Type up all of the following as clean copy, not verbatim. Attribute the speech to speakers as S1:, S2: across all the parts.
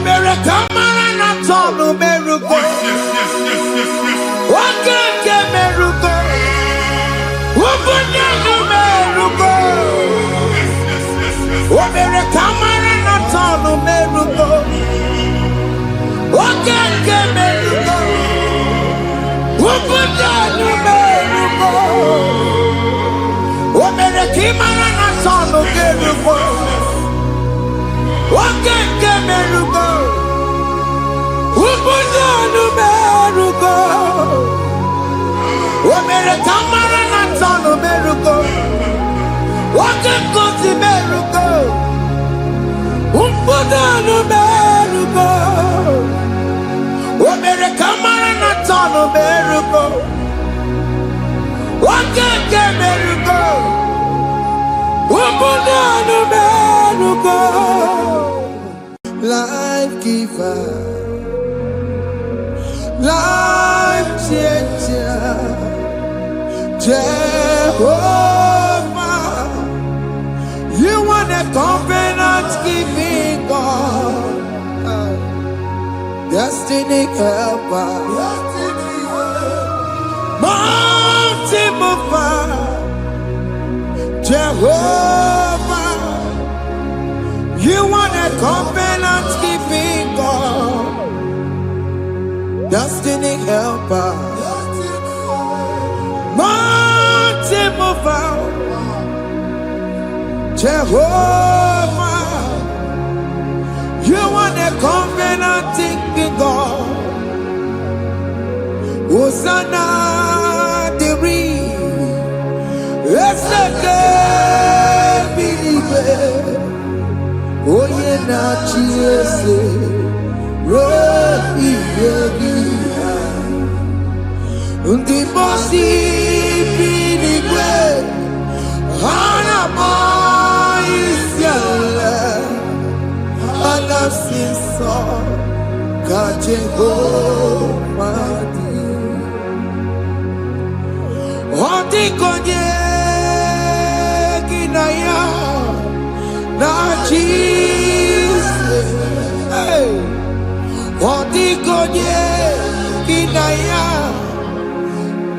S1: mere kamara na tonu merugo. Wakeke merugo. Ubunyanu merugo. Mere kamara na tonu merugo. Wakeke merugo. Ubunyanu merugo. Mere kimara na tonu merugo. Wakeke merugo. Ubunyanu merugo. Mere kamara na tonu merugo. Wakeke merugo. Ubunyanu merugo. Mere kamara na tonu merugo. Wakeke merugo. Ubunyanu merugo. Life giver, life changer, Jehovah, you are the covenant keeping God, destiny helper, mountain mover, Jehovah, you are the covenant keeping God, destiny helper, mountain mover, Jehovah, you are the covenant keeping God. Hosanna, the it's the believer. Oh yeah, na chiese, rohi yogi, undi mosi binigwe, hana moisyala, ana sinso kajengo madi, odi konye kinaya. Na Jesus, hey, Odigonye kinaya,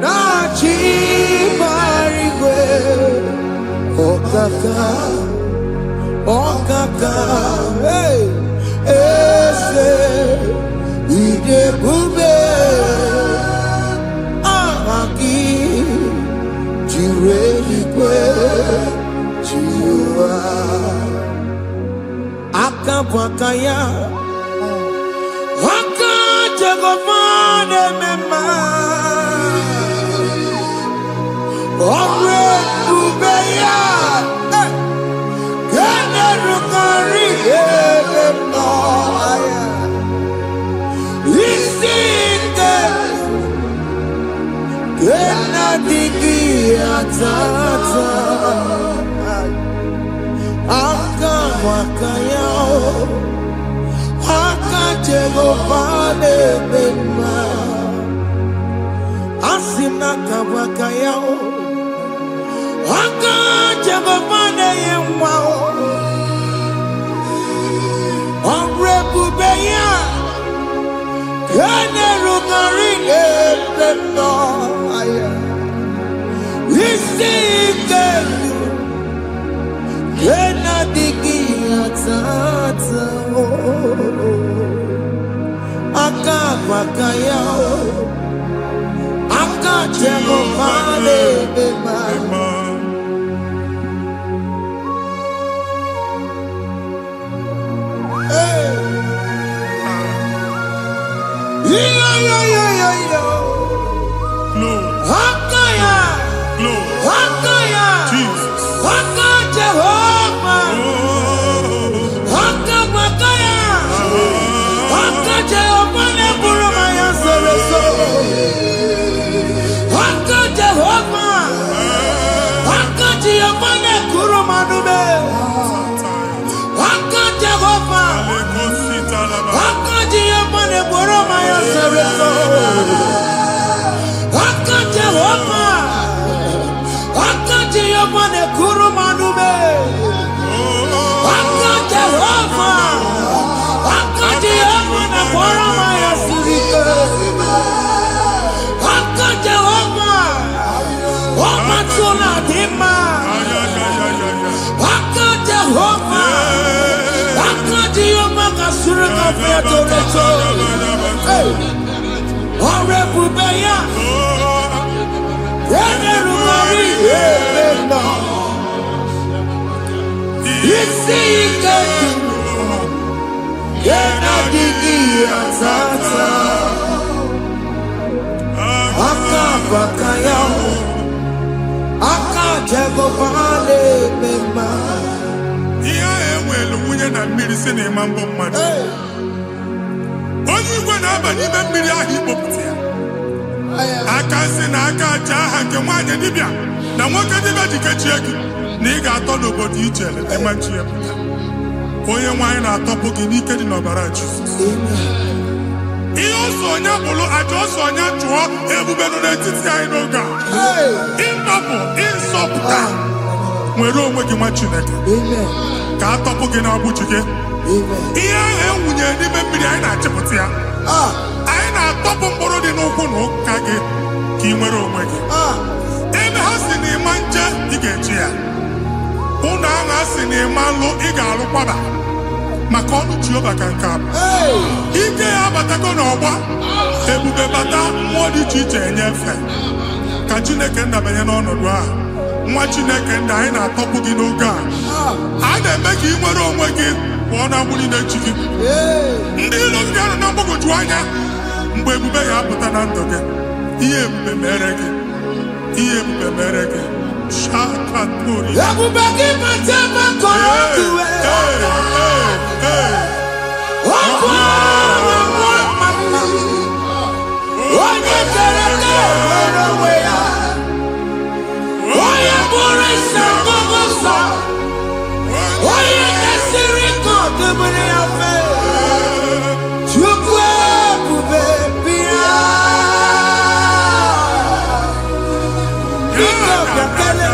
S1: na chibarigwe, okaka, hey, ese, idebube, ahaki, jirehikwe, jiwa. Akabwakaya Wakajagomane mema Omre Ubeya Kene Rukari Emno Isike Kena Digi Atata Akabwakaya Akajegopane mema Asina kabwakaya Akajegopane yemwa Omrebubeya Kene rugarine mema Isike Kena digi atata Akabakaya Akajegopane mema Hakaya Hakaya Jesus Jehovah Hakabakaya Jehovah Neburumaya Sereso Jehovah Jehovah Nekurumanume Jehovah Jehovah Neburumaya Sereso Jehovah Jehovah Nekurumanume Jehovah boro maya sirike. Aka Jehovah. Oma tuna dima. Aka Jehovah. Aka Jehovah kasurika featoreto. Ore bubeya. Ene rumari ebena. Isi iketu. Yena digi atata. Aka bakaya. Aka Jehovah le mema.
S2: Iya ewelu munye na mmiri si na ịma mbọ mmadụ. Onye igwe na-aba n'ime mmiri ahụ ikpopụta ya. Aka si na aka aja aha nke nwaanyị dibịa na nwoke dibịa ji kechie gị na ị ga-atọ n'obodo ije leta machi ya pụta. Onye nwaanyị na-atọpụ gị n'ike dị n'ọbara Jizọs. Ihe ọsọ onye bụrụ aja ọsọ onye chụọ ebube nọ n'etiti anyị n'oge a. Ịtọpụ ịzọpụta nwere onwe gị nwa Chineke ka a tọpụ gị n'agbụji gị. Ihe ahụ ewunye n'ime mmiri anyị na-achịpụta ya. Anyị na-atọpụ mkpụrụ dị n'ụkwụ na ụka gị ka ị nwere onwe gị. Ebe ha si na ịma nje ị ga-eji ya. Ụlọ ahụ ha si na ịma nlụ ị ga-alụkwaba maka ọnụ Jehova ka nke a bụ. Ike ya abatago n'ọgba ebube bata mmụọ dị iche iche enyefe ka Chineke ndabanye n'ọnọdụ a. Nwa Chineke ndị anyị na-atọpụ gị n'oge a. A na-eme ka ị nwere onwe gị pụọ na agbụrụ na-echi gị. Ndị ilo gị anọ na mgbagwoju anya mgbe ebube ya apụta na ndụ gị. Ihe ebube mere gị. Ihe ebube mere gị. Shakatori.
S1: Ebube gị bata makọrọ ọdụwe. Ọkwa onye kere nwere onwe ya. Onye bụrụ isi ọgụgụ nsọ. Onye kesịrị ka ọdụbụrụ ya fe. Chukwu ebube bịa. Biko bịakele.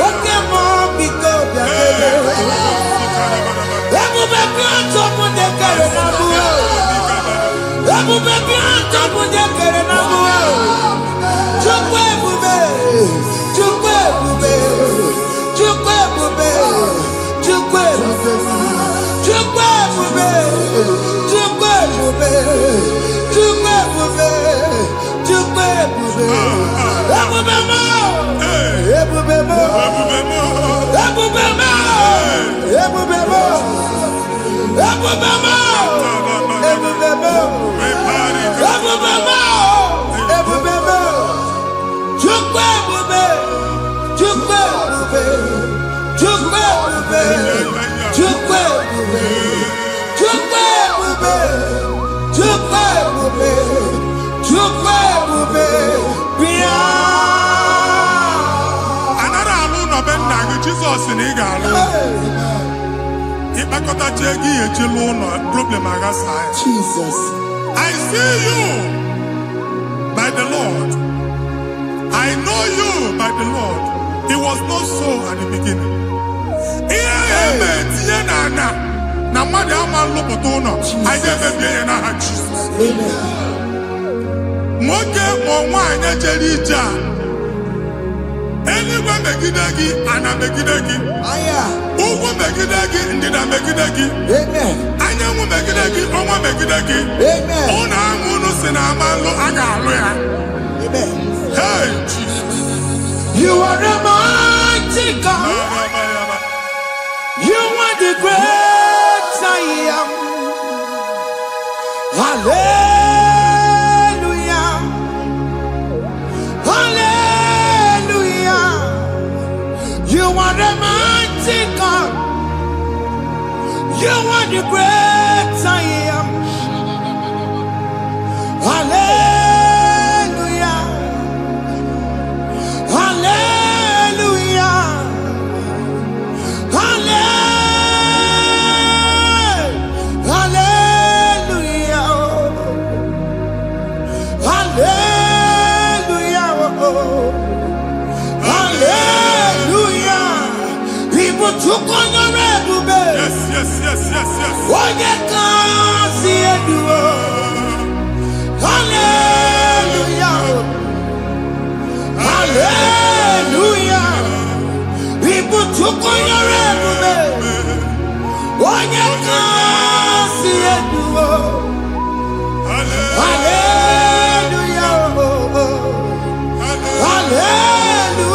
S1: Oke mmụọ biko bịakele. Ebube bịa tọpụ ndị kere na mbuo. Ebube bịa tọpụ ndị kere na mbuo. Chukwu ebube. Chukwu ebube. Chukwu ebube. Chukwu ebube. Chukwu ebube. Chukwu ebube. Chukwu ebube. Chukwu ebube. Ebube mo. Ebube mo. Ebube mo. Ebube mo. Ebube mo. Ebube mo. Ebube mo. Ebube mo. Chukwu ebube. Chukwu ebube. Chukwu ebube. Chukwu ebube. Chukwu ebube. Chukwu ebube. Chukwu ebube. Bịa.
S2: Anara alụ nọ be nna gị Jizọs na ị ga-alụ. Ịkpakọtacha ego ihe eji lụọ ụlọ problem aghasa ya.
S1: Jesus.
S2: I see you by the Lord. I know you by the Lord. It was not so at the beginning. Ihe eme tinye na ana na mmadụ ama nlụpụta ụlọ. Anyị ga-emebie ya n'aha Jizọs. Nwoke ma nwaanyị jere ije a. Eluigwe megide gị, ana megide gị. Ugwu megide gị, ndịda megide gị. Anyanwụ megide gị, ọnwa megide gị. Ụlọ ahụ unu si na ama nlụ a ga-alụ ya. Hey, Jesus.
S1: You are the mighty God. You are the great I am. Hallelujah. Hallelujah. You are the mighty God. You are the great I am. Hallelujah. Hallelujah. Hallelujah. Hallelujah. Hallelujah. People took on the red.
S2: Yes, yes, yes, yes, yes.
S1: Onye ka si eduo. konyere ebube. Onye kasi eduo. Hallelujah.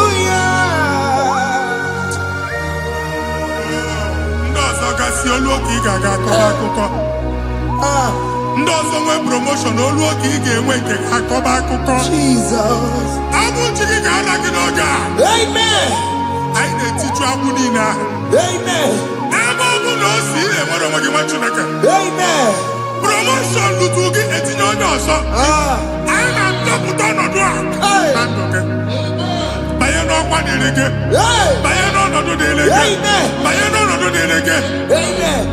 S1: Hallelujah.
S2: Ndị ọzọ gasị olu oge ị ga-aga akọba akụkọ. Ndị ọzọ nwee promotion olu oge ị ga-enwe nke akọba akụkọ.
S1: Jesus.
S2: Abụ chi gị ga-ala gị n'oge a.
S1: Amen.
S2: Anyị na-etiju agbụ niile ahụ.
S1: Amen.
S2: Ebe ọ bụ na o si ị na-enwere onwe gị nwa Chineke.
S1: Amen.
S2: Promotion lutu gị etinye onye ọzọ. Anyị na-atọpụta ọnọdụ a na ndụ gị. Banye n'ọkwa dịrị gị. Banye n'ọnọdụ dịrị gị. Banye n'ọnọdụ dịrị gị.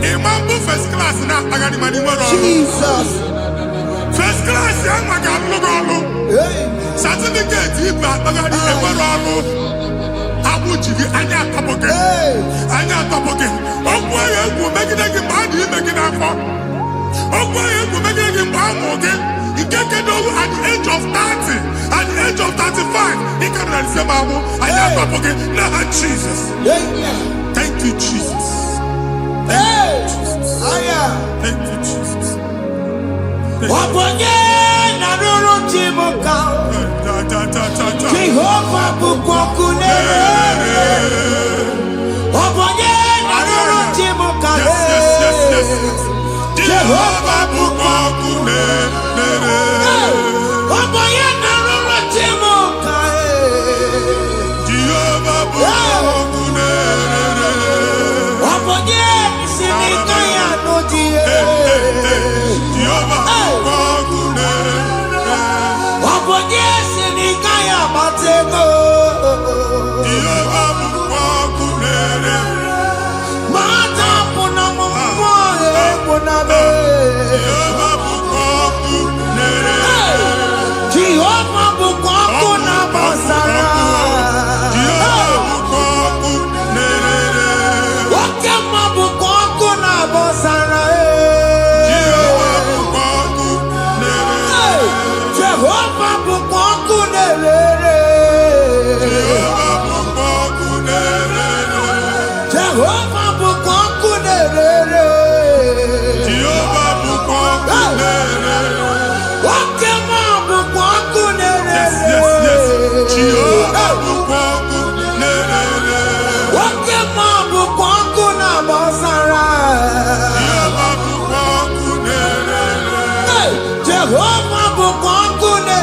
S2: Ịma mbụ first class na-akpagharị ma n'ime ọrụ.
S1: Jesus.
S2: First class ya nwa ga-alụ gị ọrụ. Certificate ibu akpagharị enwere ọrụ. Agbụ ji gị anya atọpụ gị. Anya atọpụ gị. Okwu ahụ egwu megide gị mgbe a dị ime gị n'afọ. Okwu ahụ egwu megide gị mgbe a mụrụ gị. Nke kedu at the age of 30, at the age of 35, ị ka na nsị ma abụ anya atọpụ gị n'aha Jesus. Thank you, Jesus. Thank you, Jesus. Thank you, Jesus.
S1: Wabonye na ruru chimuka. Jehovah bukokune. Wabonye na ruru chimuka. Jehovah bukokune. Wabonye na ruru chimuka.
S2: Jehovah bukokune.
S1: Wabonye sinika ya nodie.
S2: Jehovah bukokune.
S1: Wabonye sinika ya batego.
S2: Jehovah bukokune.
S1: Mata puna mumwa puna be.
S2: Jehovah bukokune.
S1: Jehovah bukokuna basara.
S2: Jehovah bukokune.
S1: Wakema bukokuna basara.
S2: Jehovah bukokune.
S1: Jehovah bukokune.
S2: Jehovah bukokune.
S1: Jehovah bukokune.
S2: Jehovah bukokune.
S1: Wakema bukokune.
S2: Yes, yes, yes. Jehovah bukokune.
S1: Wakema bukokuna basara.
S2: Jehovah bukokune.
S1: Jehovah bukokune.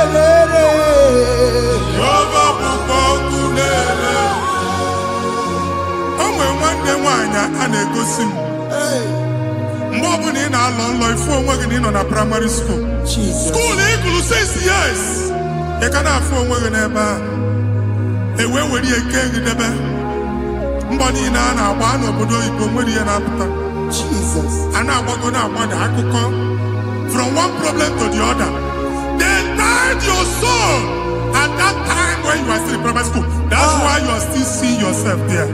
S2: Jehovah bukokune. O nwere nwanne nwaanyị a na-egosi m mgbe ọbụla ị na-alọ nlọ ifu onwe gị na ị nọ na praịmarị skuul
S1: Jesus.
S2: skuul ị gụrụ 6 years ị ka na-afụ onwe gị n'ebe a ewee were ihe kee gị debe mbọ niile a na-agba n'obodo oyibo nwere ihe na-apụta
S1: Jesus.
S2: a na-agbago na-agbada akụkọ from one problem to the other. They tied your soul at that time when you are still in primary school. That's why you are still seeing yourself there.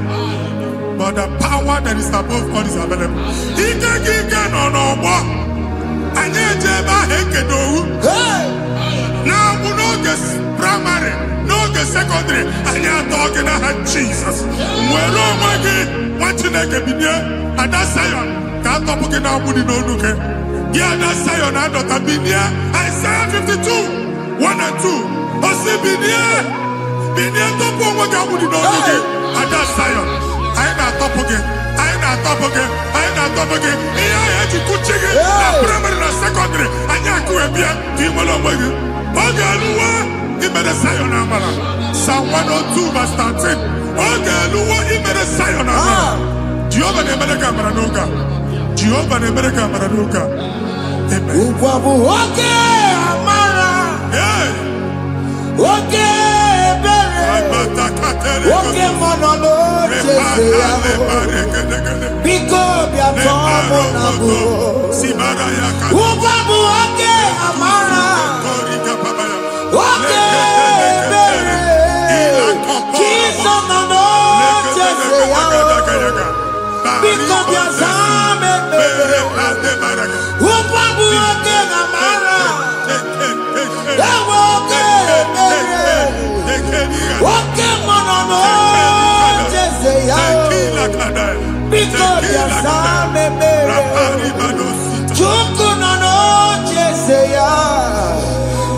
S2: But the power that is above all is available. Ike gị ike nọ n'ọgbọ. Anyị eje ebe ahụ ekedo owu. Na-agbụ n'oge praịmarị, n'oge sekọndịrị, anyị atọ gị n'aha Jizọs. Nwere onwe gị, nwa Chineke binie, Ada Sayọn ka atọpụ gị na-agbụ dị n'onu gị. Gị Ada Sayọn adọta binie, Isaiah 52, 1 and 2. Osi binie, binie tọpụ onwe gị agbụ dị n'onu gị. Ada Sayọn, anyị na-atọpụ gị, anyị na-atọpụ gị, anyị na-atọpụ gị. Ihe ahụ eji kuchi gị na praịmarị na sekọndịrị, anyị akụwebie ka ị nwere onwe gị. Oge eluwa imere Sayọn amara. Psalm 102 verse 13. Oge eluwa imere Sayọn amara. Jehova na-emere gị amara n'oge a. Jehova na-emere gị amara n'oge a. Amen.
S1: Ugwu bụ oke amara.
S2: Hey!
S1: Oke ebere. Oke mmanụ n'oche ya. Biko bịa tọọ mụ na bụ. Ugwu bụ oke amara. Oke ebere. Jizọs nọ n'oche ya. Biko bịa zaa m ekpere. Ugwu bụ oke amara. Ewe oke ebere. Oke mmanụ n'oche ya. Biko biasa mebere. Chukwu nọ n'oche eze ya.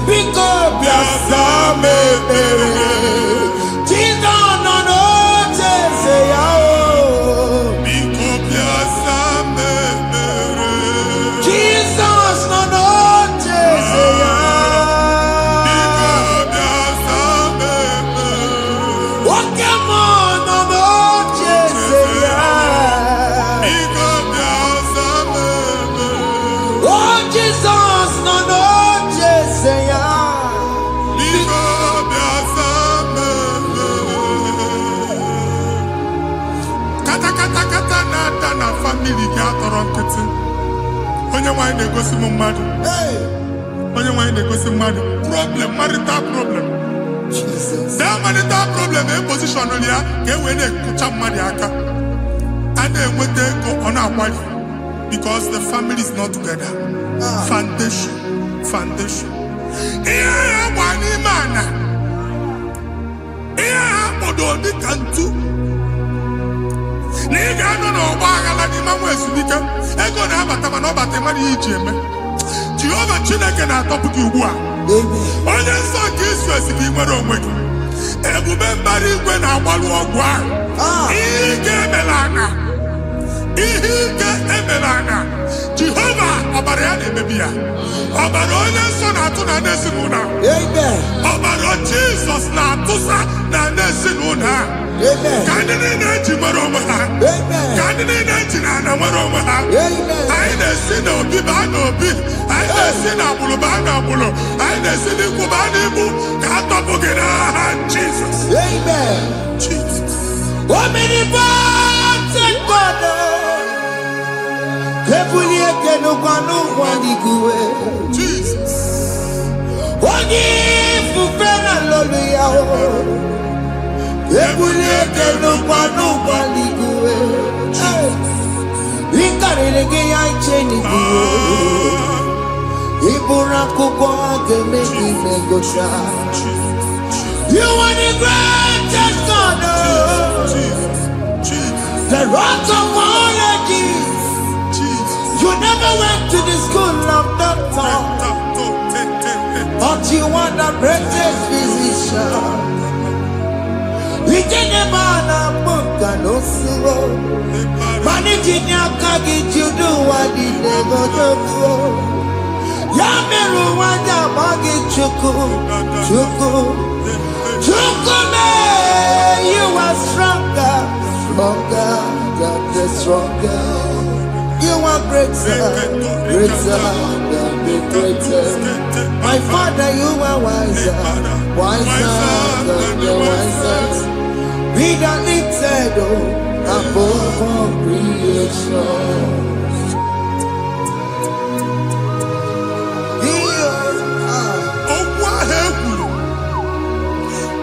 S1: Biko biasa mebere. Jesus nọ n'oche eze ya.
S2: Biko biasa mebere.
S1: Jesus nọ n'oche eze ya.
S2: Biko biasa mebere.
S1: Oke mmụọ nọ n'oche eze ya.
S2: Biko biasa mebere.
S1: Oh, Jesus nọ n'oche eze ya.
S2: Biko biasa mebere. Kata kata kata na-ada na famili gị atọrọ nkịtị. Onye nwanyị na-egosi m mmadụ.
S1: Hey,
S2: Onye nwanyị na-egosi mmadụ. Problem, marital problem.
S1: Jesus.
S2: That marital problem e position ya ka e wee na-ekụcha mmadụ aka. A na-enweta ego ọ na-akwali because the family is not together. Foundation. Ihe ya gba n'ime ana. Ihe ya kpọdo dịka ntu. Na ị ga-anọ n'ọgba aghara n'ime nwa ezumike. Ego na-abata mana ọ bata mmadụ ihe iji eme. Jehova Chineke na-atọpụ gị ugbu a.
S1: Amen.
S2: Onye nsọ nke Israel gị nwere onwe gị. Ebube mbara igwe na-agbalụ ọgwụ ahụ. Ihe ike emela anya. Ihe ike emela anya. Jehova ọbara ya na-emebi ya. Ọbara onye nsọ na-atụ na n'ezinụlọ a.
S1: Amen.
S2: Ọbara Jizọs na-atụsa na n'ezinụlọ a.
S1: Amen.
S2: Ka ndị niile eji nwere onwe ha.
S1: Amen.
S2: Ka ndị niile eji na ana nwere onwe ha.
S1: Amen.
S2: Anyị na-esi n'obi baa n'obi. Anyị na-esi n'agbụrụ baa n'agbụrụ. Anyị na-esi n'ikwu baa n'ikwu. Ka a tọpụ gị n'aha Jizọs.
S1: Amen.
S2: Jesus.
S1: Omnipotent God. Ebuli eke n'ụkwa n'ụkwa n'iguwe.
S2: Jesus.
S1: Onye ifufe na lolu ya o. Ebuli eke n'ụkwa n'ụkwa n'iguwe. Ịkarịrị gị ya iche n'iguwe. Ịbụrụ akwụkwọ ga-eme gị megocha. You are the greatest God.
S2: Jesus. Jesus.
S1: The rock of all ages.
S2: Jesus.
S1: You never went to the school of doctor, but you are the greatest physician. We didn't man a book and also managing your carriage, you do what you never do. Yameru wanda magi chuku, me, you are stronger, stronger. You are greater than the greatest. My Father, you are wiser than the wisest. Be the lifted above all creation.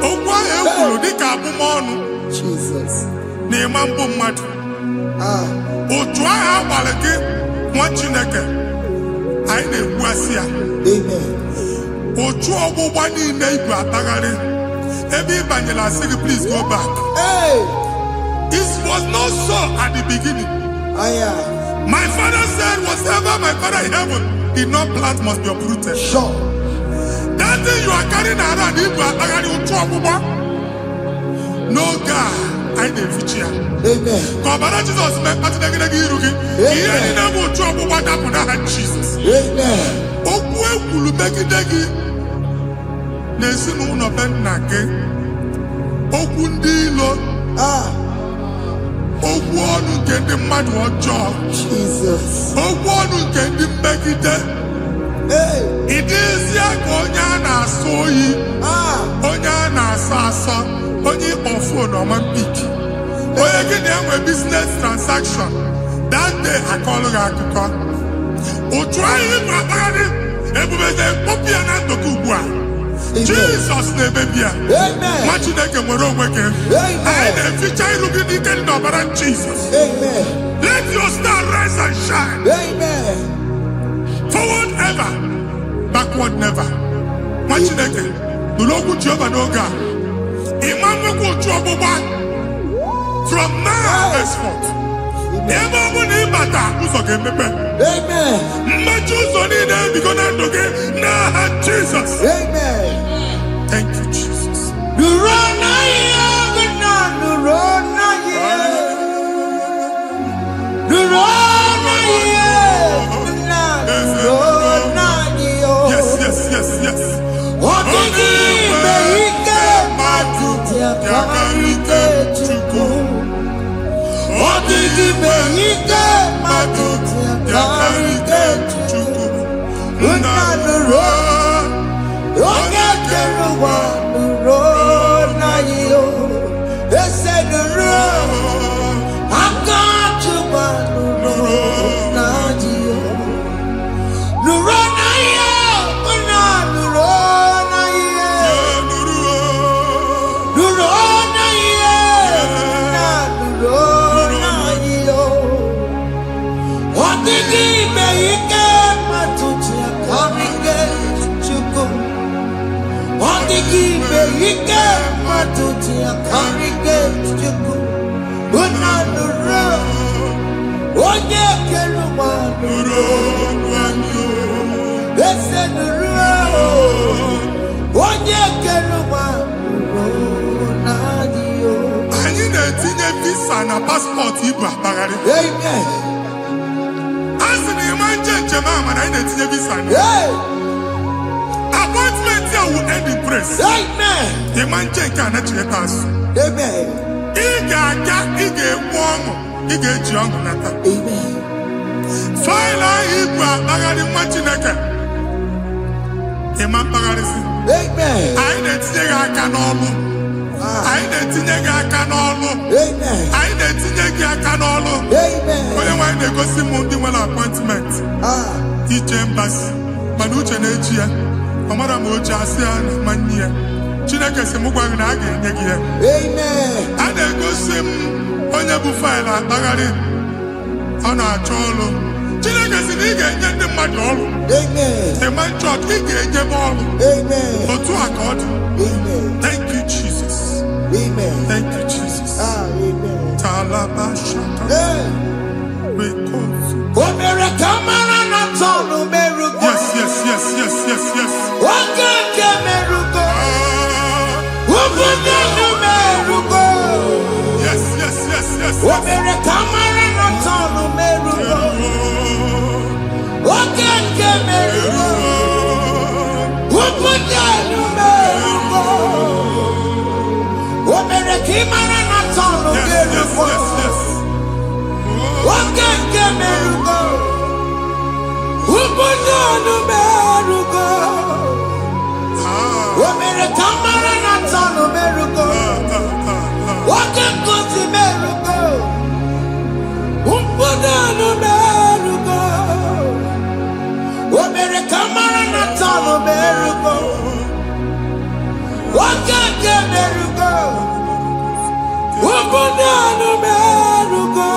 S2: Okwu dịka abụmọnụ
S1: Jesus.
S2: na-eme mbụ mmadụ. Otu ahụ agbalị gị nwa Chineke anyị na-ekwuasị ya.
S1: Amen.
S2: Otu ọgbụgba niile igwe atagharị ebe ị banyere asị gị please go back.
S1: Hey.
S2: It was not so at the beginning. My father said whatever my father in heaven did not plant must be uprooted.
S1: Sure.
S2: That thing you are carrying around igwe atagharị otu ọgbụgba. No God, I na-efichi ya.
S1: Amen.
S2: Ka ọbara Jizọs mee kpatịnagịnagị iru gị. Ihe niile bụ otu ọgbụgba dapụ n'aha Jizọs.
S1: Amen.
S2: Okwu ekwuru megide gị n'ezinụlọ be nna gị. Okwu ndị ilo. Okwu ọnụ nke ndị mmadụ ọjọọ.
S1: Jesus.
S2: Okwu ọnụ nke ndị mmegide. Ị dịzie ka onye a na-asọ oyi. Onye a na-asọ asọ. Onye ịkpọ fon ọma mpiki. Onye gị na-enwe business transaction. That day akọlụ gị akụkọ. Otu anyị bụ akpagharị ebube na-ekpọpụ ya na ndụ gị ugbu a. Jesus na-emebi ya. Nwa Chineke nwere onwe gị. Anyị na-eficha iru gị n'ike dị n'ọbara Jesus. Let your star rise and shine. Forward ever, backward never. Nwa Chineke nụrụ okwu Jehova n'oge a. Ịma nwekwa otu ọgbụgba from now henceforth. ebe ọ bụ na ịbata ụzọ ga-emepe.
S1: Amen.
S2: Mmechi ụzọ niile ebigo na ndụ gị n'aha Jizọs.
S1: Amen.
S2: Thank you, Jesus.
S1: Nurona ye, nurona ye, nurona ye, nurona ye.
S2: Yes, yes, yes, yes.
S1: Otigi meike matutia kamarike chuku. Otigi meike matutia kamarike chuku. Unanuro, oge keruwa nurona yo. Ese nuro, akachuba nurona yo. Nurona yo, nurona yo. Nurona yo, nurona yo. Otigi meike matutia kamarike chuku. Otigi meike matutia kamarike chuku. Unanuro, onye keruwa nurona yo. Ese nuro, onye keruwa nurona yo.
S2: Anyị na-etinye visa na paspọtụ ibu akpagharị.
S1: Amen.
S2: A sị na ịma njem a mana anyị na-etinye visa na
S1: Hey.
S2: appointment ya wụ end in praise.
S1: Amen.
S2: Ịma nje nke a na-echeta azụ.
S1: Amen.
S2: Ị ga-aga, ị ga-ekwu ọṅụ, ị ga-eji ọṅụ nata.
S1: Amen.
S2: Faịlụ ahụ ibu akpagharị nwa Chineke. Ịma mkpagharịsị.
S1: Amen.
S2: Anyị na-etinye gị aka n'ọlụ. Anyị na-etinye gị aka n'ọlụ.
S1: Amen.
S2: Anyị na-etinye gị aka n'ọlụ.
S1: Amen.
S2: Onye nwaanyị na-egosi m ndị nwere appointment ije mbasi mana uche na-eji ya ọ mara ma o ji asị ya na ma nne ya. Chineke sị m gwa gị na a ga-enye gị ya.
S1: Amen.
S2: A na-egosi m onye bụ faịlụ akpagharị ọ na-achọ ọrụ. Chineke sị na ị ga-enye ndị mmadụ ọrụ.
S1: Amen.
S2: Ema chọt ị ga-enyebe ọrụ.
S1: Amen.
S2: Otu a ka ọ dị.
S1: Amen.
S2: Thank you, Jesus.
S1: Amen.
S2: Thank you, Jesus.
S1: Amen.
S2: Talaba shaka.
S1: Hey.
S2: Rekozu.
S1: Omere kamara na tonu merugo.
S2: Yes, yes, yes, yes, yes, yes.
S1: Okeke merugo.
S2: Ah,
S1: Ubudenu merugo.
S2: yes, yes, yes, yes, yes.
S1: Omere kamara na tonu merugo. Okeke merugo. Ubudenu merugo. Omere kimara na tonu
S2: Yes, yes,
S1: merugo.
S2: yes, yes.
S1: Okeke merugo. Ubudenu merugo.
S2: Ah,
S1: Omere kamara na tonu merugo. Okeke merugo. Ubudenu merugo. Omere kamara na tonu merugo. Okeke merugo. Ubudenu merugo.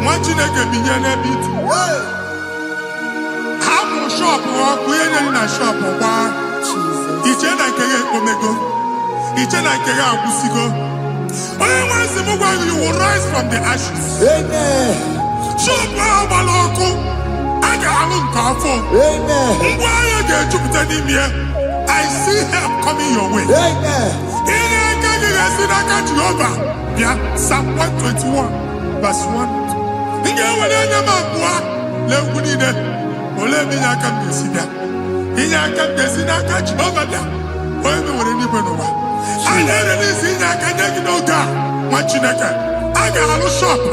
S2: nwa Chineke binye n'ebe itu hapụ shọpụ ọkụ ihe nyere na shọpụ gbaa iche na nke ya ekpomego iche na nke ya agwụsigo onye nwe nsị m gwa gị you will rise from the ashes. Shọpụ ahụ gbara ọkụ a ga-alụ nke afọ ngwa ahịa ga-ejupụta n'ime ya. I see help coming your way. Ihe aka gị ga-esi n'aka Jehova bịa. Psalm 121 verse 1. Ị ga-ewere anya m abụọ na-egwu niile olee ebe inye aka m ga-esi bịa. Inye aka m ga-esi n'aka Jehova bịa onye mewere n'igwe n'ụwa. A na-ere n'isi inye aka nye gị n'oge a nwa Chineke a ga-alụ shọpụ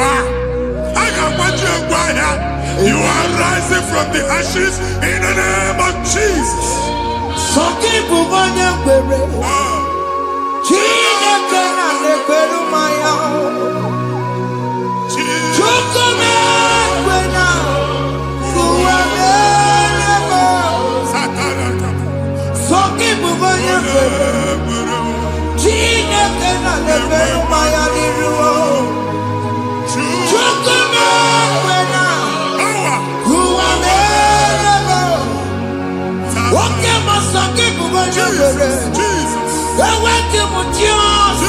S2: a ga-agbaji egwu ahịa. You are rising from the ashes in the name of Jesus.
S1: Sokibu onye kwere Chineke na na-ekwere mmanya Chukwu na-ekwe na ụwa na-erebe Sokibu onye kwere Chineke na na-ekwere mmanya n'iru Chukwu na-ekwe na ụwa na-erebe Oke Sokibu onye kwere Eweke mu Jesus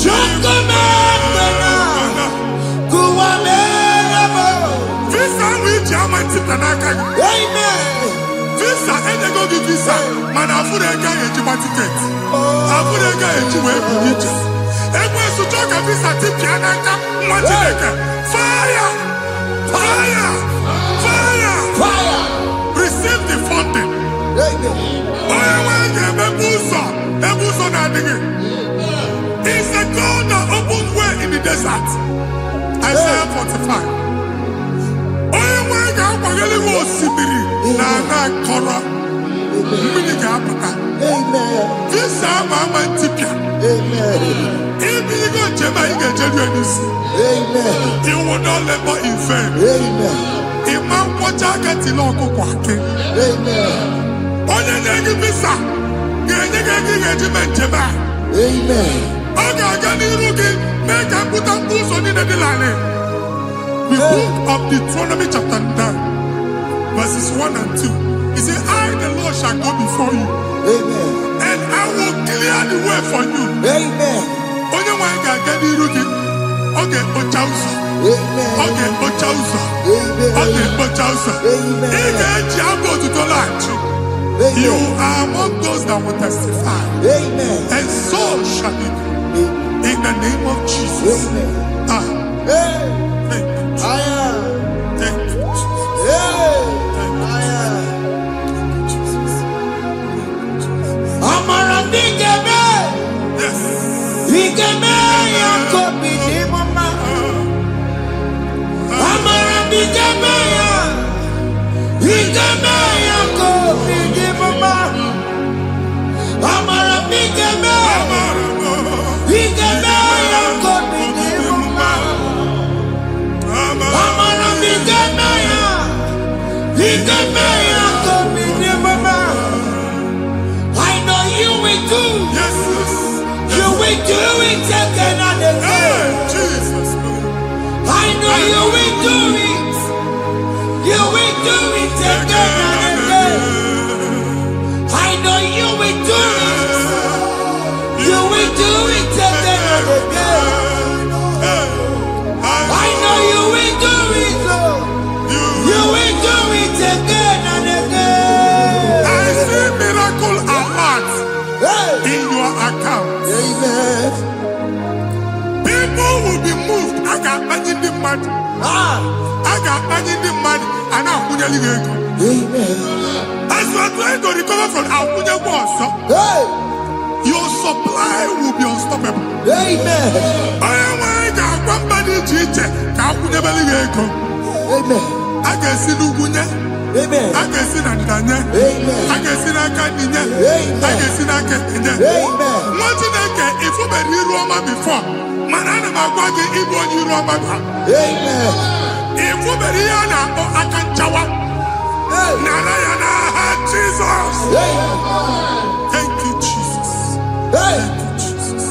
S1: Chukwu na-ekwe na ụwa na-erebe
S2: Visa which I'm
S1: Amen.
S2: Visa enyego gị visa mana afụrụ ego ahụ ejikwa tiketi afụrụ ego ahụ eji wee bụ ije ekwensu chọọ ka visa tipịa n'aka nwa Chineke fire fire fire
S1: Fire.
S2: receive the funding onye nwere ga-emepe ụzọ ebe ụzọ na-adịghị is a God that opens way in the desert. Isaiah 45 onye nwere ga-akwanyere gị osimiri na ana akọrọ mmiri ga-apụta visa ama ama ntipịa ibigo njem anyị ga-ejeru ya n'isi you will not labor in vain ịma nkwọcha aka tili ọkụkọ akị onye nye gị visa ga-enye gị ego ị ga-eji mee njem a ọ ga-aga n'iru gị mee ka mpụta mkpụ ụzọ niile dị larịị. The book of Deuteronomy chapter 9 verses 1 and 2. He said, I the Lord shall go before you and I will clear the way for you. Onye nwanyị ga-aga n'iru gị ọ ga-ekpocha ụzọ ọ ga-ekpocha ụzọ ọ ga-ekpocha ụzọ ị ga-eji abụ otuto laghachi. You are among those that will testify and so shall it be in the name of Jesus. Thank you. Thank you, Jesus.
S1: Amara bigeme
S2: Yes.
S1: Bigeme ya kopi di mama Amara bigeme ya kopi di mama Amara bigeme ya kopi di mama Amara bigeme ya kopi di mama I know you will do.
S2: Yes.
S1: You will do it again and again.
S2: Jesus.
S1: I know you will do it. You will do it again and again. I know you will do it. You will do it again and again. I know you will do it, Lord. You will do it again and again.
S2: I see miracle alert in your account. People will be moved. I got money the money. I got money the money. And I'm going to leave. As you are trying to recover from Abuja boss, your supply will be unstoppable. I am one body teacher. Abuja believe. I can see Lugunya. I can see Nadanya. I can see Nakaninya. I can see Nakaninya. What did I get if you were here Roma before? Manana Magwagi, Igbo, you Roma. If you were here now, I can Chawa. Narayana, Jesus. Thank you, Jesus.
S1: Thank you, Jesus.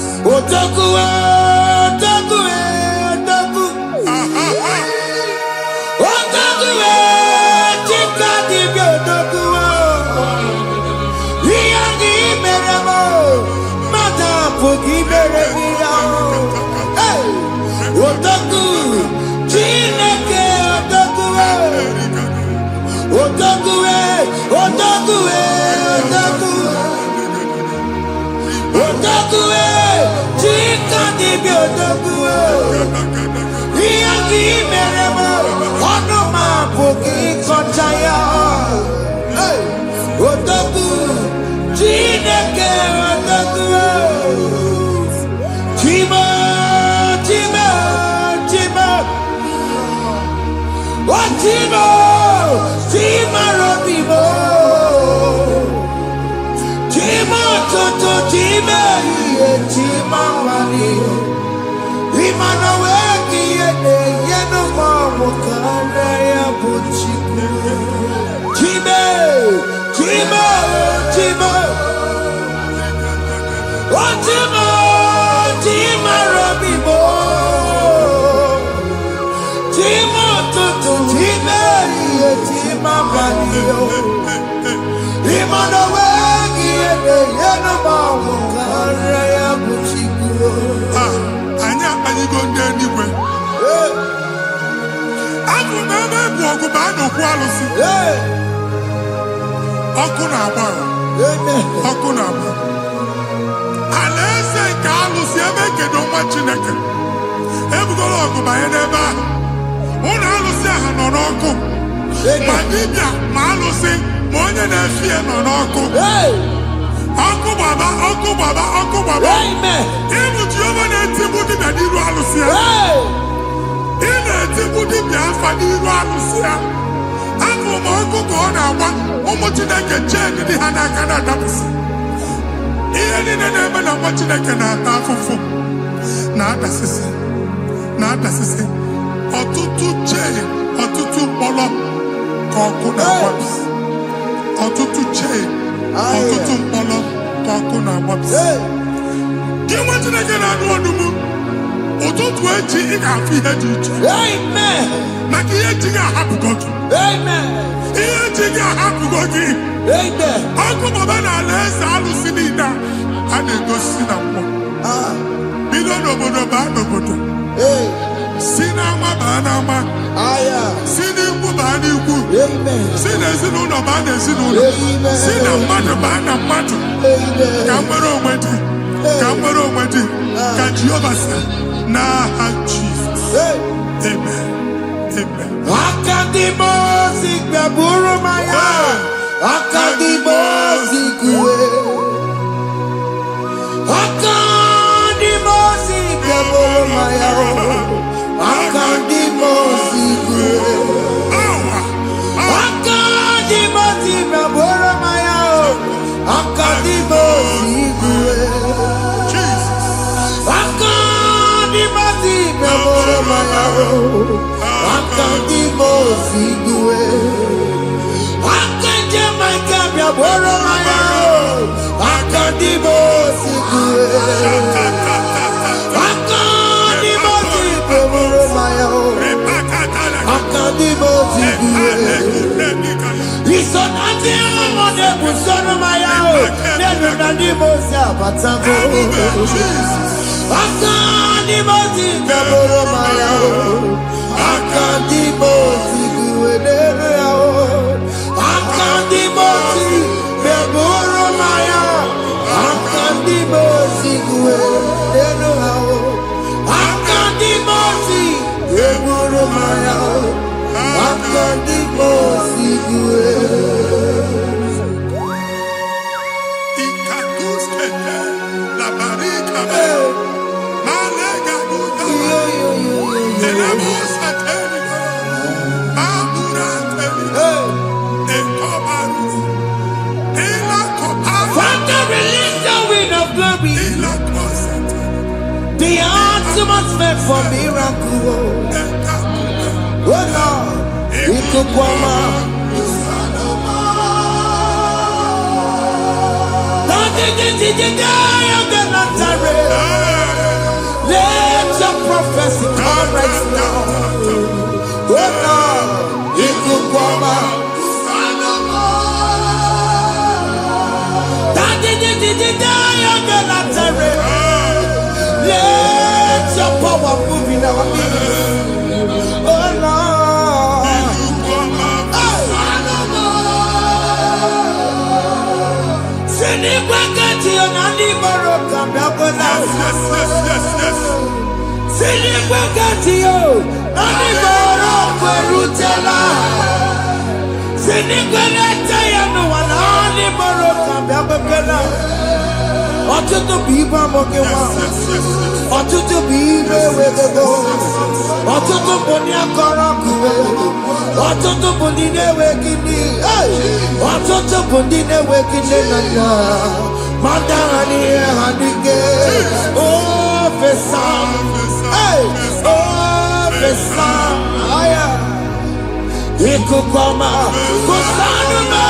S1: Watimo, Tima Robimo, Tima Toto, Tima, Tima Mani, Imanaweki, Yeno Mamo, Kanaya Buchiku, Tima, Tima, Tima, Watimo, Tima Robimo, Tima Toto, Tima, Tima Mani, Imanaweki, Yeno Mamo, Kanaya Buchiku.
S2: Anya anyị go ndị eluigwe. Abụ m ebe bụ ọgụ ma a na-okwu alụsị. Ọkụ na-agba. Ọkụ na-agba. Alaeze nke alụsị ebe ekedo nwa Chineke. Ebugoro ọgụ banye n'ebe ahụ. Ụlọ alụsị ahụ nọ n'ọkụ. Ma dibịa ma alụsị ma onye na-efi ya nọ n'ọkụ. Ọkụ gbaba, ọkụ gbaba, ọkụ gbaba. Ịbụ Jehova na-etigbu dibịa n'iru alụsị ya. Ị na-etigbu dibịa afa n'iru alụsị ya. Abụ m ọkụ ka ọ na-agba ụmụ Chineke chee dị ha n'aka na-adapụsị. Ihe niile na-eme na nwa Chineke na-ata afụfụ na-adasịsị na-adasịsị. Ọtụtụ chee, ọtụtụ mkpọrọ ka ọkụ na-agbapụsị. Ọtụtụ chee, ọtụtụ mkpọrọ ka ọkụ na-agbapụsị. Gị nwa Chineke na-anụ ọdụm, ụtụtụ echi ị ga-afụ ihe dị iche. Maka ihe eji gị ahapụgo gị. Ihe eji gị ahapụgo gị. Ọkụ baba na alaeze alụsị niile a na-egosi na mmụọ. Bido n'obodo baa n'obodo. Si n'ama baa n'ama. Si n'ikwu baa n'ikwu. Si n'ezinụlọ baa n'ezinụlọ. Si na mmadụ baa na mmadụ. Ka nwere onwe dị. Ka nwere onwe dị. Ka Jehova sị n'aha Jizọs. Amen. Amen.
S1: Akadimosi gbaburu maya. Akadimosi kuwe. Akadimosi gbaburu maya. Akadimosi kuwe. Akadimosi gbaburu maya. Akadimosi kuwe. Akadimosi gbaburu maya. Akadimosi kuwe. Akadimosi gbaburu maya. Akadimosi kuwe. Akadimosi gbaburu maya. Akadimosi kuwe. Isonati amone busono maya. Nenu nadimosi abatago. Akadimosi gbaburu maya. Akadimosi kuwe. Akadimosi gbaburu maya. Akadimosi kuwe. Akadimosi gbaburu maya. Akadimosi kuwe.
S2: Ikakuskete la barika. Malega duta. Elamos ateligo. Amura ateligo. Ekobaru. Ela koparu.
S1: Father, release the wind of glory.
S2: Ela kosete.
S1: The atmosphere for miracle. Oh Lord, Ikukwama. Let your prophecy come right now. Oh Lord, Ikukwama. Let your power move in our midst. Oh Lord. Send it back at you, Nani Baroka, Send it back at you, Nani Baroka, Rutella. Send it back at you, Nani Baroka, Babakala. Ọtụtụ bụ ibe amụghị nwa. Ọtụtụ bụ ibe wee go. Ọtụtụ bụ ndị akọrọ ọkụ. ọtụtụ bụ ndị na-enweghị nne. Ọtụtụ bụ ndị na-enweghị nne na nna. Manda ha n'ihe ha n'ike. Oh, fesa. Oh, fesa. Aya. Ikuku ọma. Kusanu me.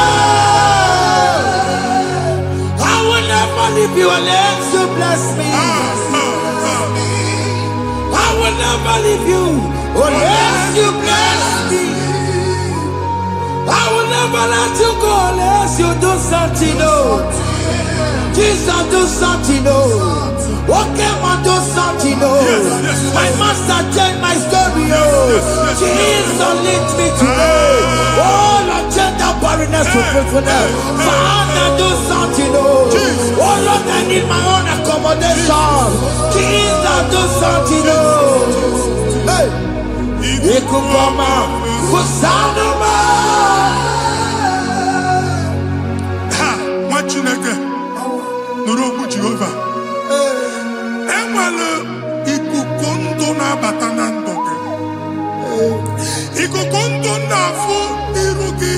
S1: I will never leave you unless you bless me. I will never leave you unless you bless me. I will never let you go unless you do something. Oh, Jesus, do something. Oh, okay, man, do something. Oh, my master changed my story. Oh, Jesus, lead me today. Oh, Lord, change that barrenness to fruitfulness. Father, do something. Oh, Lord, I need my own accommodation. Jesus, do something. Oh, hey, Ikukoma, Kusanuma.
S2: Chineke nụrụ okwu Jehova. Enwere ikuku ndụ na-abata na ndụ gị. Ikuku ndụ na-afụ iru gị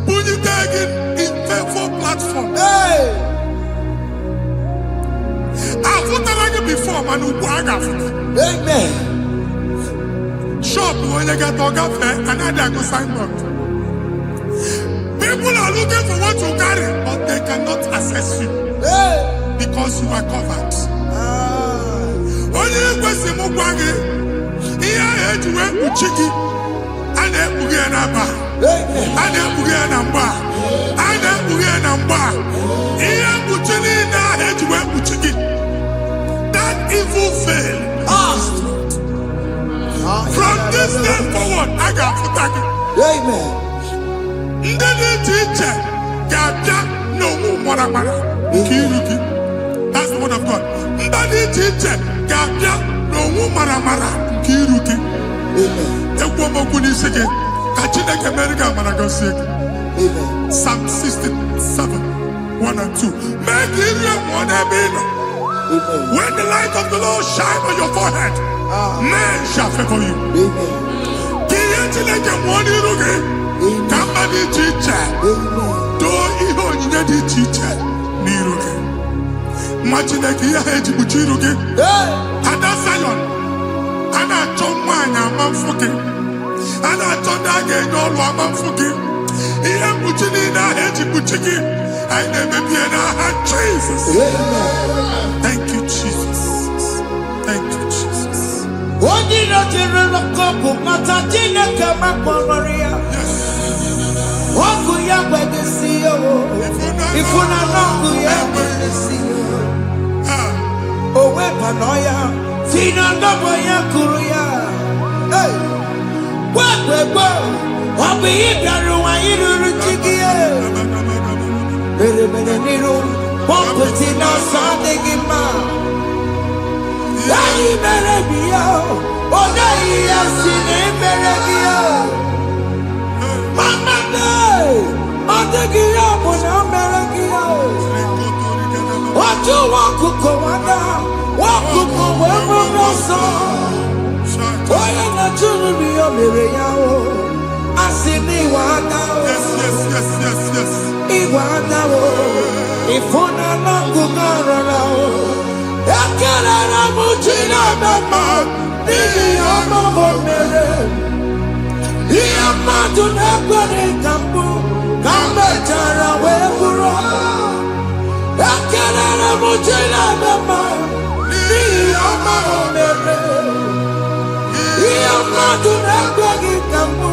S2: bunyite gị infevo platform. Afụtara gị before mana ugbu a ga-afụta.
S1: Amen.
S2: Shop onye ga-atọ gafee anaghị agụ signboard. People are looking for what you carry, but they cannot access you because you are covered. Onye kwesị m gwa gị ihe ahụ eji wee kpuchi gị a na-ekpughe ya na mba, a na-ekpughe ya na mgba, a na-ekpughe ya na mgba. Ihe mkpuchi niile ahụ eji wee kpuchi gị, that evil veil, from this day forward, a ga-afụta gị.
S1: Amen.
S2: Ndị dị iche iche ga-abịa n'onwu maramara nke iru gị. That's the word of God. Ndị dị iche iche ga-abịa n'onwu maramara nke iru gị. Ekwu okwu n'isi gị ka Chineke mere gị amara gọzie gị. Psalm 67, 1 and 2. Mee ka iru enwụọ n'ebe ị nọ. When the light of the Lord shine on your forehead, men shall favor you. Ka ihe Chineke nwụọ n'iru gị. Ka mba dị iche iche doo ihe onyinye dị iche iche n'iru gị. Nwa Chineke ihe ha eji kpuchi iru gị. Ada Zion, a na-achọ nwaanyị ama mfụ gị, a na-achọ ndị a ga-enye ọlụ ama mfụ gị. Ihe mkpuchi niile ahụ eji kpuchi gị anyị na-emebie n'aha Jesus. Thank you, Jesus. Thank you, Jesus.
S1: Onye na-ejere n'ọkụ mata Chineke makpọrọ ya. Ọkụ ya gwegesi ya o. Ifuna n'ọkụ ya gwegesi ya. O wepụnọ ya. Si na ndọbọ ya kụrụ ya. Gwegwegwe. Ọ bụ ihe bịara ụwa iruru chi gị. Mere n'iru. Pọmpụti n'ọsọ adịghị mma. Anyị mere bi ya. Ọ naghị ya si na emere gị ya. Mama day, ọ dịghị ya bụ na o mere gị ya. Otu nwakuku nwada, nwakuku wee bụrụ ọsọ. Onye na-achụrụ m ya mere ya o. Asị m ịwa ada o. Ịwa ada o. Ịfụna n'akụkụ arara o. Ekelere m Chineke ma n'ihi ya ọmụmụ mere. Ihe mmadụ na-ekwere ka mbụ ka m mechara wee bụrụ. Ekelere m Chineke ma n'ihi ọma o mere. Ihe mmadụ na-ekweghị ka mbụ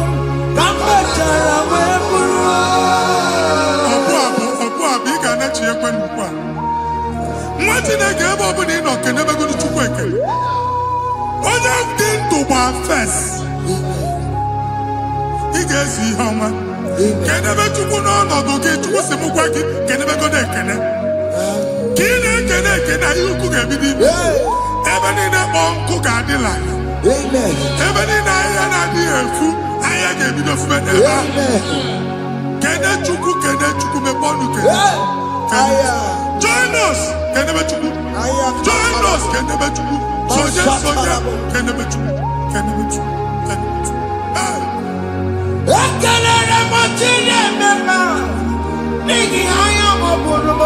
S1: ka m mechara wee bụrụ.
S2: Ọbụ abụ ị ga-anachi ekwe n'ukwu a. Nwa Chineke ebe ọ bụla ị nọ kenebegoro Chukwu ekele. Onye dị ndụ gba fes. Ị ga-ezi ihe ọma. Kenebe Chukwu n'ọnọdụ gị, Chukwu si m gwa gị kenebegodo ekele. Ka ị na-ekene ekene ihe ukwu ga-ebido ime. Ebe niile kpọọ nkụ ga-adịla. Ebe niile ahịhịa na-adịghị efu, ahịhịa ga-ebido fube n'ebe ahụ. Kene Chukwu mepe ọnụ kene. Join us kenebe Chukwu. Join us kenebe Chukwu.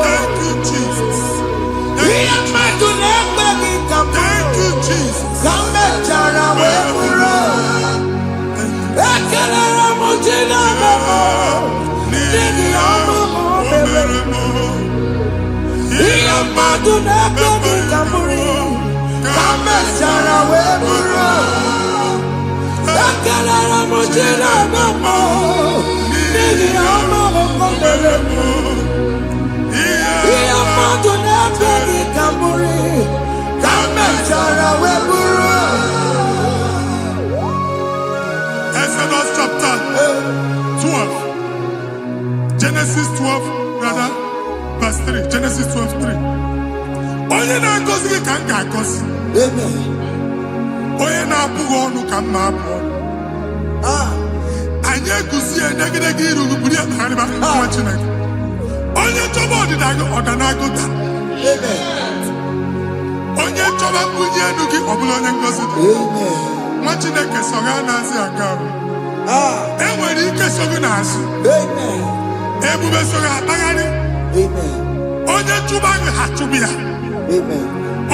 S2: Thank you, Jesus. Thank you, Jesus. Exodus chapter 12. Genesis 12, rather, verse 3. Genesis 12, 3. Onye na-agọzi gị ka m ga-agọzi. Onye na-abụghị ọnụ ka m na-abụ ọnụ. Anyị eguzie negidegi iru buru ya kpagharịba nwa Chineke. Onye chọba ọdịda gị ọdanagoda. Onye chọba mbunye elu gị ọ bụla onye ngọzi dị. Nwa Chineke so gị anaghịzi aga ọrụ. Enwere ike so gị n'azụ. Ebube so gị akpagharị. Onye chụba gị ha chụba ya.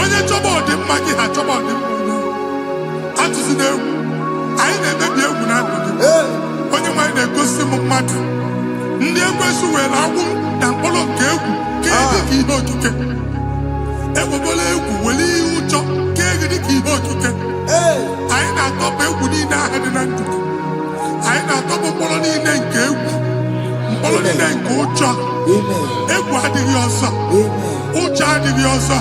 S2: Onye chọba ọdịmma gị ha chọba ọdịmma onye. Atụzina egwu. Anyị na-emebi egwu na ndụ gị. Onye nwanyị na-egosi m mmadụ. Ndị ekwensu were agwụ na mkpụrụ nke egwu kee gị ka ihe okike. Ekwebola egwu were ihe ụjọ kee gị dị ka ihe okike. Anyị na-atọpụ egwu niile ahụ dị na ndụ gị. Anyị na-atọpụ mkpụrụ niile nke egwu. Mkpụrụ niile nke ụjọ. Egwu adịghị ọzọ. Ụjọ adịghị ọzọ.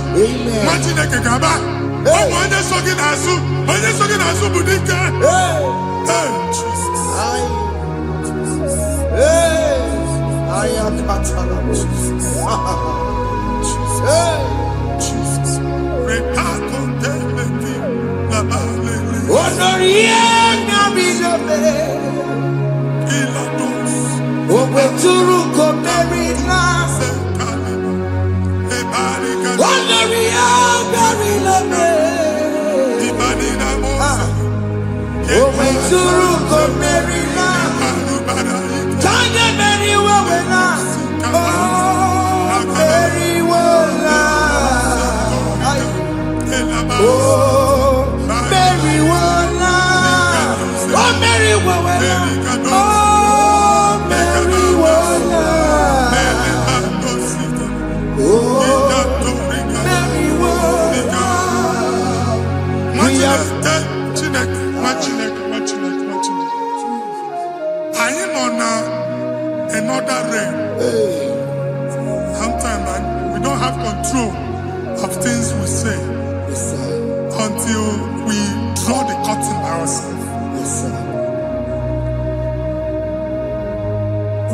S2: Nwa Chineke ga-aba. Ụmụ onye so gị n'azụ. Onye so gị n'azụ bụ dike. Another rain. Sometimes we don't have control of things we say until we draw the curtain by ourselves.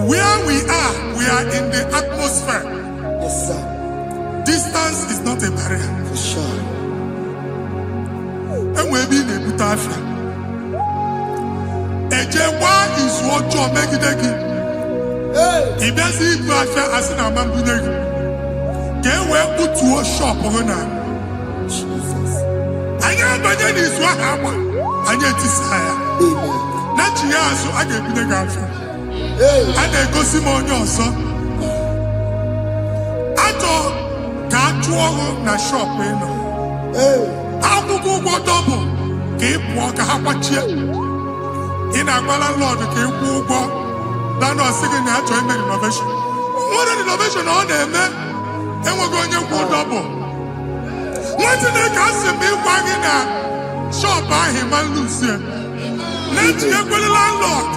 S2: Where we are in the atmosphere. Distance is not a barrier.
S1: For sure.
S2: And we'll be in a good affair. Ejewa is what you make it again. If there's a good affair, as in a man, can we put to a shop on her? I am Bajan is what happened. I get desire. Not you, so I get the girlfriend. And I go Simon son. I thought that you na shop. I will go double. Keep walk a half in a landlord, keep walk. That was second natural innovation. What an innovation on them, man. And we're going to go double. What did they cast him be wagging at? Shop by him and Lucia. Let you go the landlord.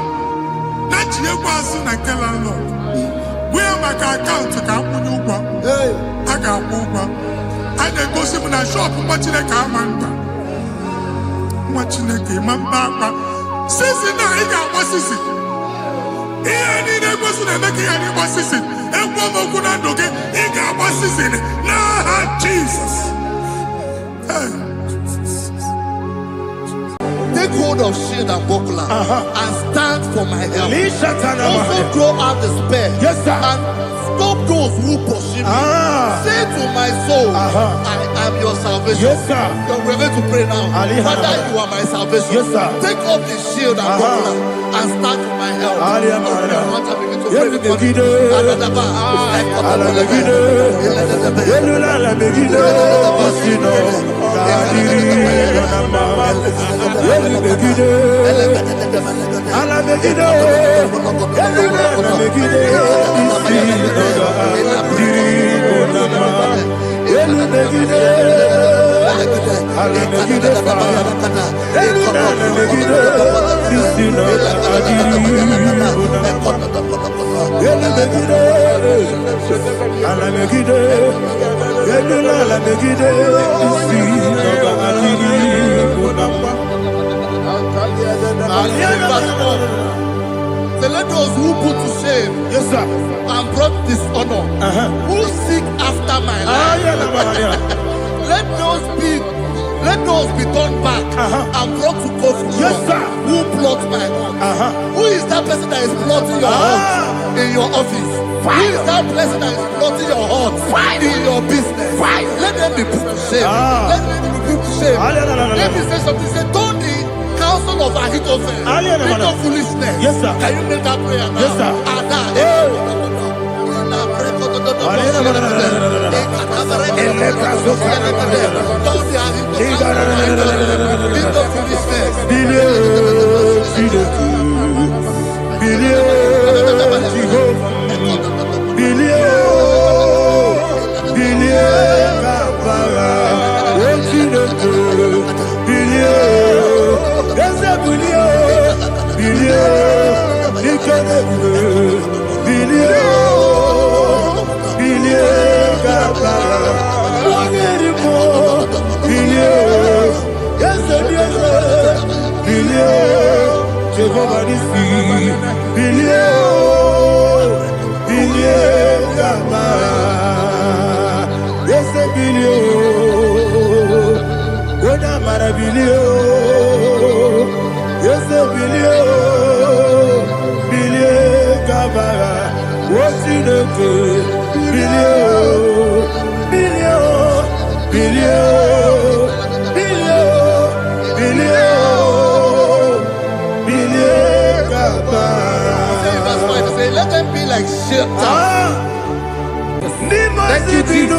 S2: Let you go and tell landlord. Where my account to come when you go? I got over. And they go see when I shop, watching the car man. Watching the game, my papa. Sissy, now he got what sissy. He ain't a person that make any what sissy. And one more good and okay, he got what sissy. Nah, Jesus.
S3: Take hold of shield and buckler and stand for my help. Also throw out despair.
S1: Yes, sir.
S3: And stop those who pursue me. Say to my soul, I am your salvation.
S1: Yes, sir.
S3: You're ready to pray now. Father, you are my salvation.
S1: Yes, sir.
S3: Take off the shield and buckler and start with my help. Begin to pray because let those who put to shame,
S1: Yes, sir.
S3: and brought dishonor, who seek after my life, let those be turned back and brought to confusion.
S1: Yes, sir.
S3: Who plot my heart? Who is that person that is plotting your heart in your office? Who is that person that is plotting your heart in your business? Let them be put to shame. Let them be put to shame. Let me say something. Say, don't the counsel of Ahithophel think of foolishness.
S1: Yes, sir.
S3: Can you make that prayer now?
S1: Yes, sir. Let them be like shelter. Thank you, Jesus.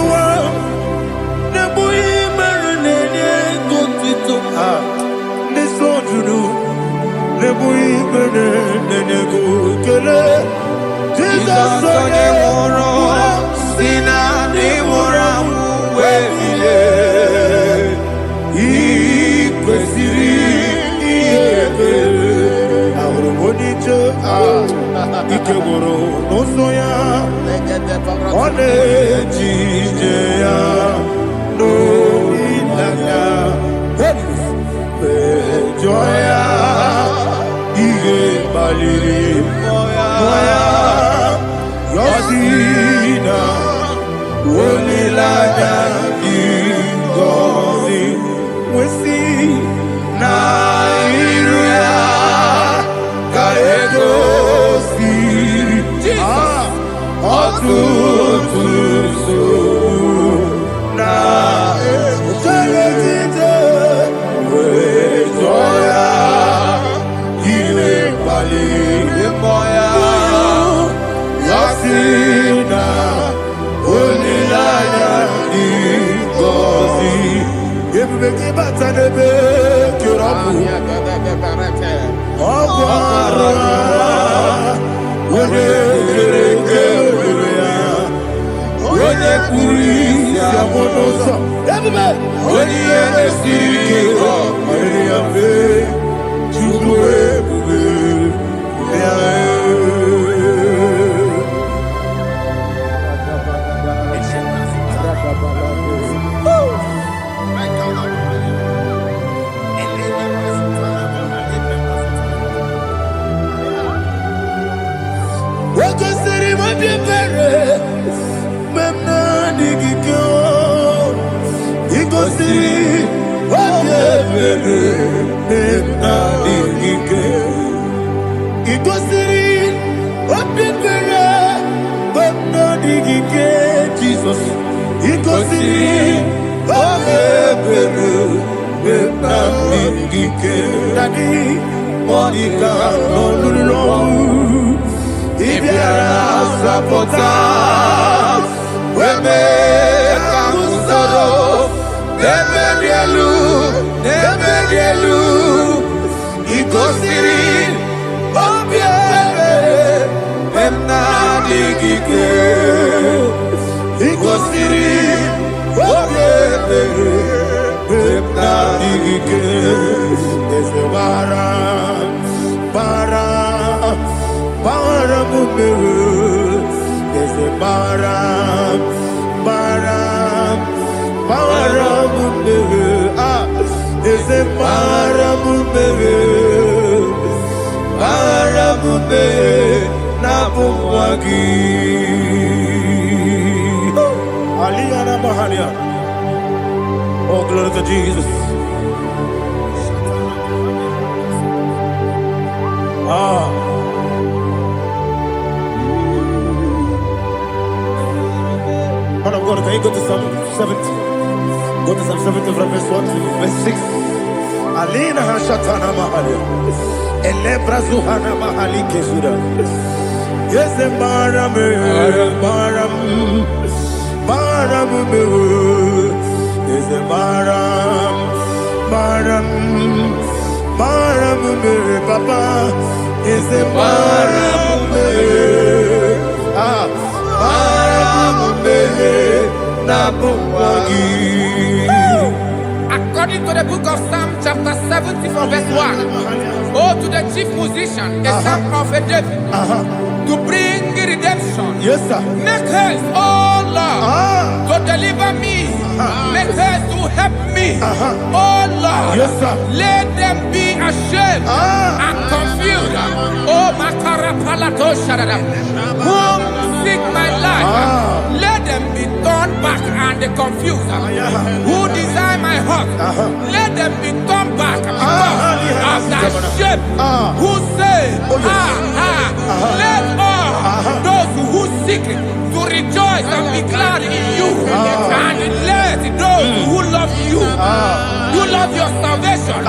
S1: Gike Dani Monica Nolulu Ibiara Sapota Weme Kamusoro Nebedielu Ikosiri Obiebe Memna Digike Ikosiri Obiebe Memna Digike Ese Bara Mumere Ese Bara Mumere Ese Bara Mumere Nabumwagi Aliyana Mahalia. Oh, glory to Jesus. Man of God, can you go to Psalm 70? Go to Psalm 70 from verse 1 to verse 6. Alina Hashatana Mahalia. Elebra Zuhana Mahali Kesuda. Yes, Maram. Yes, Maram, Papa. Yes, Maram.
S4: According to the book of Psalm chapter 70 from verse 1, oh, to the chief musician, a psalm of a David, to bring redemption.
S1: Yes, sir.
S4: Make haste, oh Lord, to deliver me. Make haste to help me. Oh Lord,
S1: yes, sir.
S4: Let them be ashamed and confused. Oh, Makarapalato Shadada, whom seek my life, let them be turned back and confused. Who desire my heart, let them be turned back because of that shape. Who say, let all those who seek to rejoice and be glad in you, and let those who love you, who love your salvation,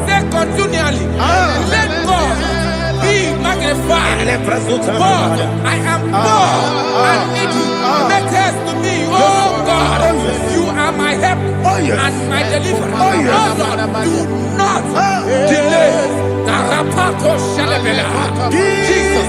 S4: say continually, let God be magnified. God, I am poor and needy. Make haste to me, oh God. You are my help and my deliverer. Oh Lord, do not delay. Tarapato Shalabela. Jesus.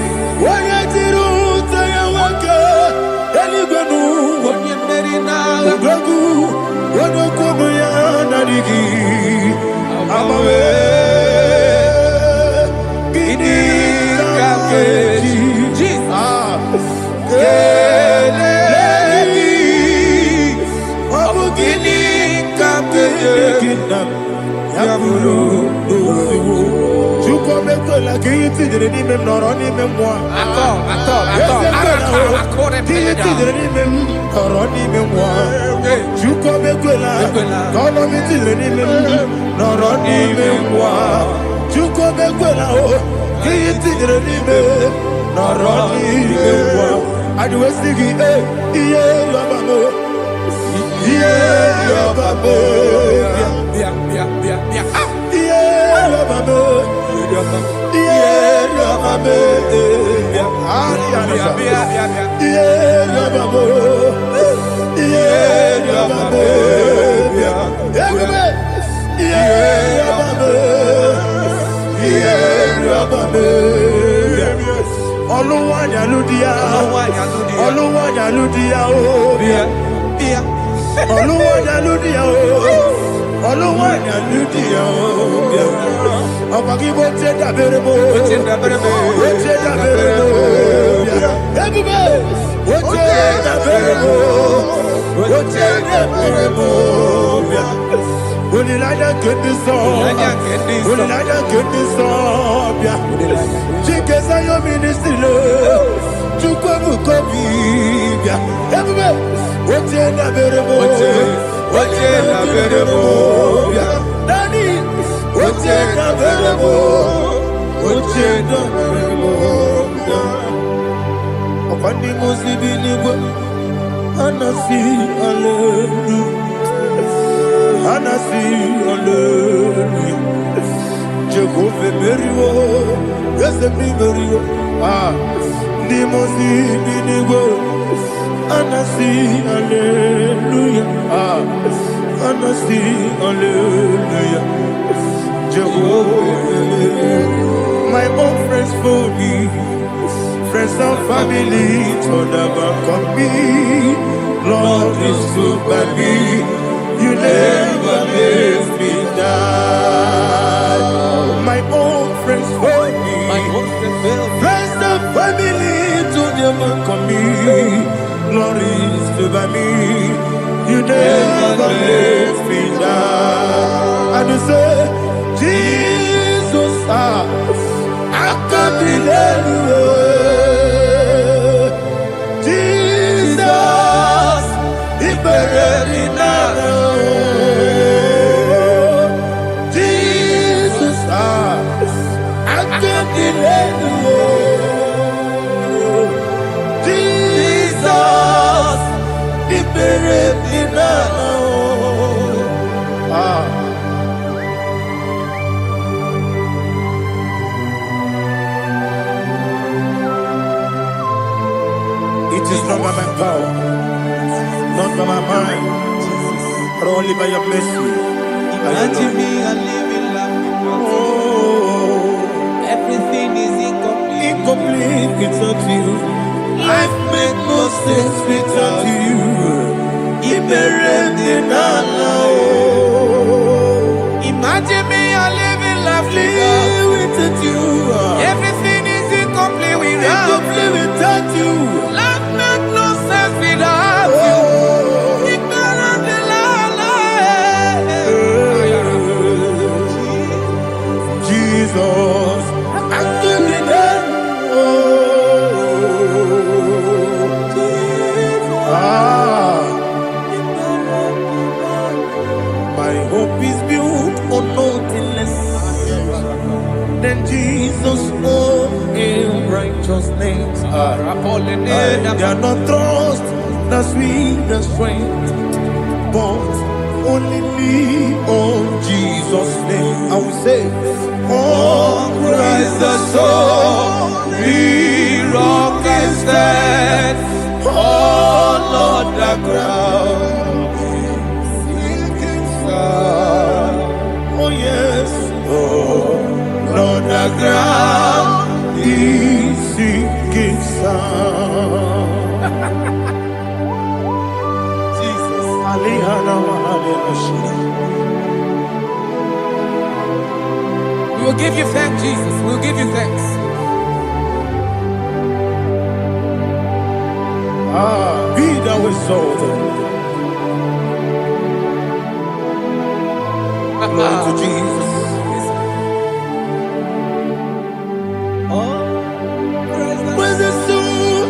S1: Anasi, hallelujah. Jehovah Merio, yes, the Merio. Nimosi, Binigo, Anasi, hallelujah. Anasi, hallelujah. Jehovah, my own friends for me, friends and family, told about me. Lord is good by me. You never let me die. My own friends for me, friends and family, told about me. Lord is good by me. You never let me die. And you say, Jesus, I can't be anywhere. Jesus, He buried me now. Jesus, I can't be anywhere. Jesus, He buried me now. It is not by my power, not by my mind, but only by your mercy.
S4: Imagine me a living life.
S1: Oh,
S4: Everything is incomplete.
S1: incomplete without you. Life makes no sense without you.
S4: Imagine me a living life
S1: Without you.
S4: Everything is incomplete without
S1: Incomplete without you.
S4: Life makes no sense without you. Ignorant the
S1: Jesus, I give you that. My hope is built on nothing less than Jesus' own in righteousness. They are not trust, the sweetest strength, but only lean on Jesus' name. I will say, on Christ the solid rock and stand, all on the ground. Oh yes, oh on the ground is sinking sound. Jesus,
S4: We will give you thanks, Jesus. We will give you thanks.
S1: Be thou exalted. Glory to Jesus. When the soul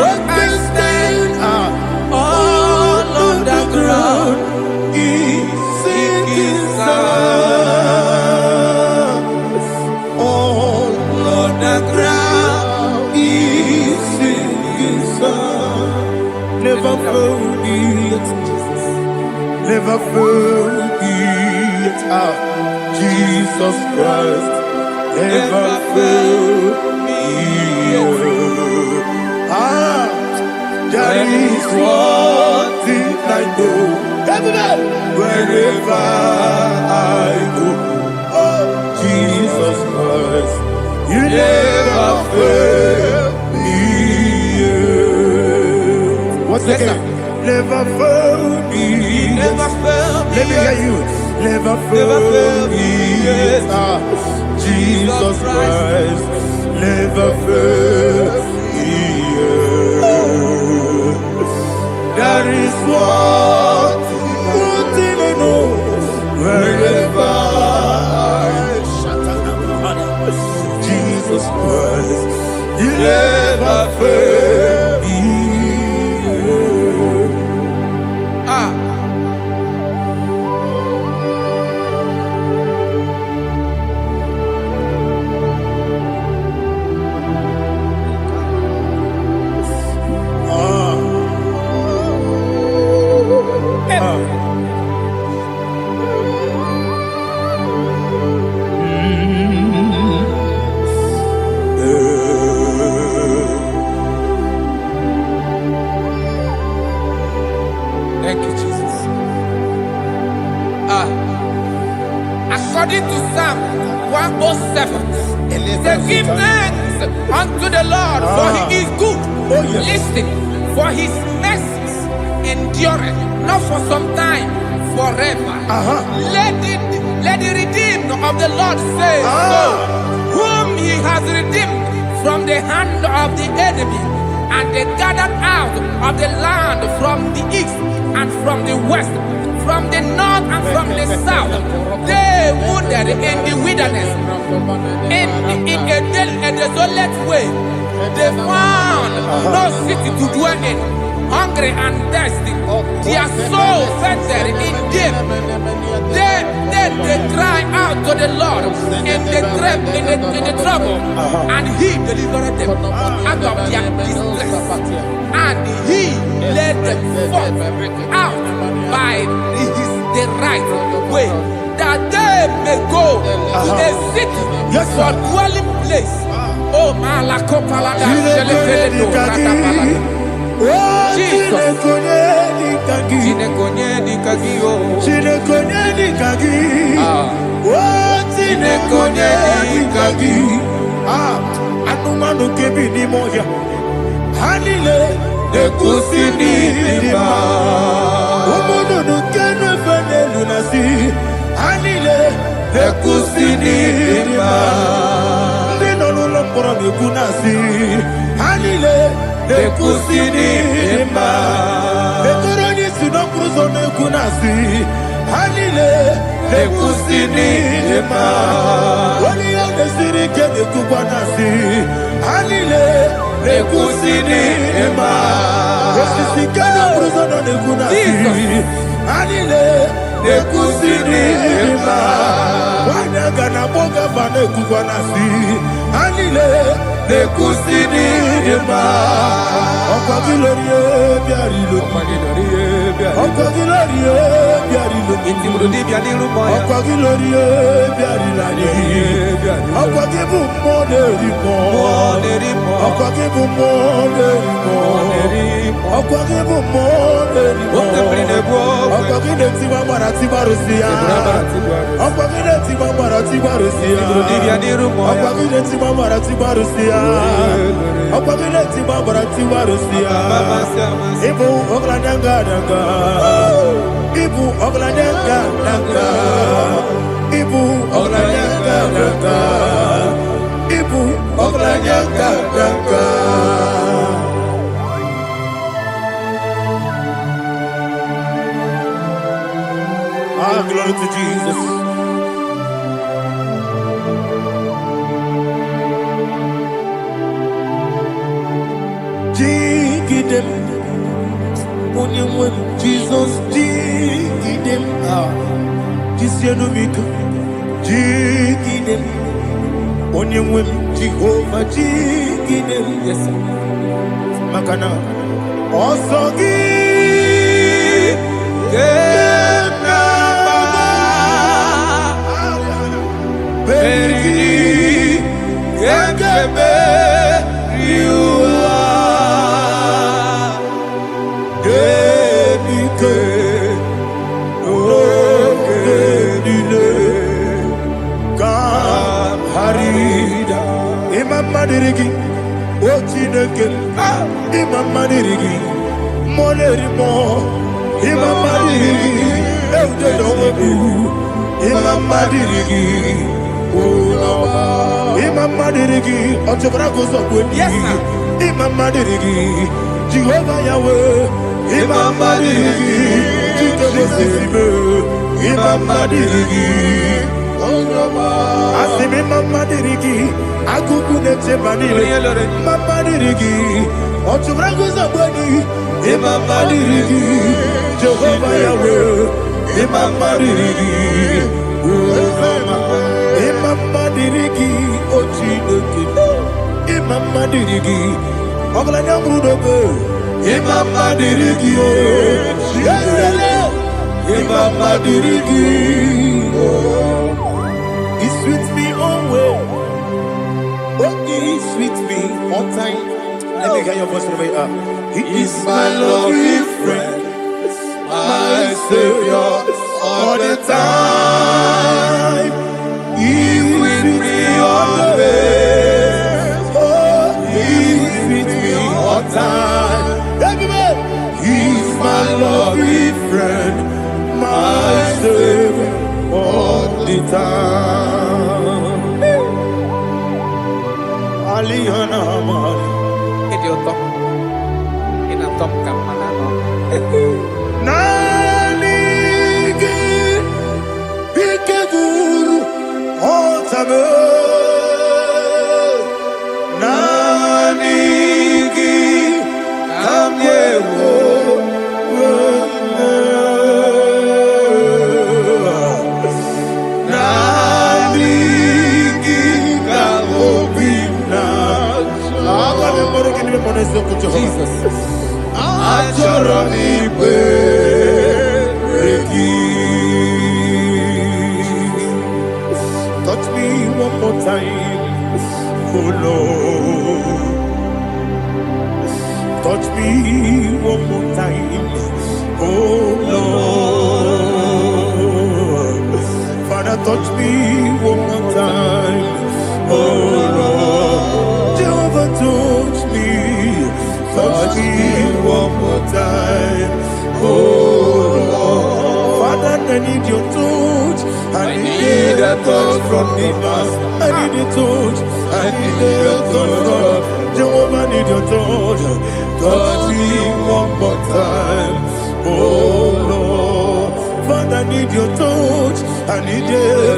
S1: what can stand all on the ground is sinking sound. All on the ground is sinking sound. Never forget, never forget Jesus Christ. Never fail me. There is one thing I know. Wherever I go, oh Jesus Christ, you never fail me. What's the name? Never fail me.
S4: Never fail me.
S1: Let me hear you. Never fail me. Jesus Christ, never fail me. There is one thing I know. Wherever Jesus Christ, you never fail me.
S4: According to Psalm 107, they give thanks unto the Lord, for he is good.
S1: Oh, yes.
S4: Listen, for his mercies endureth, not for some time, forever. Let the redeemed of the Lord say so, whom he has redeemed from the hand of the enemy, and they gathered out of the land from the east and from the west, from the north and from the south. They wandered in the wilderness, in a desolate way. They found no city to dwell in, hungry and thirsty. Their soul fainted in them. Then they cry out to the Lord in the trouble, and he delivered them out of their distress. And he led them forth out by the right way, that they may go to a city for dwelling place. Oh, Malakopalada, Jesus.
S1: Anumanu kebi ni moja Hanile de kusini lima Umudu nukene fene lunasi Hanile de kusini lima Ndino nulokura mikunasi Hanile de kusini lima Bekoroni sinokruzo nekunasi Hanile de kusini lima Wali ya desiri kene kubanasi Hanile de kusini lima Wesisi kene bruzo nekunasi Hanile de kusini lima Wanyaga na boga vane kubanasi Hanile de kusini lima Okwa gilorie biarilo Okwa gilorie biarilo Okwa gilorie biarilani Okwa gibu moderimo Okwa gibu moderimo Okwa gibu moderimo Okwa gideti mamarati barusia Okwa gideti mamarati barusia Okwa gideti mamarati barusia Okwa gideti mamarati barusia Ibu oglanyanga danga Ibu oglanyanga danga Ibu oglanyanga danga Ibu oglanyanga danga Ah, glory to Jesus. Jigidem, Onyemwem, Jesus, Jigidem, Jisianomika, Jigidem, Onyemwem, Jehovah, Jigidem, yes, Makana, Osogi, Berigi, Gekebe, Madirigi, Ochineke, Imam Madirigi, Monerimo, Imam Madirigi, Eudedobu, Imam Madirigi, Imam Madirigi, Otobrago Sokweni, Imam Madirigi, Jehovah Yahweh, Imam Madirigi, Jitobosime, Imam Madirigi, Asimi Mama Dirigi, Akuku Nete Banire, Mama Dirigi, Otubrago Zaboni, Imama Dirigi, Jehovah Yahweh, Imama Dirigi, Imama Dirigi, Ochineke, Imama Dirigi, Oglanya Brudobe, Imama Dirigi, Imama Dirigi, He's with me always. Oh, he's with me all time. Let me hear your voice right up. He is my loving friend, my Savior, all all the time. He's with me always. Oh, he's with me all time. He's my lovely friend, my Savior all the time. Aliyana Mari.
S4: Idiota. Inatom ka manano.
S1: Nanigi Ikeguru Otame Nanigi Kamyewo Nanigi Kamobina
S4: Jesus.
S1: Ajoronipe touch me one more time, oh Lord. Touch me one more time, oh Lord. Father, touch me one more time, oh Lord. Jehovah, touch me one more time, oh Lord. Father, I need your touch. I need a touch from the Master. I need a touch. I need a touch from Jehovah. I need your touch. Touch me one more time, oh Lord. Father, I need your touch. I need a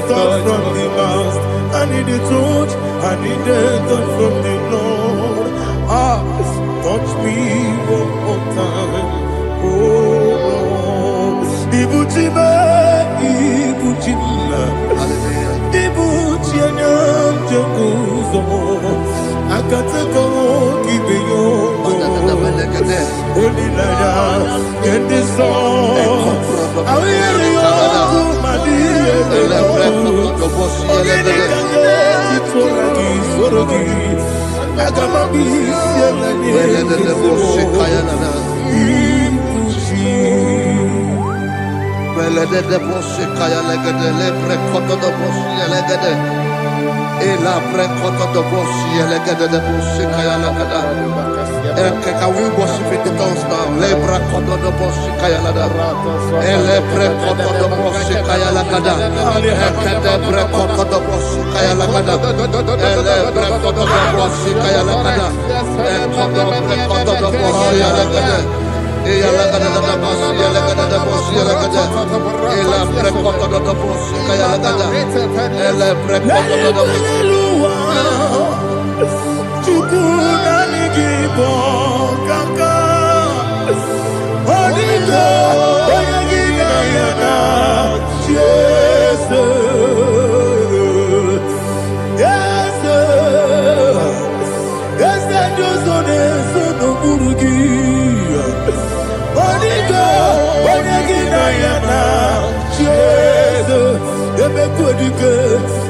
S1: touch from the Master. I need a touch. I need a touch from the Lord. Touch me one more time, oh Lord. Ibuchima, Ibuchima, Ibuchiana, Jacuzo, Akatako, Kibeyo, Holy Naya, get this song. I hear you, Madia,
S3: Can we worship in the tongues now? Lebra kodo do boshi kaya lada. Ele pre kodo do boshi kaya lada. Ekede pre kodo do boshi kaya lada. Ele pre kodo do boshi kaya lada. Ekodo pre kodo do boshi lada. Eya lada da boshi lada da boshi lada. Ele pre kodo do boshi kaya lada. Ele pre kodo do boshi.
S1: Kaka Onigo Oyagina Yana Jesus Yes Yes Josone Sono Burugi Onigo Oyagina Yana Jesus Ebe Kodike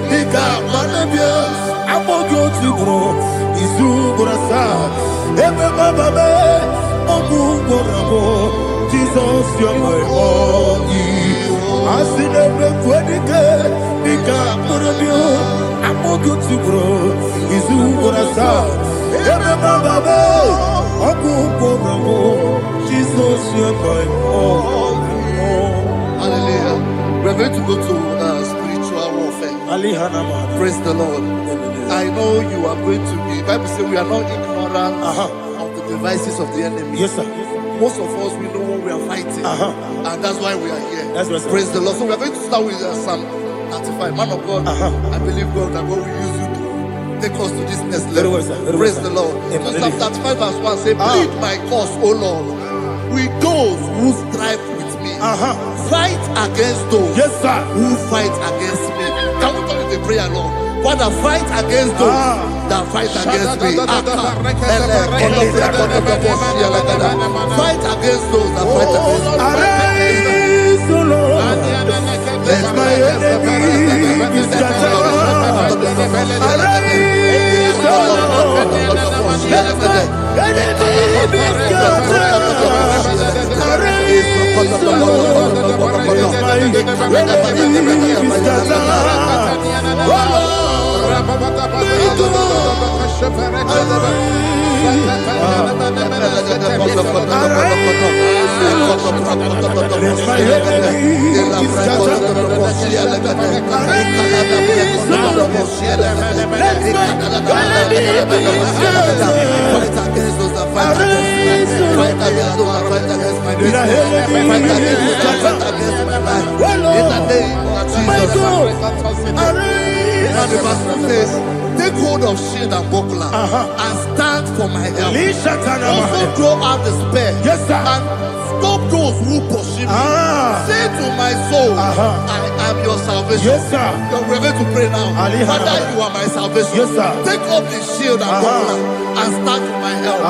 S1: Nika Manabia Amogo Tibro Izu Burasa Ebe Bababe Ogu Borabo Jesus you're my all Asinebe Kwadike Nika Burabio Amogo Tibro Izu Burasa Ebe Bababe Ogu Borabo Jesus you're my all.
S3: Hallelujah. We're going to go to spiritual warfare. Praise the Lord. I know you are going to be. Bible says we are not ignorant of the devices of the enemy.
S1: Yes, sir.
S3: Most of us, we know what we are fighting, and that's why we are here.
S1: That's right, sir.
S3: Praise the Lord. So we are going to start with Psalm 35. Man of God, I believe God that God will use you to take us to this next level.
S1: Very well, sir. Very
S3: Praise
S1: well,
S3: the Lord.
S1: Amen.
S3: So Psalm 35 verse 1 say, plead my cause, O Lord, with those who strive with me. Fight against those
S1: Yes, sir.
S3: who fight against me. Can we turn the prayer, Lord? Father, fight against those that fight against me. Fight against those that fight against me.
S1: Arise, O Lord. Let my enemy be scattered. Arise, O Lord. Let my enemy be scattered. Arise, O Lord. Let my
S3: Take hold of shield and buckler and stand for my help. Also throw out despair and stop those who pursue me. Say to my soul, I am your salvation. You're ready to pray now. Father, you are my salvation. Take up the shield and buckler and stand for my help.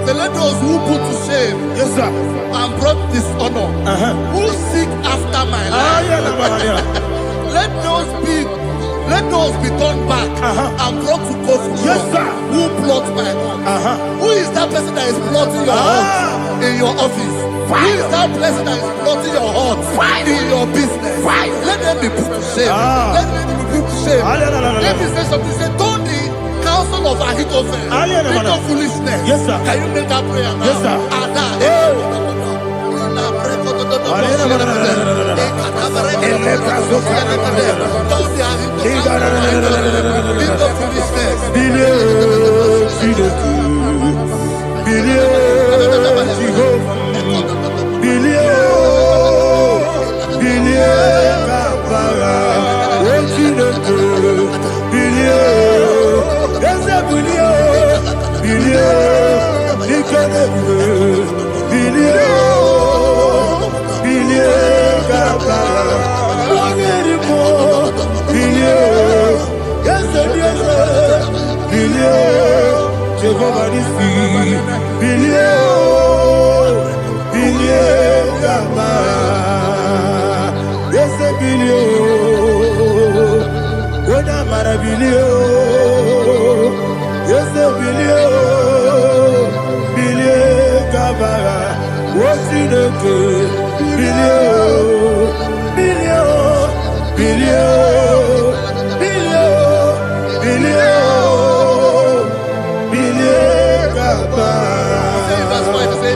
S3: So let those who put to shame and brought dishonor, who seek after my life, let those be turned back and brought to court who plot my home. Who is that person that is plotting your home in your office? Who is that person that is plotting your heart in your business? Let them be put to shame. Let them be put to shame. Let me say something. Say, don't the counsel of Ahithophel make no foolishness. Can you make that prayer now? Yes, sir.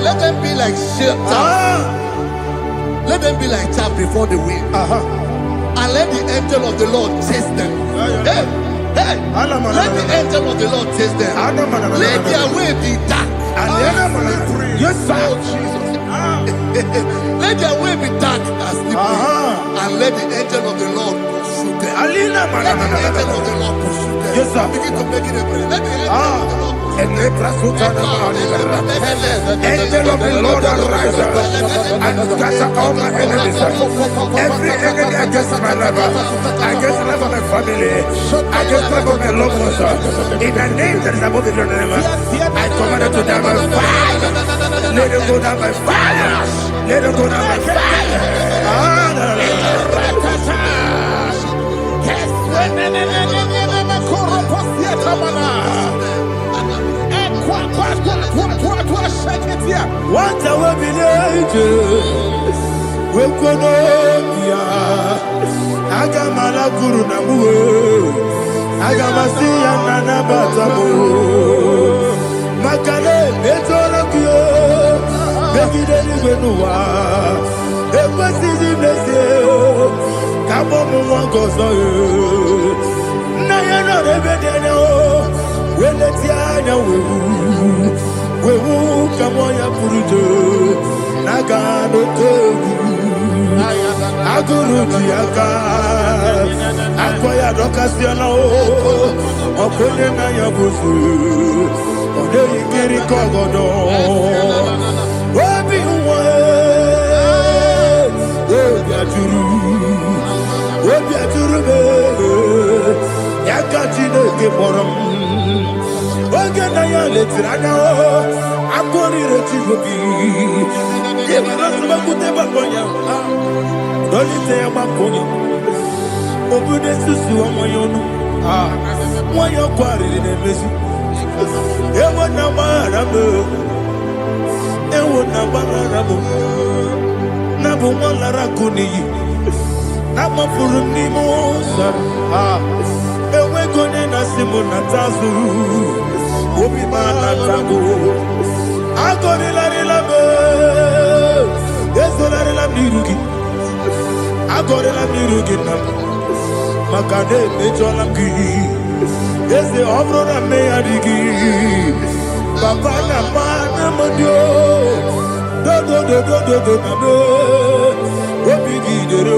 S3: Let them be like let them be like chaff before the wind, and let the angel of the Lord chase them. Let the angel of the Lord chase them. Let their way be dark. Yes, sir. Let their way be dark and slippery, and let the angel of the Lord pursue them. Let the angel of the Lord pursue them. Yes, sir. Begin to make it a prayer. Let the angel of the Lord. Angel
S4: of the Lord arise and scatter all my enemies. Every enemy against my life, against the life of my family, against the life of my loved ones. In the name that is above the name, I command it to them by fire. Let it go down by fire. Let it go down by fire.
S1: What I will be angels, we could Agamala Guru Namu, Agamasia Nana Batamu, Makale, Betolakio, Begideni Benua, Epasizi Meseo, Kabomu Wankoso, Nayana Rebedeno, Weletiana we will come on your Purujo, Nagano Togu. agụrụ ji aka akọ ya dọkasịala ọkụnye na ya bụzu ọ dịghị nkiri ka ọgọdọ obi nwa obi ajụrụ m ya ka Chineke kpọrọ m oge na ya letiri anya akụrịrị Chigobi ịbụrụtụbakwute gbakọ ya dọlite ya gbakọ ya obodo susu ọnwa ya ọnụ nwa ya ọkwarịrị na-emezu ewo na gbaghara m na bụ nwa lara akụ n'iyi na-agbapụrụ m n'ime ụzọ enweghị onye na-asị m nata azụ obi m anatago agọrịlarịla m ezorarịla m n'iru gị agọrịla m n'iru gị na m maka na emejọla m gị eze ọ bụrụ na mmegharị gị papa na mma na mmadụ dodododododo na m obi gị dere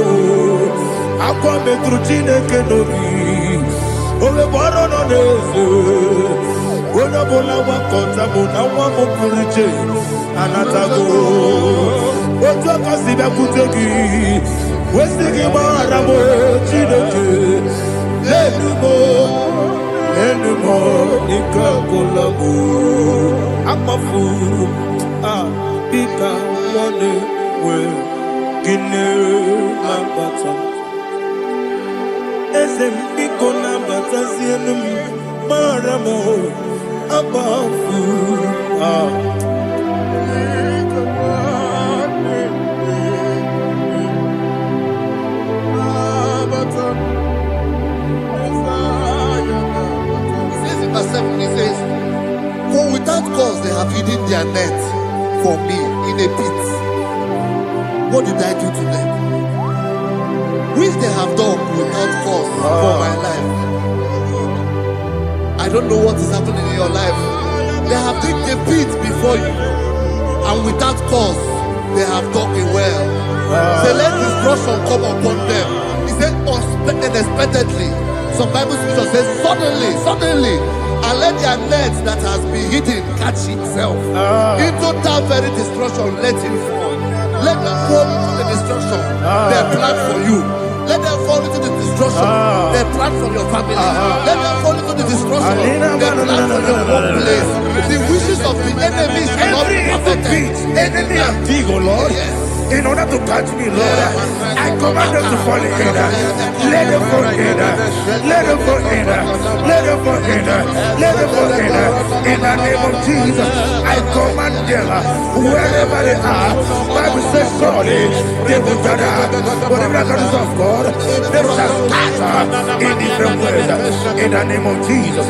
S1: akwa metụrụ Chineke n'obi owebe ọrụ nọ n'eze onye ọbụla gbakọta mụ na nwa m pụrụ iche anatago otu aka si bịakwute gị wesị gị gbaghara m Chineke lenumo n'ike agụla m akpafuru dịka nwanne nwee gịnị na-abata eze m biko na-abatazienu m mara m akpafuru
S3: He says, for without cause they have hidden their net for me in a pit. What did I do to them? Which they have done without cause for my life. I don't know what is happening in your life. They have digged a pit before you, and without cause they have dug a well. Say, let destruction come upon them. He said, unexpectedly. Some Bible scripture says, suddenly, and let their net that has been hidden catch itself. Into that very destruction, let it fall. Let them fall into the destruction they plan for you. Let them fall into the destruction they plan for your family. Let them fall into the destruction they plan for your workplace. The wishes of the enemy shall not be perfected.
S1: Enemy and dig, oh Lord. Yes. In order to catch me, Lord, I command them to fall in. Let them fall in. Let them fall in. Let them fall in. Let them fall in. In the name of Jesus, I command them wherever they are. Bible says, surely they will gather. Whatever the is of God, they shall scatter in different ways. In the name of Jesus.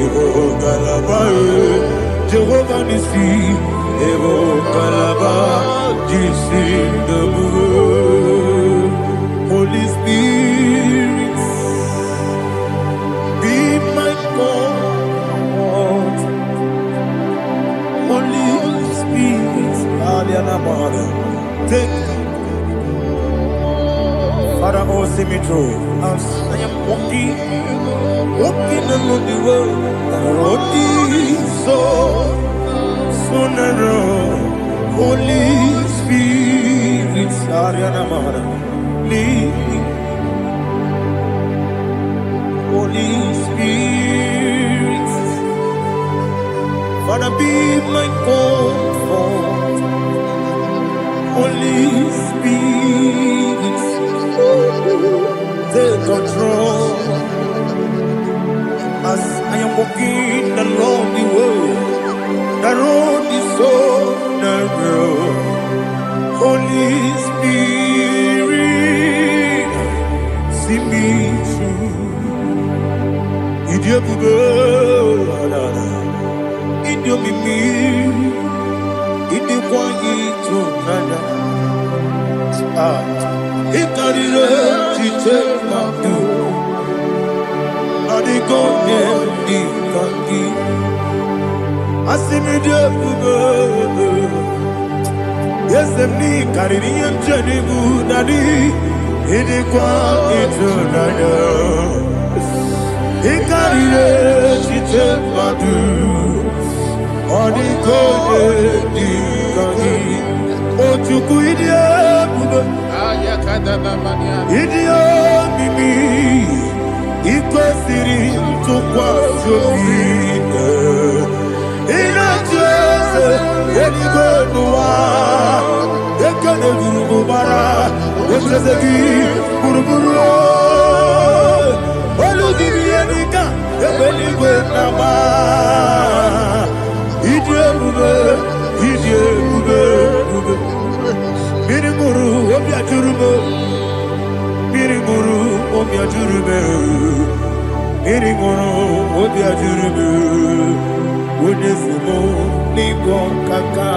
S1: Evo Galaba, Jehovah Nissi, Evo Galaba, Jesus the Lord. Holy Spirit, be my God. Holy Spirit, take Father, oh, see me through. As I am walking along the road, the road is so narrow. Holy Spirit, lead me. Holy Spirit, Father, be my comfort. Holy Spirit, take control. As I am walking along the road is so narrow. Holy Spirit, see me through. Idiopube, Idiomimi, Idikwanito Nana. It got it up to take my door. Not the golden Ikaki. I see me there, yes, the me carrying him, Jenny Budadi. Idikwanito Nana. It got it up to take my door. Not the golden Ikaki. Oh, to go Idio mimi ikwesiri ntụkwasị obi ịna-echeze eluigwe n'ụwa ekele gburugbara echeze gị gburugburu olu gị ihe dịka ebe eluigwe na-agba ịdị ebube Mirimuru obia jurume, Mirimuru obia jurume, Mirimuru obia jurume, Unesimo nigo kaka,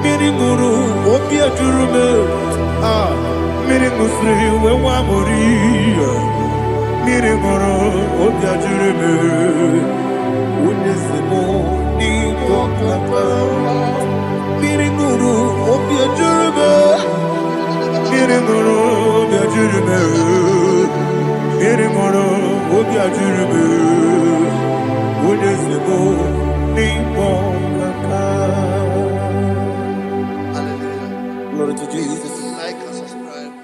S1: Mirimuru obia jurume, Mirimusri wewa moria, Mirimuru obia jurume, Unesimo nigo kaka. Mirimuru obia jurume, Mirimuru obia jurume, Mirimuru obia jurume, Unesimo nigo kaka.
S3: Hallelujah.
S1: Glory to Jesus.
S3: Like and subscribe.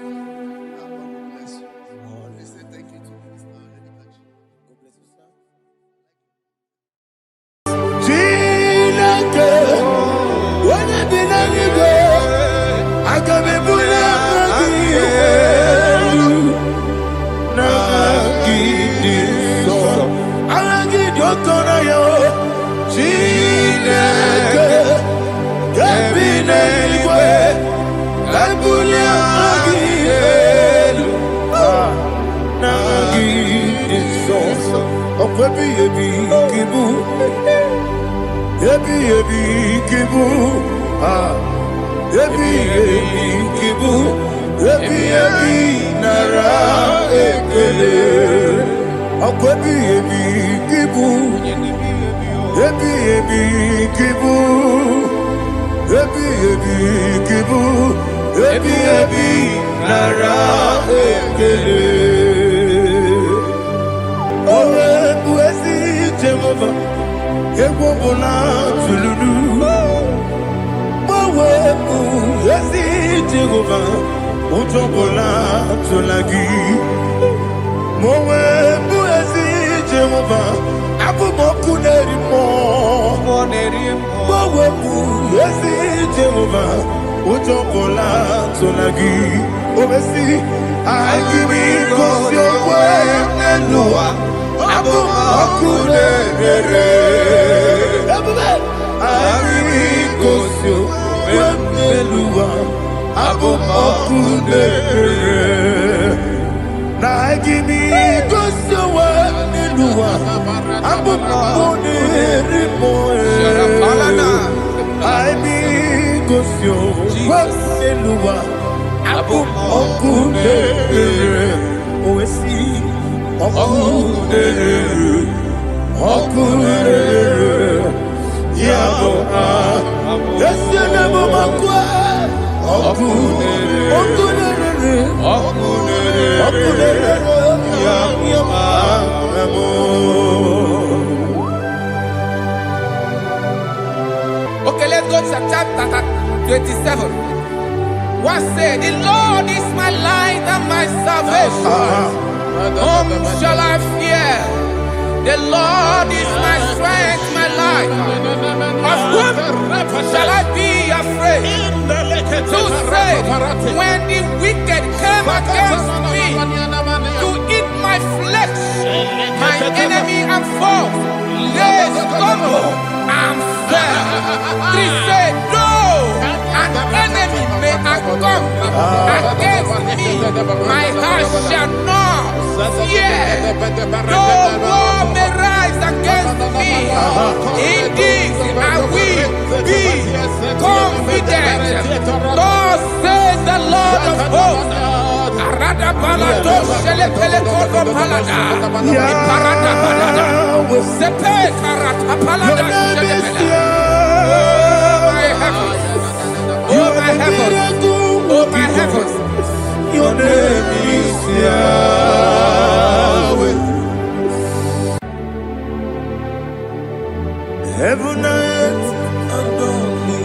S3: God bless you. Please say thank you to Minister Lady Kachi.
S1: God bless you, sir. When I be let you go, I can be put up again. Now give this song. I'll give your corner, yo. Chineke, get me anyway. I put up again. Now give this song. Oh, baby, kibu. Ebi kibu, ebi kibu, ebi nara ekele. Ọkọ ebi kibu, ebi kibu, ebi kibu, ebi nara ekele. Owe buesi Jehovah. Egbobona tululu, Mowe mu yesi Jehovah, Utobola tulagi. Mowe mu yesi Jehovah, Abu moku nerimo. Mowe mu yesi Jehovah, Utobola tulagi. Obesi, I give it 'cause your way Nelua. Abu moku nerere. Agirikosio wemelua abu okudere na agirikosio wemelua abu
S4: Okay, let's go to chapter 27. What said? The Lord is my light and my salvation. Whom shall I fear? The Lord is my strength, my life. Of whom shall I be afraid? Who said, when the wicked came against me to eat my flesh, my enemy and foe, they stumble and fell. He said, no, an enemy may come against me, my heart shall not fear. No war may rise against me. In this I will be confident. Thus says the Lord of hosts. Oh my heavens, oh my heavens,
S1: your name is Yahweh. Heaven and earth adore me,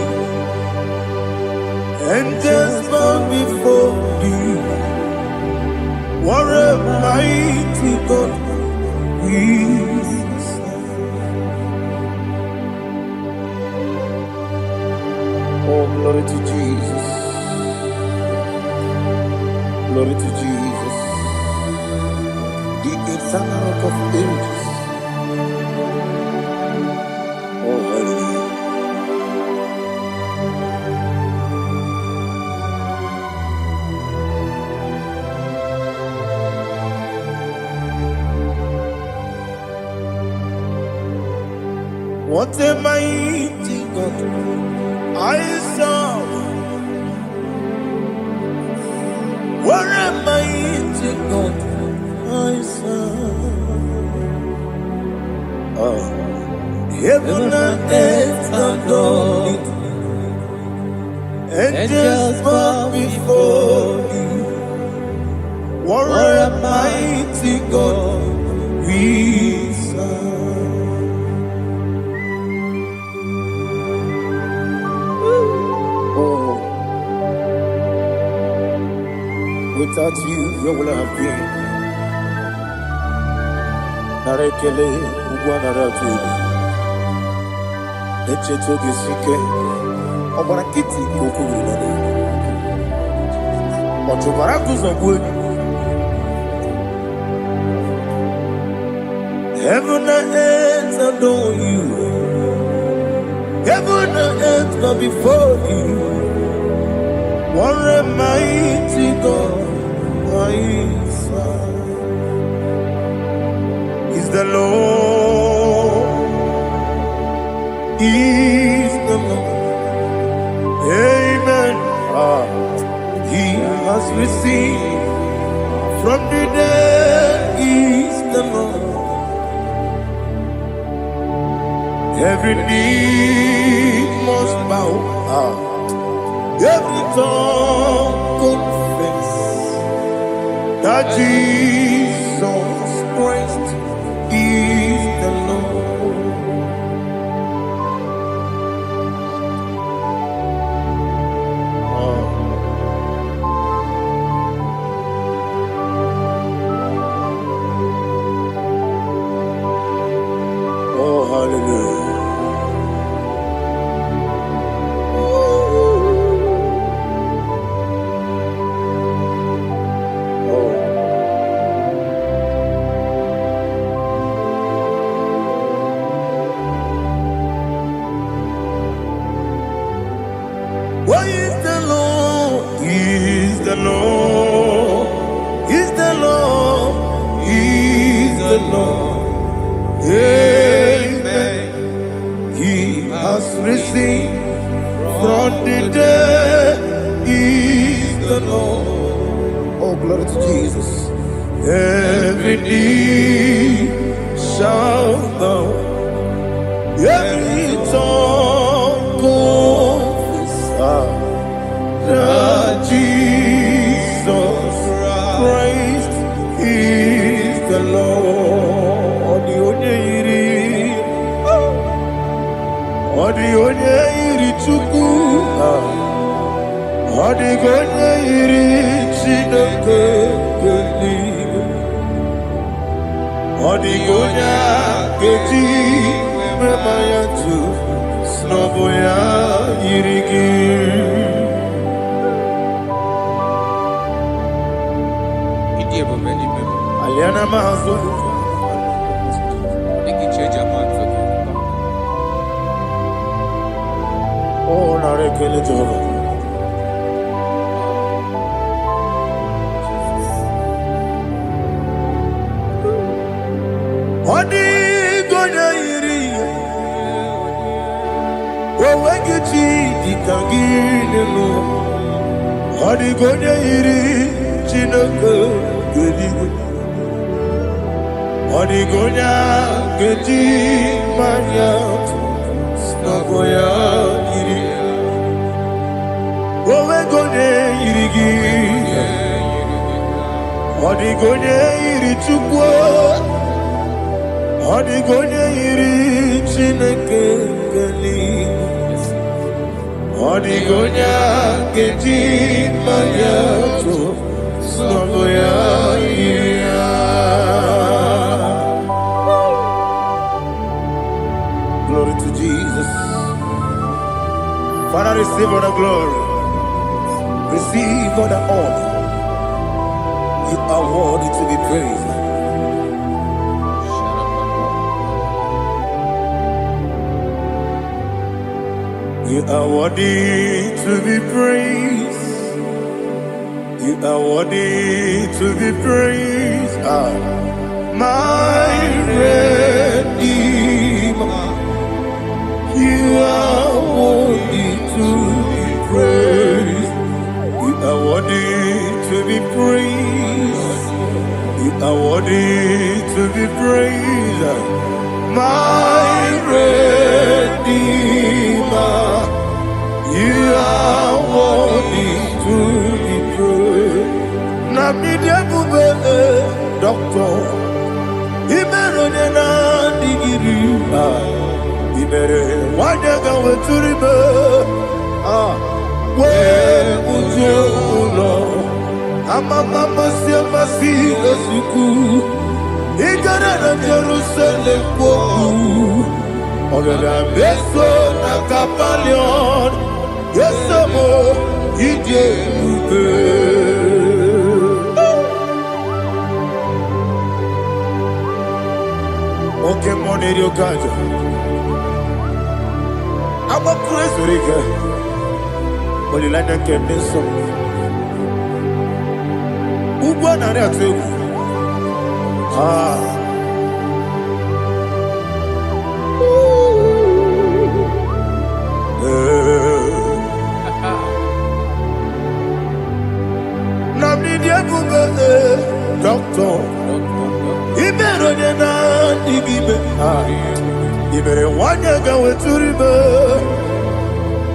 S1: angels bow before thee. What a mighty God we serve. Oh, glory to Jesus. Glory to Jesus. The eternal rock of ages. Oh, hallelujah. What a mighty God I serve. What a mighty God I serve. Heaven and earth adore it. Angels bow before you. What a mighty God we serve. Without you, where will I have been? Narekele, Ugwanaratu. Echetoge Sike, Obarakiti, Kokuru. Otobarakus of wood. Heaven and earth adore you. Heaven and earth bow before you. What a mighty God I serve. Is the Lord, is the Lord. Amen. He has received from the dead, is the Lord. Every knee must bow. Every tongue confess that Jesus Christ is the Lord. Oh, hallelujah. What is the Lord? Is the Lord? Is the Lord? Is the Lord? Yeah. risen from the dead. Is the Lord. Oh, glory to Jesus. Every knee shall bow, every tongue confess that Jesus Christ is the Lord. Odi onye iri Chukwu, odi onye iri Chineke keligwe, odi onye keji mema ya tu snobo ya iri gị. Aliana mahazo. Oh, narekele Jehovah. Odi gonya iri, owegiti dikangile lo. Odi gonya iri, Chineke keligwe. Odi gonya keji manya, snagoya iri. Owegonya iri gi, odi gonya iri Chukwu. Odi gonya iri Chineke keligwe, odi gonya keji manya to snogo ya iri. Glory to Jesus. Father, receive all the glory, receive all the honor. You are worthy to be praised. You are worthy to be praised. You are worthy to be praised. My Redeemer. You are worthy to be praised. You are worthy to be praised. You are worthy to be praised. My Redeemer. You are worthy to be praised. Namidia bube doctor, imerone na digiri, imere wanyaga weturibe, we ujulo, amama siamasi lesuku, igara na Jerusalem koku, ogara beso na kapalion. Yes, amo, ije ube. Okay, money rio kaja. Amo kureso rike. Oli lanya kemeso. Ugwa na rea tegu. Doctor, Ibero na digibe, Ibere wanyaga weturibe,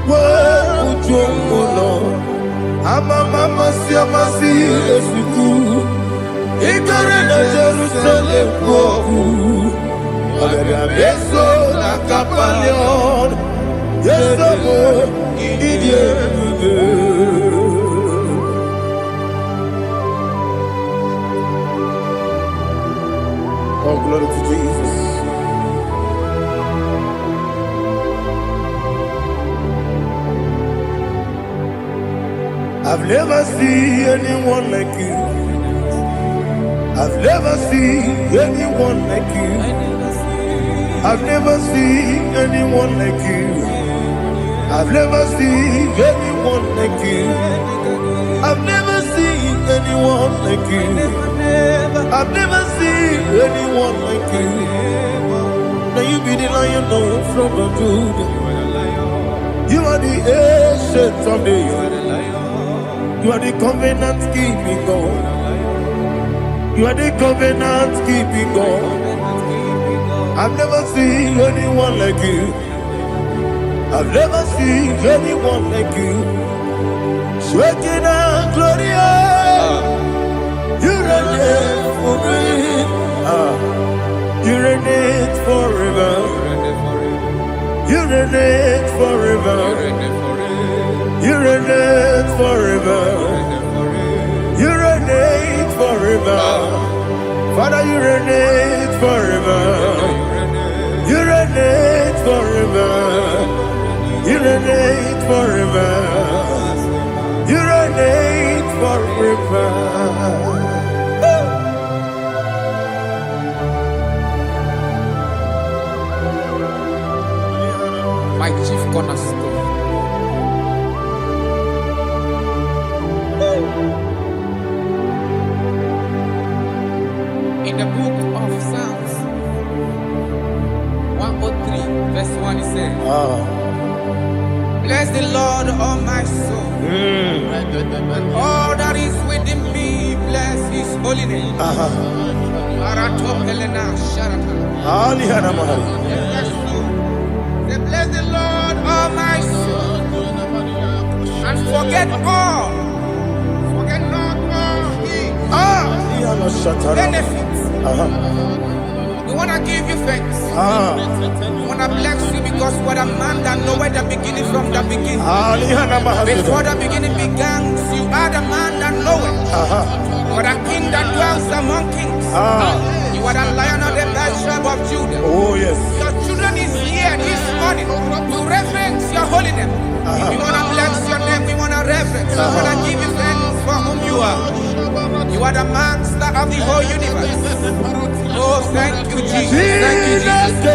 S1: we ujomulo, amama siamasi esiku, igare na Jerusalem koku, ogara beso na kapalion, yesomo idie buge. Oh, glory to Jesus. I've never seen anyone like you. I've never seen anyone like you. I've never seen anyone like you. I've never seen anyone like you. I've never seen anyone like you. I've never seen anyone like you. Now you be the Lion of from the Judah. the ancient of days. You are the covenant keeping God. You are the covenant keeping God. I've never seen anyone like you. I've never seen anyone like you. Shaking and glorious. You reign for me. You reign forever. You reign forever. You reign forever. You reign forever. Father, you reign forever. You reign forever. You reign forever. You reign forever.
S4: My chief cornerstone. In the book of Psalms 103, verse 1, it says, bless the Lord, all my soul, and all that is within me, bless his holy name. Bless the Lord, all my soul, and forget not all his benefits. We want to give you thanks. We want to bless you because what a man that knoweth the beginning from the beginning. Before the beginning began, you are the man that knoweth. What a king that dwells among kings. You are the Lion of the tribe of Judah.
S1: Oh yes.
S4: Your children is here this morning to reverence your holy name. We want to bless your name. We want to reverence. We want to give you thanks for whom you are. You are the master of the whole universe. Oh, thank you, Jesus. Thank you, Jesus.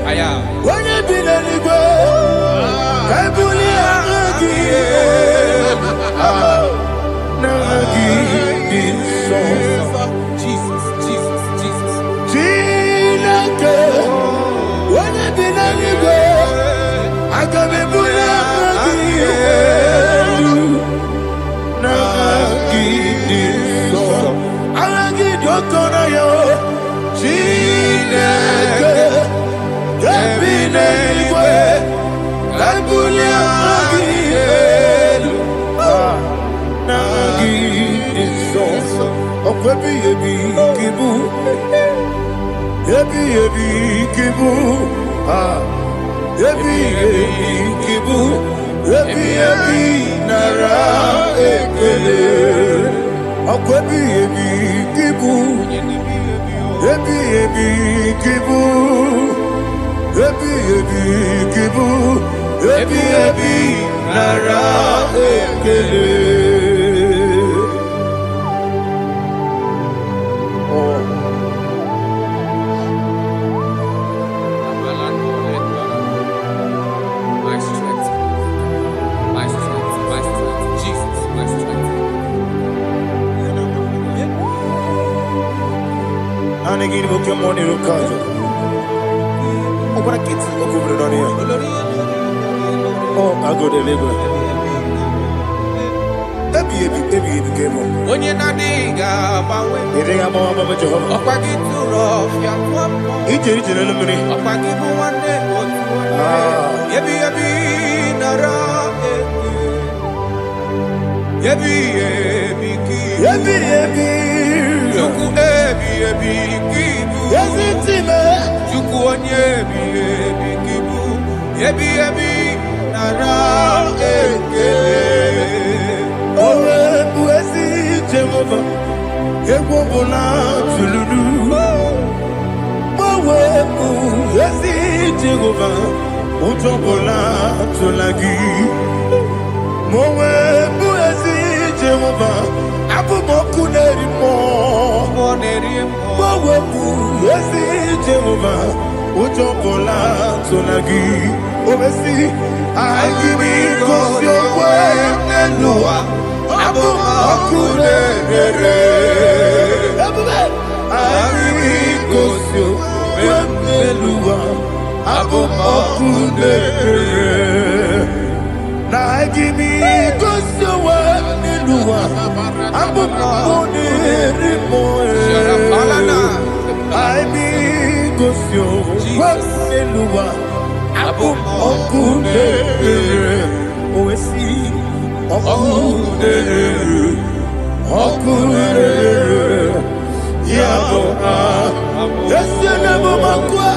S4: I am.
S1: When you be the igbo, I
S4: Jesus, Jesus, Jesus.
S1: When you be the igbo, I can be
S4: Sharapalana.
S1: I be Gosio, Waselua, Abu Okude, Oesi, Okude, Yabo, Yasenabo Makwa,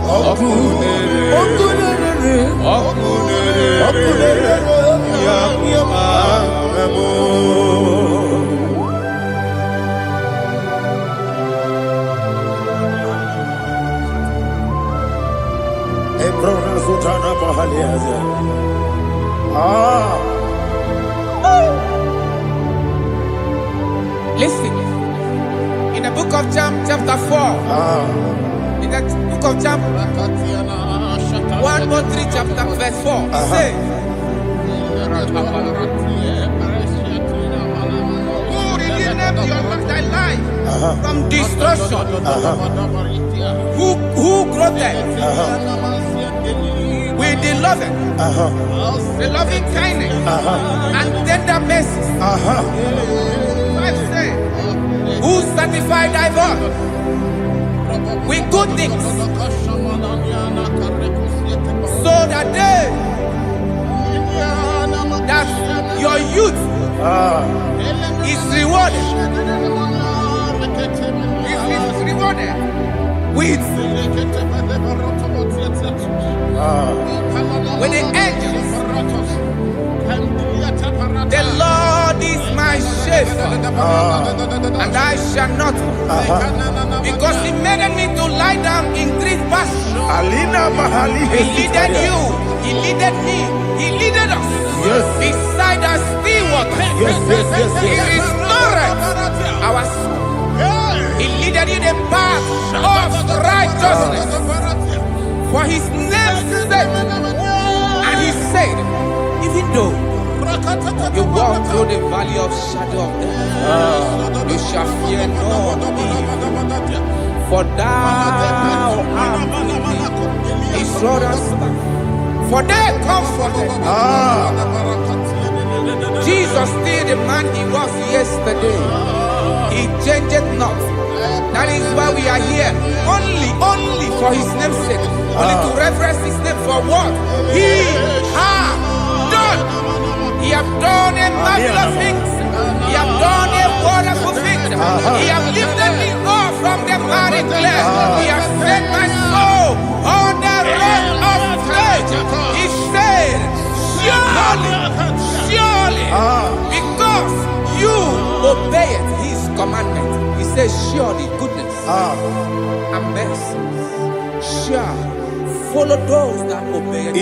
S1: Okude,
S4: Listen, in the book of John, chapter 4, in the book of John 1:3, chapter verse 4, it says, who redeemed thy life from destruction, who groweth with the loving kindness and tender mercies. Who satisfied thy voice with good things, so that your youth is rewarded. Is rewarded with the angels. The Lord is my shepherd, and I shall not want, because He made me to lie down in green pastures. He leaded you, He leaded me, He leaded us beside the still waters. He restored our soul. He leaded you the path of righteousness for His name's sake. And He said, even though you walk through the valley of shadow of death, you shall fear no evil, for thou art with me. His rod and staff, for they comforted. Jesus still the man He was yesterday. He changed not. That is why we are here. Only for His name's sake. Only to reverence His name for what He has done. He has done a marvelous things. He has done a wonderful thing. He has lifted me up from the miry clay. He has set my soul on the rock of faith. He said, surely, because you obeyed His commandment. He says, surely goodness and mercy shall follow those that obey Him.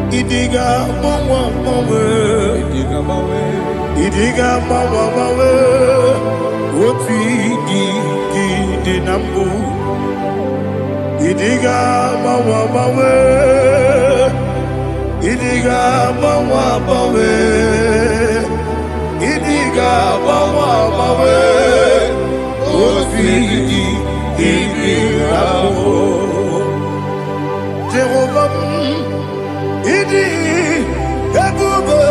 S1: Idiga mawe, oti di nambu. Idiga mawe, idiga mawe, idiga mawe, oti di nambu. Jehovah. Idi ebube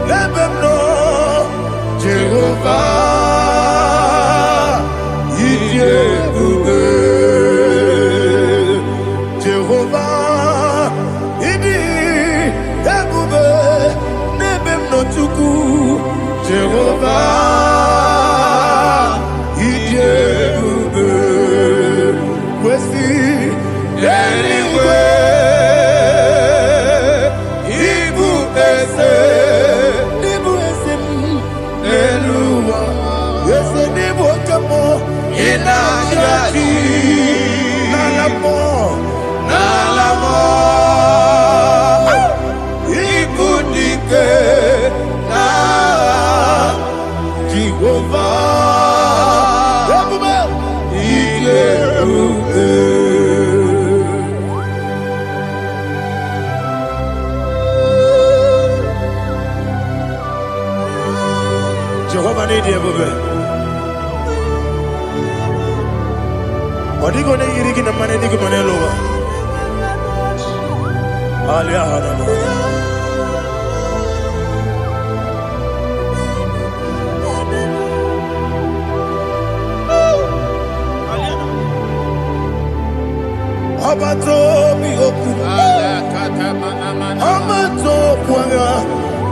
S1: lebemno Jehovah idi ebube Jehovah idi ebube lebemno tuku Jehovah idi ebube wesi anyway. Jehovah need you, baby. What are you going to get in the money? You can lower.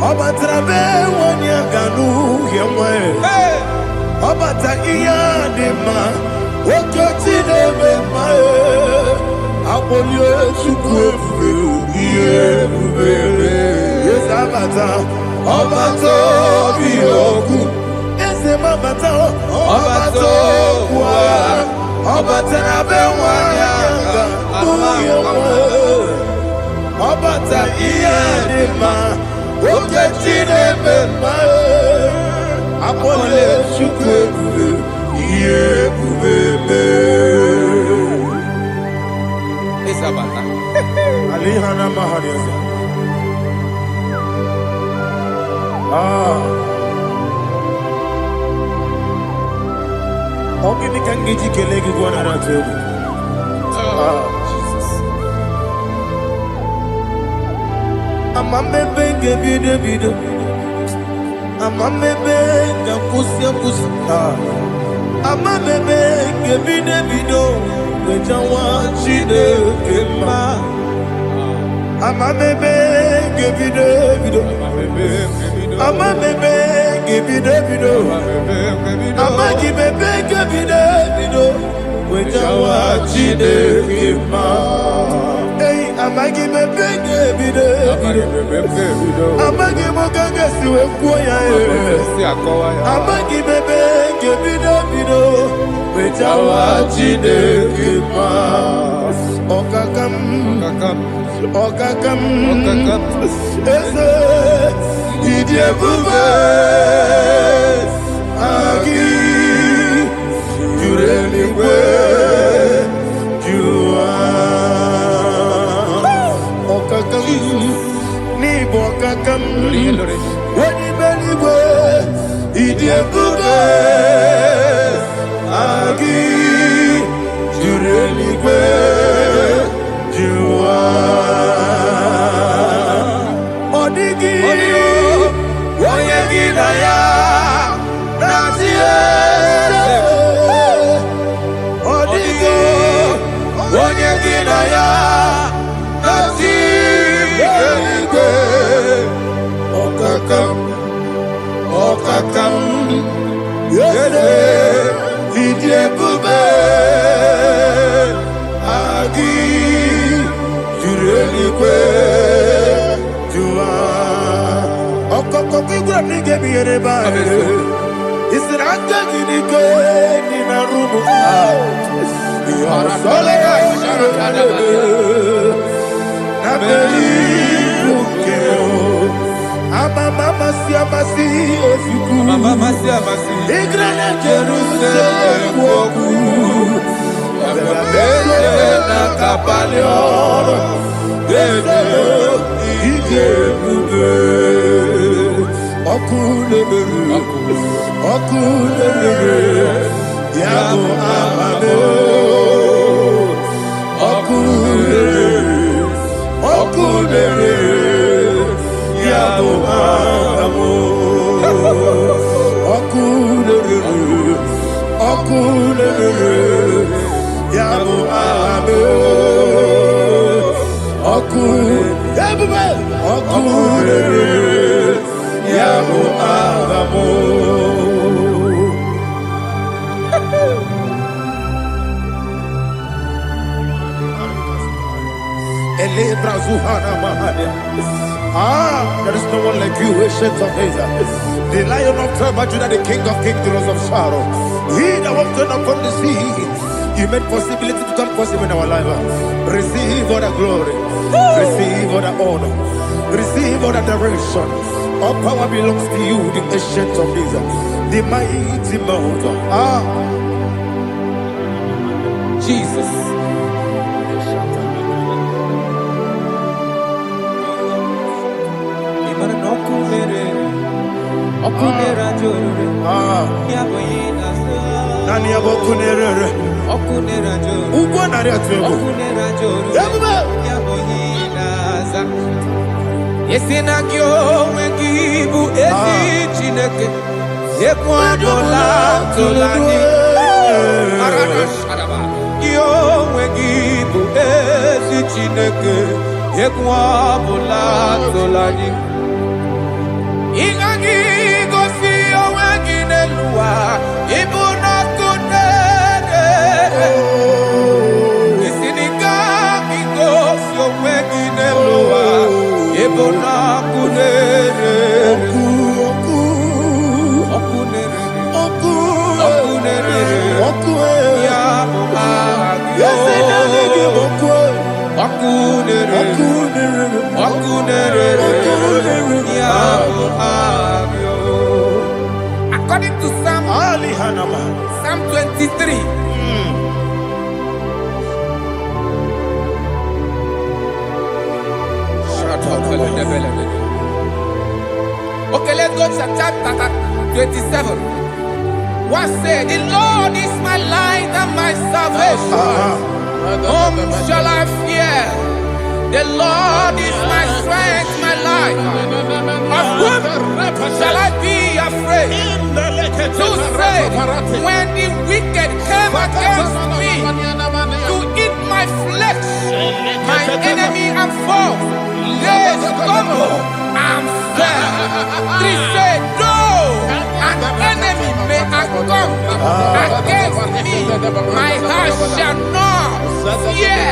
S1: Obatra be wonya ganu yemwe. Obata iya dema. Okoti nebe mae. Abolio chukwe iye bubebe. Yes abata. Obato biyoku. Ese mabata. Obato kwa. Obatra be wonya ganu yemwe. Obata iya dema. Okoti nebe mae. Apole chukwe iye bubebe.
S4: Isabata.
S1: Alihana mahariasa. Ogini kangiji kelegi gwana ratebu.
S4: Jesus.
S1: Amamebe gebide bide. Amamebe gakusia kusi. Amamebe gebide bido. Wejawa chide kema. Amamebe gebide bido. Amamebe gebide bido. Amagibebe gebide bido. Wejawa chide kema. Hey, amagibebe gebide bido. Amagimogaga siwe kuya. Amagibebe gebide bido. Wejawa chide kema. Okakam. Eze idiebube agi jureligwe jua okakam ni bokakam wani beligwe idiebube agi jureligwe jua odigi oyegi daya nazie odigi oyegi daya nazie okakam yede idiebube agi jureligwe jua okokokigura nige biyereba isiranga ginike nina rumu solega na beli bukeo mama siamasi ofiku
S4: Mama siamasi.
S1: igrana Jerusalem woku na kapalioro idiebube okulere yabo amame okulere yabo amamo okulere yabo amame okulere yabo amamo. There is no one like you, ancient of days. The Lion of tribe of Judah, the King of kings, the Rose of Sharon. He that walked upon the sea, you made possibility to come possible in our life. Receive all the glory, receive all the honor, receive all the direction. All power belongs to you, the ancient of days, the mighty mountain.
S4: Jesus.
S1: Nani abokunere ugwo nari atwego
S4: Yesina kyo wengibu ezi chineke Yekwa dola tolani Arana sharaba Kyo wengibu ezi chineke Yekwa dola tolani Ingagi gosi owengi nelua. Ibuna kunere. Isiniga gosi owengi nelua. Ibuna kunere. According to Psalm 23. Okay, let's go to chapter 27. What said? The Lord is my light and my salvation. Whom shall I fear? The Lord is my strength, my life. Of whom shall I be afraid? Who said, when the wicked came against me to eat my flesh, my enemy and foe, they stumble and fell. Three said, though an enemy may come against me, my heart shall not fear.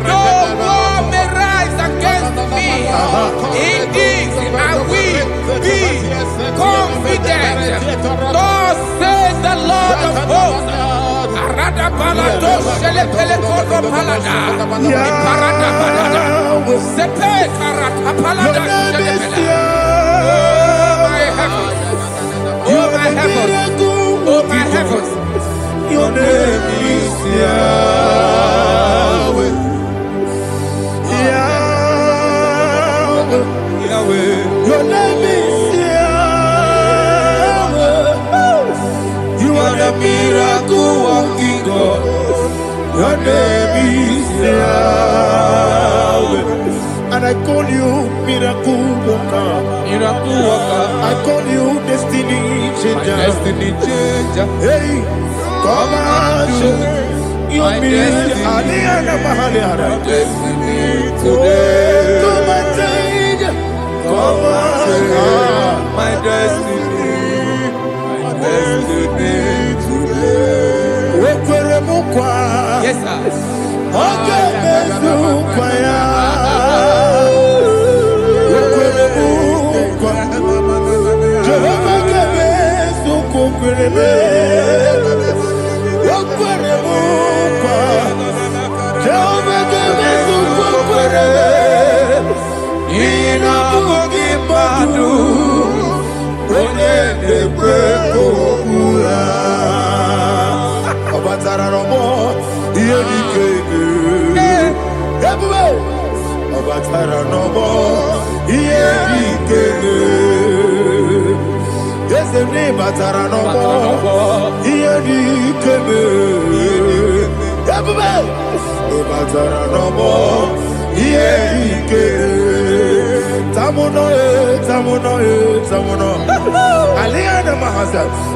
S4: Though war may rise against me, in this I will be confident. Thus says the Lord of hosts. Oh my heavens, oh my heavens, your name is Yahweh. Yahweh, Yahweh, your name is Yahweh. You are the miracle working God. Your name is Yahweh. And I call you miracle worker. Miracle worker. I call you destiny changer. My destiny changer. Hey, come on, you mean my destiny today. Come and change. Come on, my destiny. My destiny today. Yes, sir. Okay,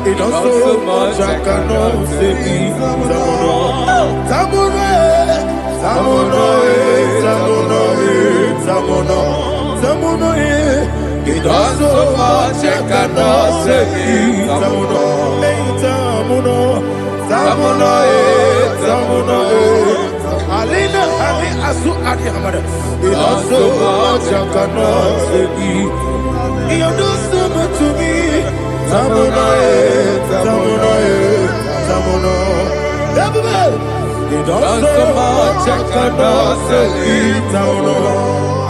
S4: it does so much I cannot say. It does so much I cannot say. Alina Ali Asu Adi Hamada. It does so much I cannot say. You do so much to me. Tamuno. It does so much I cannot say. Tamuno.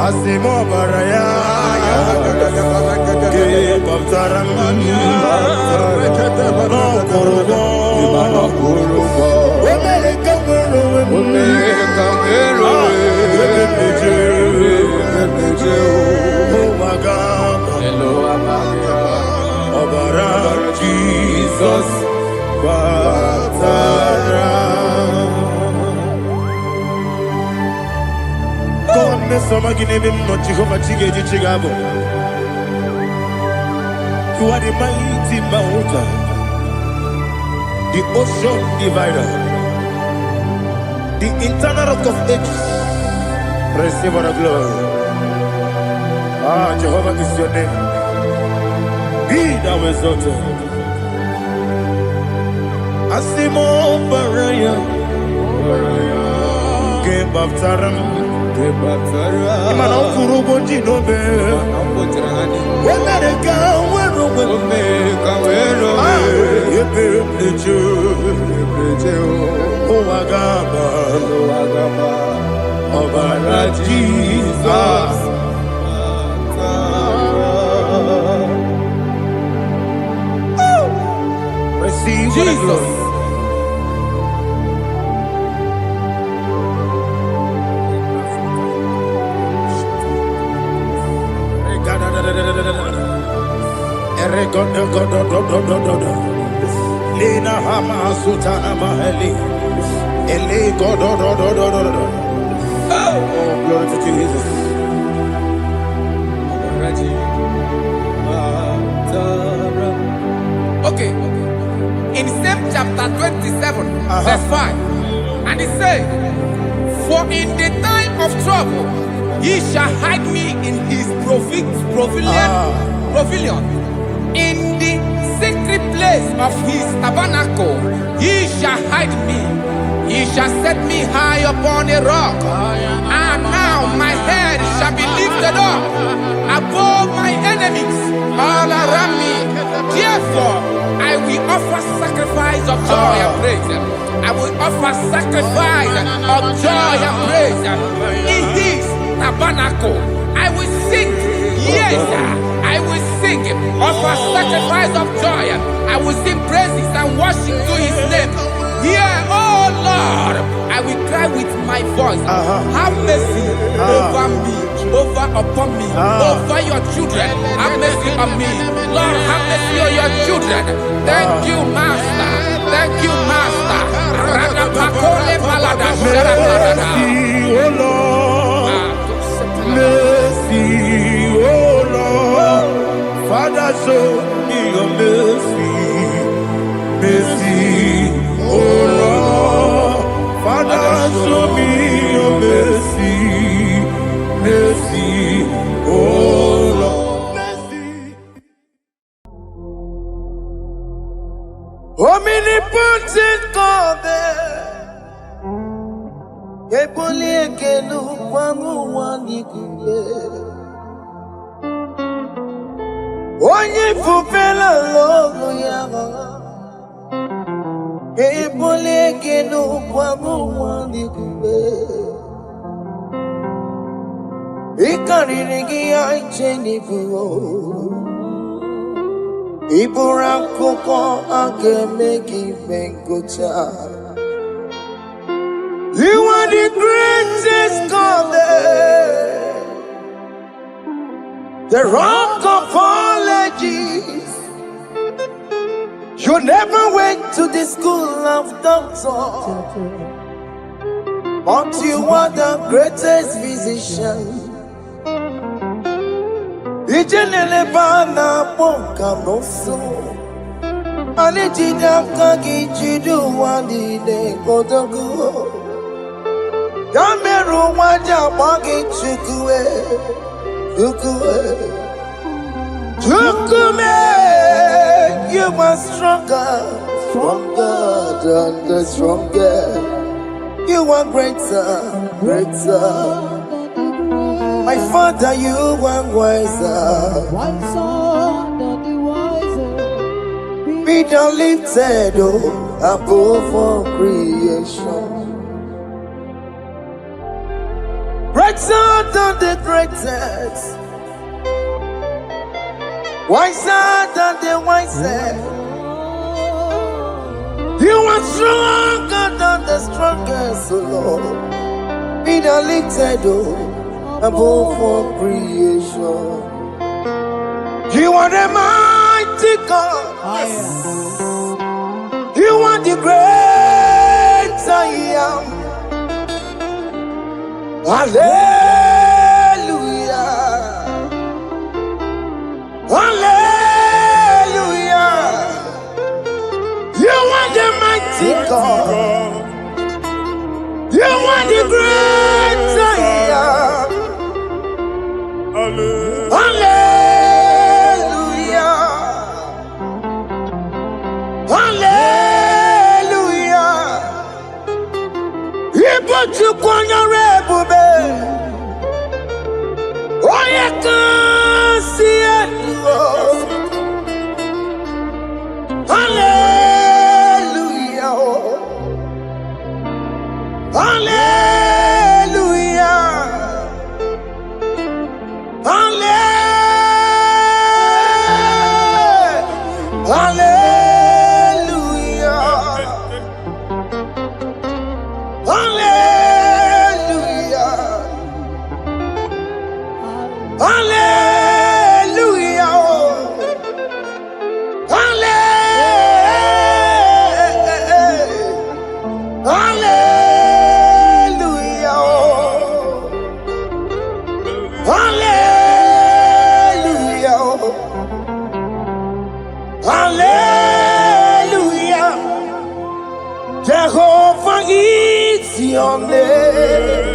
S4: Asimo Baraya. Give up Taramani. No Kurugo. Jesus, God, you are the mighty mountain, the ocean divider, the internal rock of ages. Receive our glory. Ah, Jehovah is your name.
S1: Vida wezote. Asimo baraya. Ke baftaram. Imana kurugo jinobe. Wemereka wero wero. Ebe nejo. Owagaba. Obara Jesus. Receive Jesus. Lina hama sutana mahali. Ele godo. Oh, glory to Jesus.
S4: Okay. In same chapter 27, verse 5, and it says, "For in the time of trouble, he shall hide me in his pavilion. In the secret place of his tabernacle, he shall hide me. He shall set me high upon a rock. And now my head shall be lifted up above my enemies all around me. Therefore, I will offer sacrifice of joy and praise. I will offer sacrifice of joy and praise. In his tabernacle, I will sing. Yes, I will sing. Offer sacrifice of joy. I will sing praises and worship to his name. Here, oh Lord, I will cry with my voice. Have mercy over me, upon me, over your children. Have mercy on me. Lord, have mercy on your children. Thank you, Master. Thank you, Master.
S1: Mercy, oh Lord. Mercy, oh Lord. Father, show me your mercy. Mercy, oh Lord. Father, show me your mercy. Mercy, oh Lord. Mercy. Omnipotent God, Eboli ekelu kwangu wanikuye. Onye fupela logo yaga. Eboli ekelu kwangu wanikuye. Ikariri aicheni buo. Ibura koko akemeki bengocha. You are the greatest God, the rock of all ages. You never went to the school of doctor, but you are the greatest physician. Ijenele bana ponka noso, anijida kagi jidu wani ne kodogo. Yameru waja wagi chukue. You are stronger than the stronger. You are greater. My Father, you are wiser. Be thou lifted above all creation. Greater than the greatest. Wiser than the wisest. You are stronger than the strongest, O Lord. Be thou lifted above all creation. You are the mighty God. You are the great I am. Hallelujah. Hallelujah. You are the mighty God. You are the great I am. Hallelujah. Hallelujah. Hallelujah. Jehovah is your name.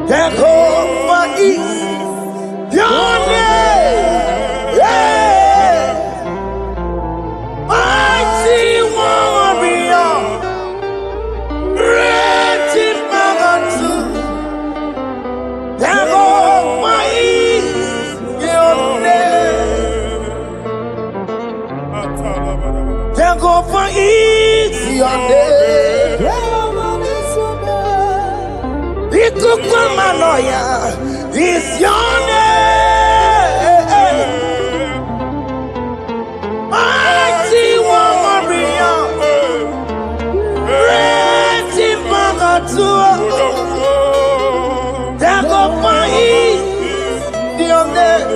S1: Jehovah is your name. Yeah. Mighty warrior. Great in Magantu. Jehovah is your name. Jehovah is your name. Ikukumanoya is your name. Mighty warrior. Great in Magantu. Jehovah is your name.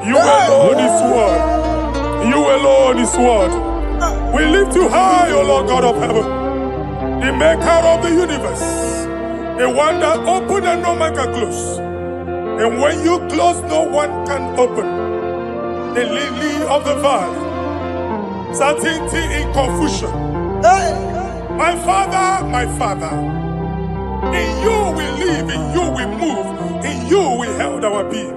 S2: You alone is word. You alone is word. We lift you high, O Lord God of heaven, the maker of the universe, the one that opened and no man can close. And when you close, no one can open. The lily of the valley, certainty in confusion. My Father, in you we live, in you we move, in you we held our being.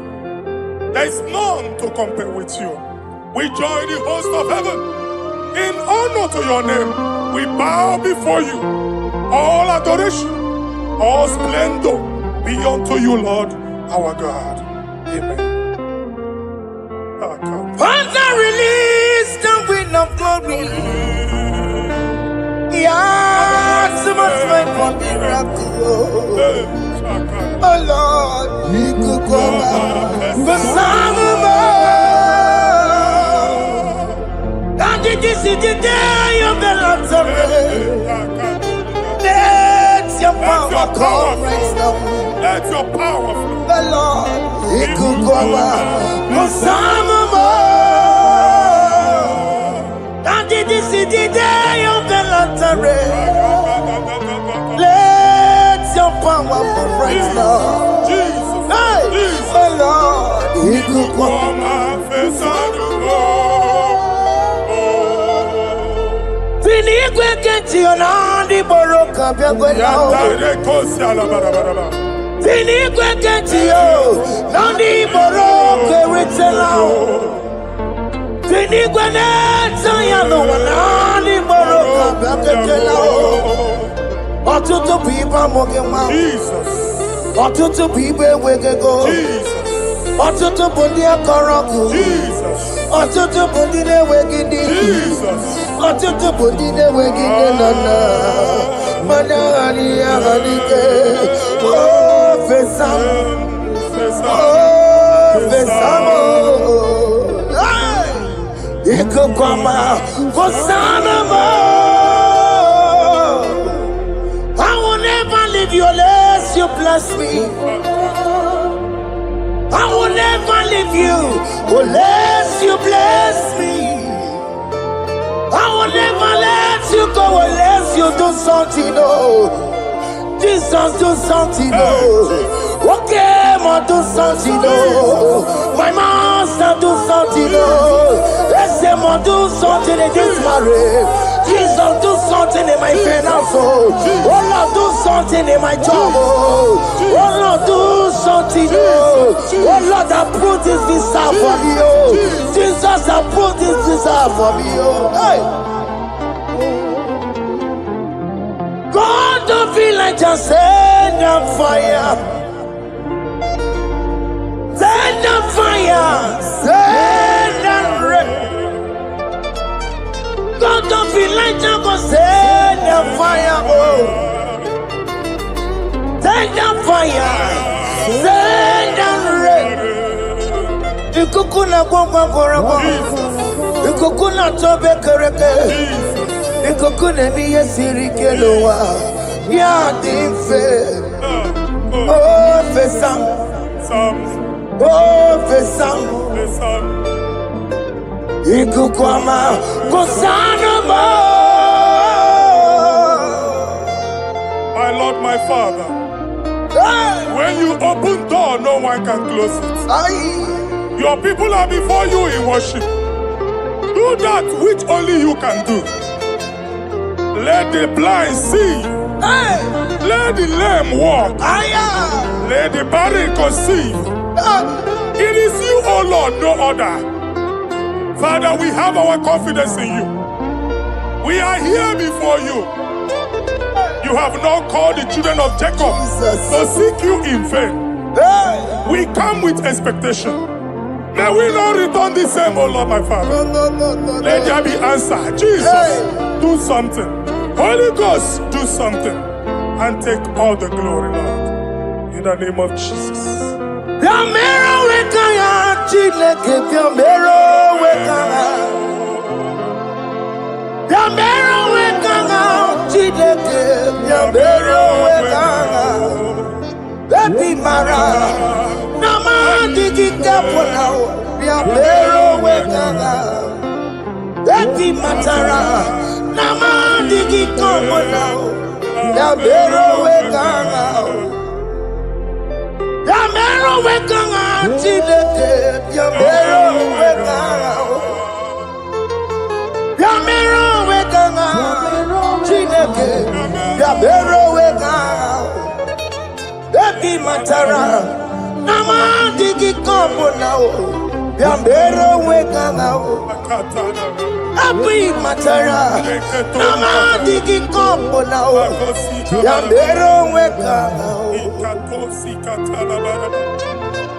S2: There is none to compare with you. We join the host of heaven. In honor to your name, we bow before you. All adoration, all splendor be unto you, Lord, our God. Amen.
S1: Father, release the wind of glory. Yeah, so much time for miracle. Oh Lord, we could go back. The Son of God. And this is the day of the Lord's rain. Let your power come right now.
S2: Let your power flow.
S1: The Lord, we could go back. The Son of God. And this is the day of the Lord's rain. Let your power come right now.
S2: Jesus,
S1: Hey,
S2: Jesus.
S1: the Lord, we could go back. Finigwe kenti onandi boroka biagwela. Finigwe kenti yo nandi boroka ritela. Finigwe neta ya no nandi boroka biagwela. Otutu pipa mogema.
S2: Jesus,
S1: Otutu pipe wegego.
S2: Jesus,
S1: Otutu bundi akorogu.
S2: Jesus,
S1: Otutu bundi ne wegidi.
S2: Jesus.
S1: Otutu bundi ne wegidi nana. Manani ahanike. Oh, fesam. Oh, fesamo. Ikukwama. Fosanamo. I will never leave you unless you bless me. I will never leave you unless you bless me. I will never let you go unless you do something. Oh, Jesus, do something. Oh, okay, ma do something. Oh, my master, do something. Oh, let's say, ma do something in this marriage. Jesus, do something in my finance. Oh, Lord, do something in my job. Oh, Lord, do something. Oh, Lord, approve this visa for me. Oh, Jesus, approve this visa for me. Oh, hey. God, don't feel like just send a fire. Send a fire. Send a rain. God, don't feel like just go send a fire. Oh, send a fire. Send a rain. Ikukuna kwa kwa. Ikukuna tobe kereke. Ikukuna miye sirikelowa. Ya dimfe. Oh, fesam. Oh, fesam. Ikukwama. Kosana ma.
S2: Father, when you open door, no one can close it. Your people are before you in worship. Do that which only you can do. Let the blind see. Let the lame walk. Let the barren conceive. It is you, O Lord, no other. Father, we have our confidence in you. We are here before you. You have not called the children of Jacob to seek you in vain. We come with expectation. May we not return the same, O Lord, my Father. Let there be answer. Jesus, do something. Holy Ghost, do something. And take all the glory, Lord. In the name of Jesus.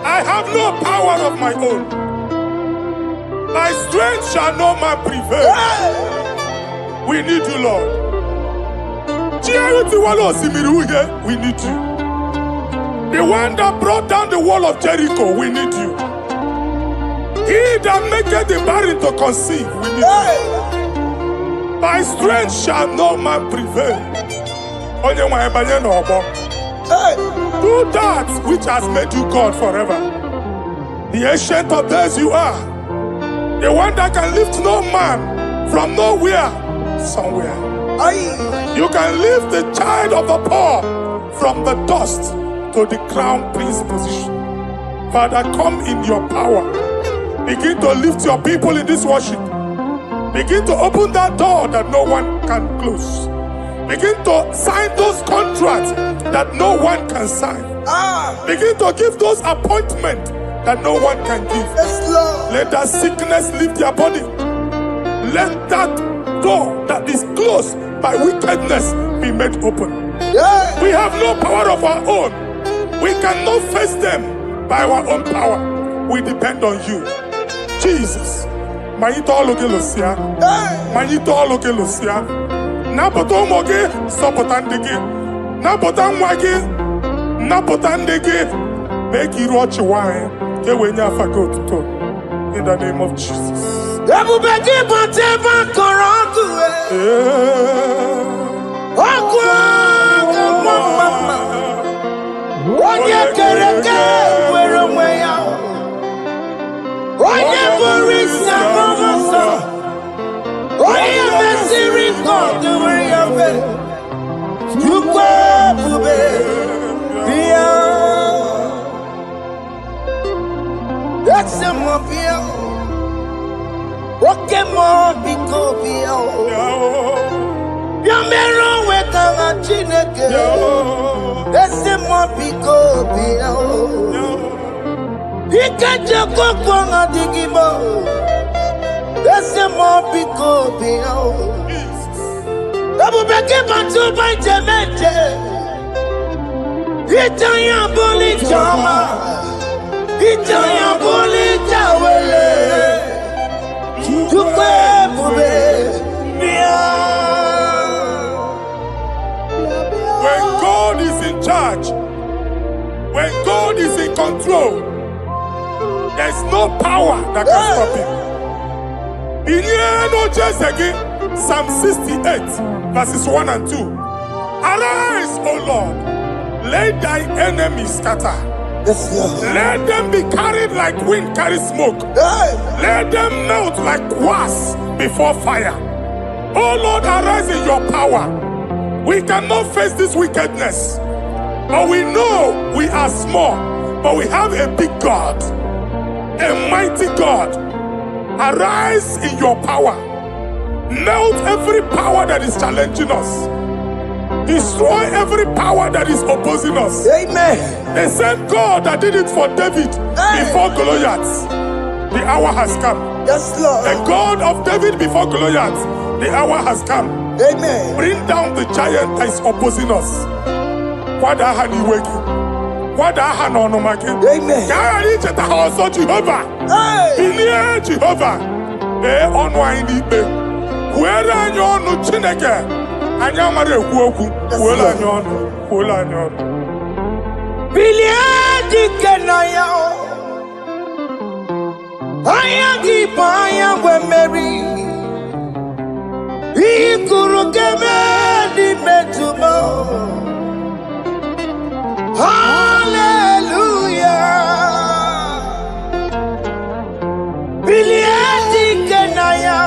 S2: I have no power of my own. My strength shall no man prevail. We need you, Lord. We need you. The one that brought down the wall of Jericho, we need you. He that maketh the barren to conceive, we need you. By strength shall no man prevail. Do that which has made you God forever. The ancient of days you are. The one that can lift no man from nowhere, somewhere. You can lift the child of the poor from the dust to the crown prince position. Father, come in your power. Begin to lift your people in this worship. Begin to open that door that no one can close. Begin to sign those contracts that no one can sign. Begin to give those appointments that no one can give. Let that sickness leave their body. Let that door that is closed by wickedness be made open. We have no power of our own. We cannot face them by our own power. We depend on you. Jesus. Manito Logelosia. Manito Logelosia. Napotomoge, Sopotandegi. Napotamwagi. Napotandegi. Make you watch wine. In the name of Jesus. When God is in charge, when God is in control, there's no power that can stop him. Psalm 68, verses 1 and 2. Arise, O Lord, let thy enemies scatter. Let them be carried like wind carries smoke. Let them melt like wax before fire. Oh Lord, arise in your power. We cannot face this wickedness. But we know we are small, but we have a big God, a mighty God. Arise in your power. Melt every power that is challenging us. Destroy every power that is opposing us.
S1: Amen.
S2: The same God that did it for David before Goliath, the hour has come.
S1: Yes, Lord.
S2: The God of David before Goliath, the hour has come.
S1: Amen.
S2: Bring down the giant that is opposing us.
S1: Amen.
S2: Jehovah.
S1: Hey.
S2: Jehovah. Where are you on Chineke?
S1: Biliadi kenaya, ayagi paya we Mary. Ikuru kemedi metumo. Hallelujah. Biliadi kenaya,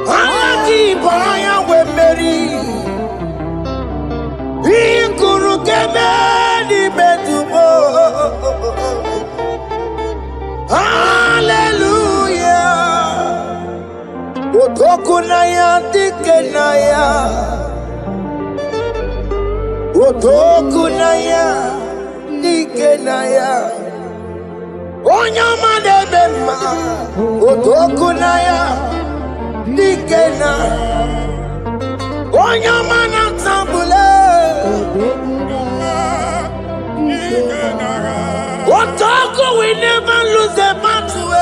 S1: ayagi paya we Mary. Ikuru kemedi metumo. Hallelujah. Otokunaya dikenaya. Otokunaya dikenaya. Onyama debema. Otokunaya dikena. Onyama natambule. Otoku, we never lose the battle.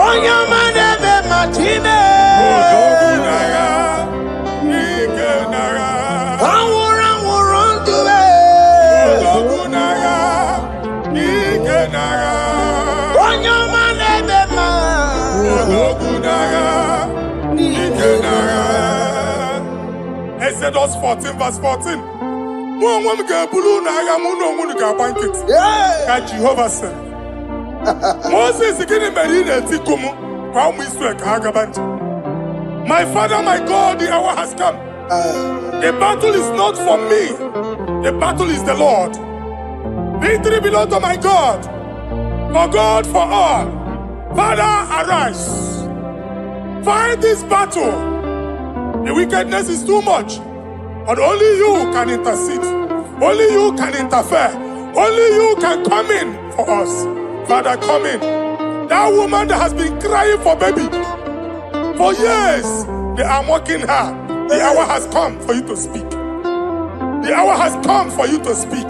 S1: Onyama debema time.
S2: Exodus 14 verse 14. Jehovah said, Moses my father, my God, the hour has come. The battle is not for me. The battle is the Lord. Victory belongs to my God. For God, for all. Father, arise. Fight this battle. The wickedness is too much. But only you can intercede. Only you can interfere. Only you can come in for us. Father, come in. That woman that has been crying for baby for years, they are mocking her. The hour has come for you to speak. The hour has come for you to speak.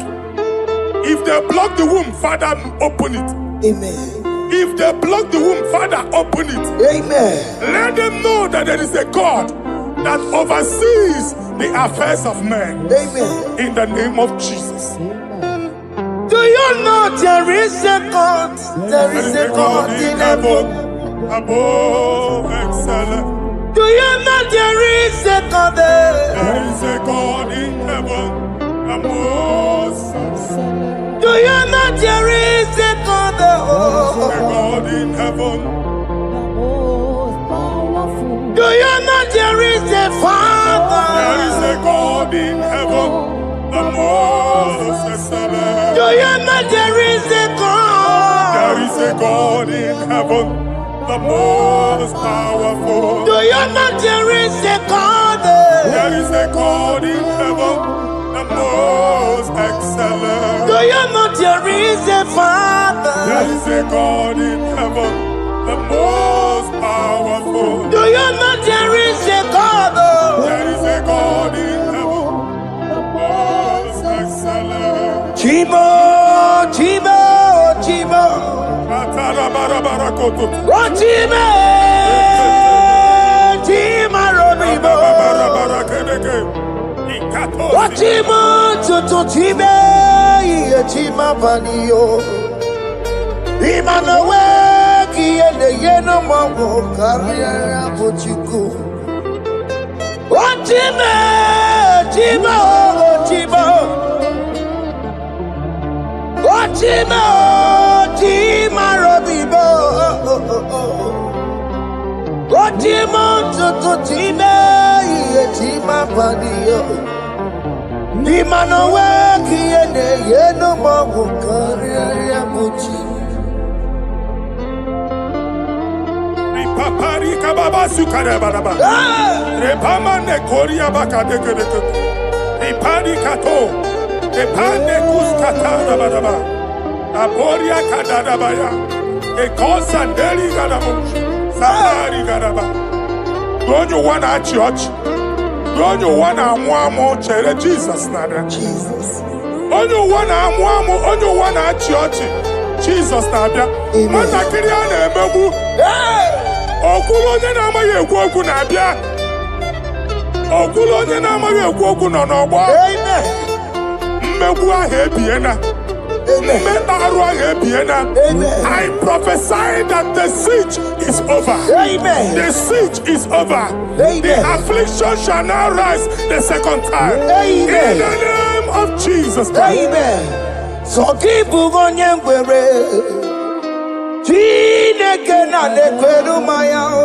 S2: If they block the womb, Father, open it.
S1: Amen.
S2: If they block the womb, Father, open it.
S1: Amen.
S2: Let them know that there is a God that oversees the affairs of men.
S1: Amen.
S2: In the name of Jesus.
S1: Do you know there is a God? There is a God in heaven.
S2: Above excellent.
S1: Do you know there is a God there?
S2: There is a God in heaven. Above excellent.
S1: Do you know there is a God there?
S2: There is a God in heaven.
S1: Do you know there is a Father?
S2: There is a God in heaven, the most excellent.
S1: Do you know there is a God?
S2: There is a God in heaven, the most powerful.
S1: Do you know there is a God there?
S2: There is a God in heaven, the most excellent.
S1: Do you know there is a Father?
S2: There is a God in heaven, the most powerful.
S1: Do you know there is a God?
S2: There is a God in heaven, the most excellent.
S1: Chimo, Chimo, Chimo. Oh, Chimo, Chimo, Robibo. Oh, Chimo, Tutu, Chimo, Chimo, Panio. Imanawe, Kiene, Yeno, Mamo, Carriera, Pochico. Oh, Chimo, Chimo, Chimo. Chimo, Chimo, Robibo. Oh, Chimo, Chimo. Chima Padio. Nimano Waki and the Yeno Mabu Karia Muchi.
S2: Papari kababa sukare baraba. Repama ne koria baka deke. Repari kato. Repane kuskata baraba. Aboria kadada baya. Ekosa ndeli gadamu. Samari gadaba. Don't you wanna church? Don't you wanna mwamo chere Jesus nada?
S1: Jesus.
S2: Don't you wanna mwamo? Don't you wanna church? Jesus nada. Mata kiriana emebu. Okulonye na amaghị ekwu okwu na-abịa. Okulonye na amaghị ekwu okwu nọ n'ọgbọ. Mmegbu ahụ ebiena. Mmeta arụ ahụ ebiena. I prophesy that the siege is over.
S1: Amen.
S2: The siege is over.
S1: Amen.
S2: The affliction shall now rise the second time.
S1: Amen.
S2: In the name of Jesus Christ.
S1: Amen. So keep onye ngwere. Chineke na nekweru maya o.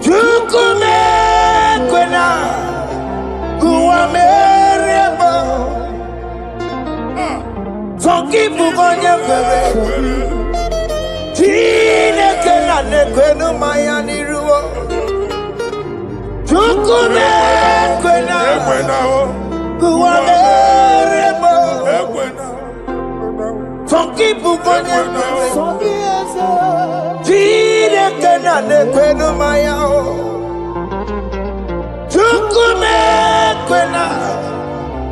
S1: Chukume kwena kuwa meremo. Zongibu onye kwere. Chineke na nekweru maya niruo. Chukume kwena kuwa meremo. Some people go there. Chineke na nekwenu maya o. Chukume kwena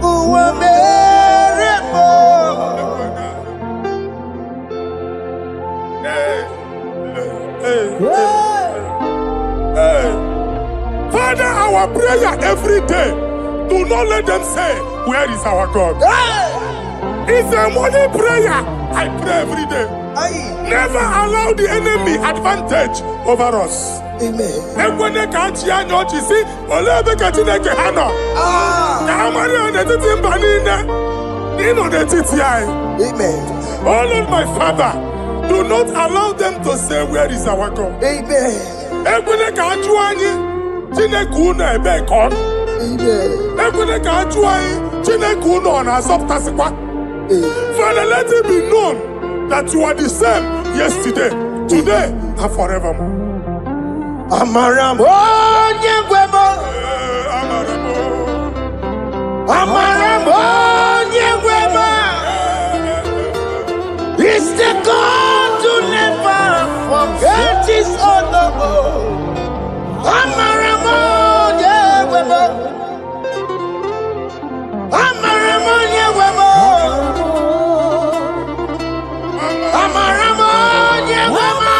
S1: uwa meremo.
S2: Father, our prayer every day. Do not let them say, where is our God? It's a morning prayer. I pray every day. Never allow the enemy advantage over us.
S1: Amen.
S2: Amen. Oh Lord, my Father, do not allow them to say, where is our God?
S1: Amen.
S2: Father, let it be known that you are the same yesterday, today, and forevermore.
S1: Amaramo nyegwemo. Amaramo nyegwemo. It's the God to never forget his honor. Amaramo nyegwemo. Amaramo nyegwemo.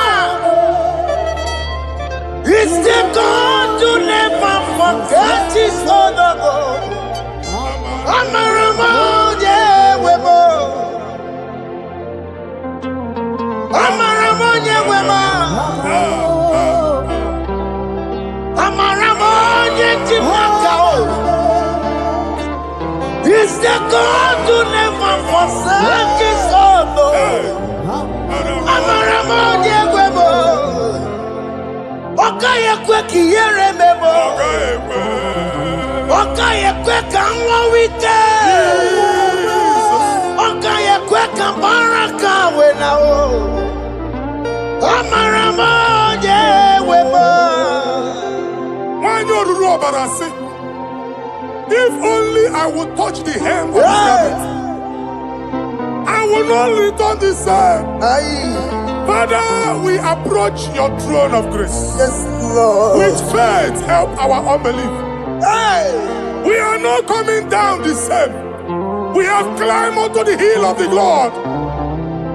S1: It's the God to never forget his honor. Amaramo nyewemo. Amaramo nyewemo. Amaramo nyetimaka. It's the God to never forsake his honor. Amaramo nyewemo. Okaye kwe kiyere memo. Okaye kwe kanwa wite. Okaye kwe kambaraka wena o. Amaramo je wemo.
S2: If only I would touch the hem of his garment, I will not return the same. Father, we approach your throne of grace.
S1: Yes, Lord.
S2: With faith, help our unbelief. We are not coming down the same. We have climbed onto the hill of the Lord,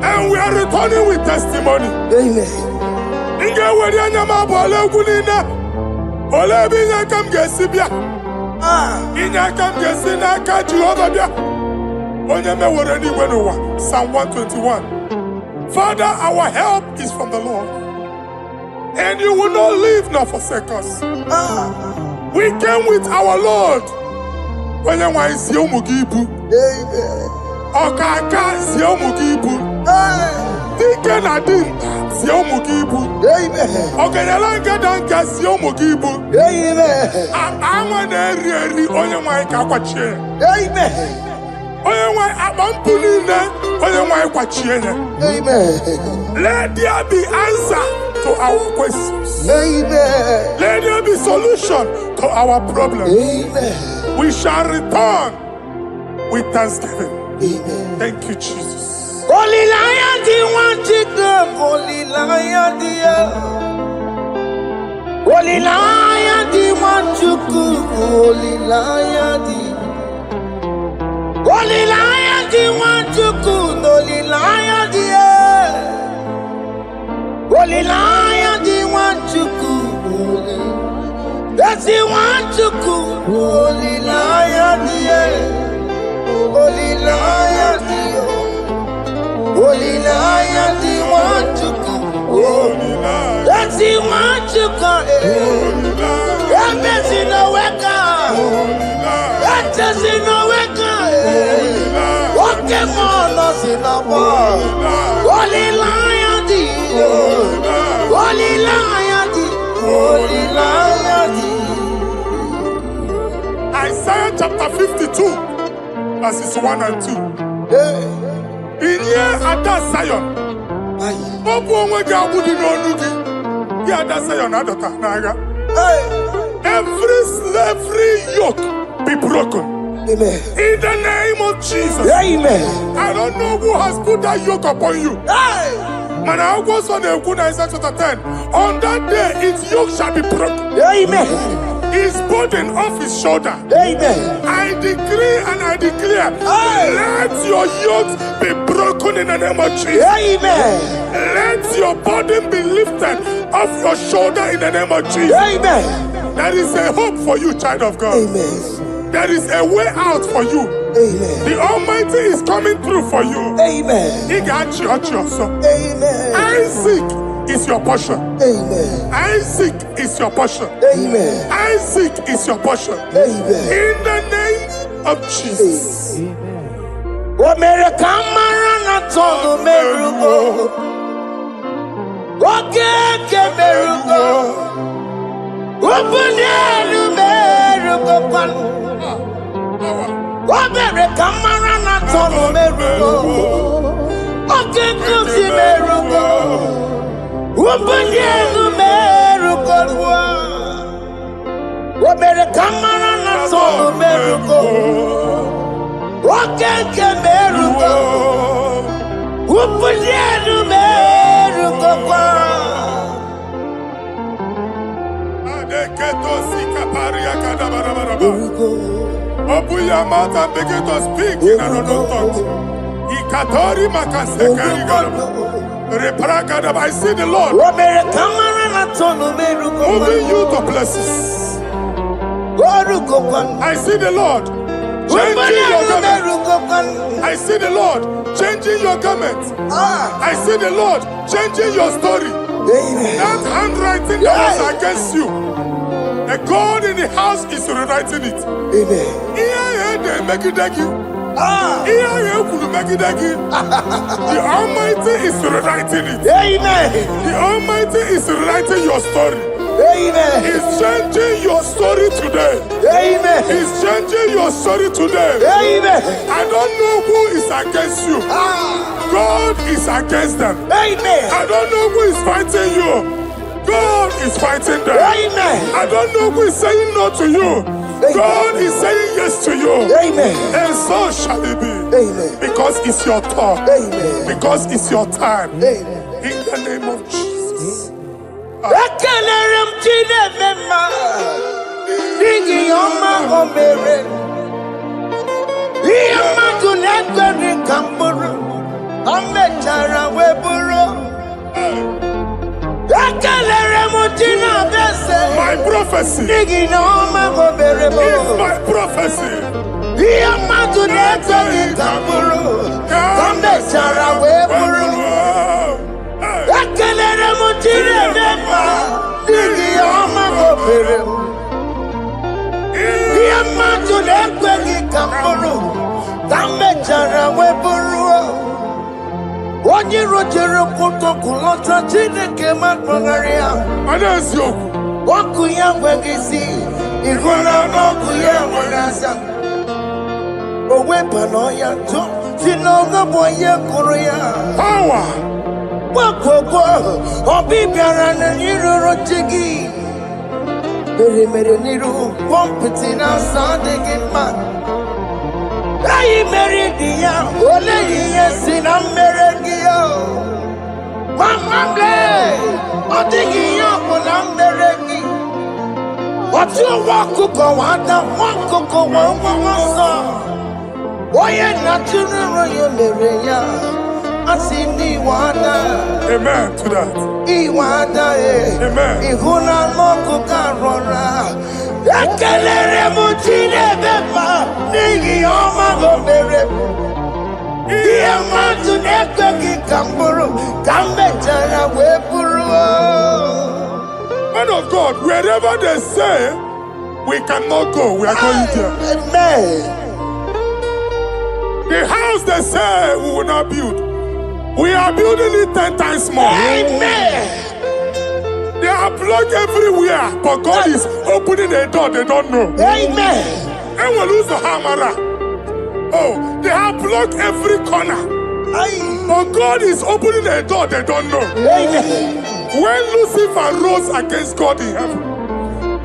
S2: and we are returning with testimony.
S1: Amen.
S2: Psalm 121. Father, our help is from the Lord, and you will not leave nor forsake us. We came with our Lord. Amen. Okaka Ziomugibu. Dike Nadim sie ụmụ gị ibu.
S3: Amen.
S2: Ọganyala ngada nka sie ụmụ gị ibu.
S3: Amen.
S2: Anwa na-eri eri onye nwanyị ka akwachie.
S3: Amen.
S2: Onye nwanyị akpa mpụ niile onye nwanyị kwachie ya.
S3: Amen.
S2: Let there be answer to our questions.
S3: Amen.
S2: Let there be solution to our problems.
S3: Amen.
S2: We shall return with thanksgiving.
S3: Amen.
S2: Thank you, Jesus.
S1: Holy Lion, the one to come, Holy Lion, the Holy Lion, the one to come, Holy Lion, the Holy Lion, the one to come, Holy Lion, the Holy Lion, the one to come, Holy. That's the one to come, Holy Lion, the Holy Lion, the Holy Lion, the one to come.
S2: Holy Lion.
S1: That's the one to come.
S2: Holy Lion.
S1: That's in the wake.
S2: Holy Lion.
S1: That's in the wake.
S2: Holy Lion.
S1: Okay, man, us in the world. Holy Lion, the Holy Lion, the Holy Lion, the
S2: Isaiah chapter 52, verses 1 and 2. Inye ada Zion. Obu onwe gị agbụdị n'onu gị. Gị ada Zion adọta n'agha. Every slavery yoke be broken.
S3: Amen.
S2: In the name of Jesus.
S3: Amen.
S2: I don't know who has put that yoke upon you. Man, I was on the Isaiah chapter 10. On that day, its yoke shall be broken.
S3: Amen.
S2: His burden off his shoulder.
S3: Amen.
S2: I decree and I declare, let your yokes be broken in the name of Jesus.
S3: Amen.
S2: Let your burden be lifted off your shoulder in the name of Jesus.
S3: Amen.
S2: There is a hope for you, child of God.
S3: Amen.
S2: There is a way out for you.
S3: Amen.
S2: The Almighty is coming through for you.
S3: Amen.
S2: He got you also.
S3: Amen.
S2: Isaac is your portion.
S3: Amen.
S2: Isaac is your portion.
S3: Amen.
S2: Isaac is your portion.
S3: Amen.
S2: In the name of Jesus.
S1: America Marana Tono Merugo. Okay, Merugo. Ubunelu Merugo. America Marana Tono Merugo. Okay, Kusi Merugo. Ubunelu Merugo. America Marana Tono Merugo. Okeke merugo, upunienu merugo kwa.
S2: Adeketo sikaparia kadabarabaraba. Open your mouth and begin to speak in another tongue. Ikatori makasekari gadaba. Repragadaba. I see the Lord moving you to places. I see the Lord changing your garment. I see the Lord changing your garment. I see the Lord changing your story. That handwriting that was against you, a God in the house is rewriting it. The Almighty is rewriting it. The Almighty is rewriting your story. He's changing your story today. He's changing your story today. I don't know who is against you. God is against them. I don't know who is fighting you. God is fighting them. I don't know who is saying no to you. God is saying yes to you. And so shall it be. Because it's your turn. Because it's your time. In the name of Jesus. My prophecy is my prophecy.
S1: What onye rojere protocol lọta Chineke makpọgharịa ọkụ ya nweghị isi ịhụ na ọkụ ya nwere asa o weba n'ọya tụ si n'ọga bụ onye kụrụ ya gbakọkọ ọbị bịara na ịrụrụ chi gị mere n'iru pọmpụtị na asa adịghị mma anyị mere dị ya ole ihe si na mmere gị ya mamamle ọ dịghị ihe ọbụla mmere gị otu nwa ọkụkọ nwata nwa ọkụkọ nwa nwa nsọ onye na-atụrụ ya mere ya asị n'iwe ada
S2: Amen to that.
S1: iwe ada ịhụ na anụ ọkụkọ arọra ekelere m Chineke ma n'ihi ọma o mere ihe mmadụ na-ekweghị ka m bụrụ ka m mechara wee bụrụ.
S2: Man of God, wherever they say we cannot go, we are going there.
S1: Amen.
S2: The house they say we will not build, we are building it 10 times more.
S1: Amen.
S2: They are blocked everywhere, but God is opening a door they don't know.
S1: Amen.
S2: And we lose the hammer. Oh, they have blocked every corner, but God is opening a door they don't know.
S1: Amen.
S2: When Lucifer rose against God in heaven,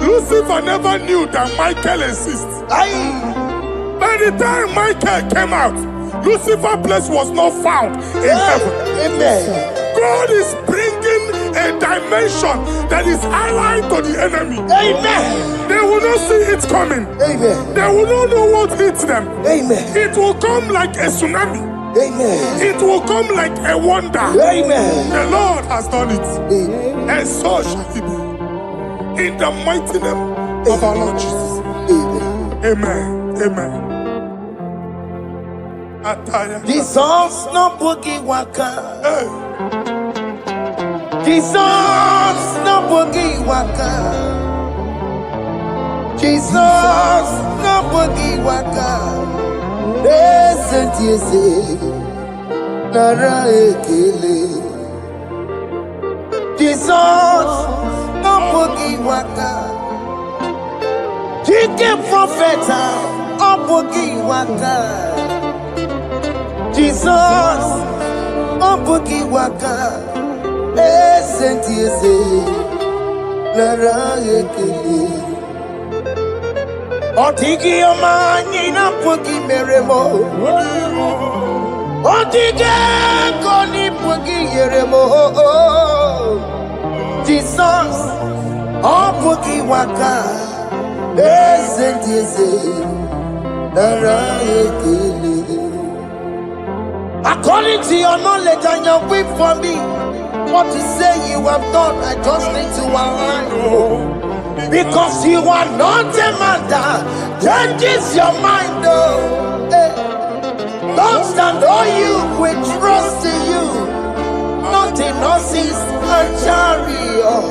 S2: Lucifer never knew that Michael exists. By the time Michael came out, Lucifer's place was not found in heaven.
S1: Amen.
S2: God is bringing a dimension that is allied to the enemy.
S1: Amen.
S2: They will not see it coming.
S1: Amen.
S2: They will not know what hits them.
S1: Amen.
S2: It will come like a tsunami.
S1: Amen.
S2: It will come like a wonder.
S1: Amen.
S2: The Lord has done it.
S1: Amen.
S2: And so shall it be. In the mighty name of our Lord Jesus.
S1: Amen.
S2: Amen. Amen.
S1: Jesus no boogie waka.
S2: Hey.
S1: Jesus no boogie waka. Jesus no boogie waka. Listen to you say, Nara ekele. Jesus no boogie waka. Chicken prophet no boogie waka. Jesus no boogie waka. Listen to you say, Nara ekele. Otigi omani na pugi meremo. Otige koni pugi yeremo. Jesus, oh pugi waka. Ezentize, nara ekele. According to your knowledge and your will for me, what you say you have done, I just need to align. Because you are not a man that changes your mind, oh. Hey. Don't stand on you, we trust in you. Not in horses and chariot,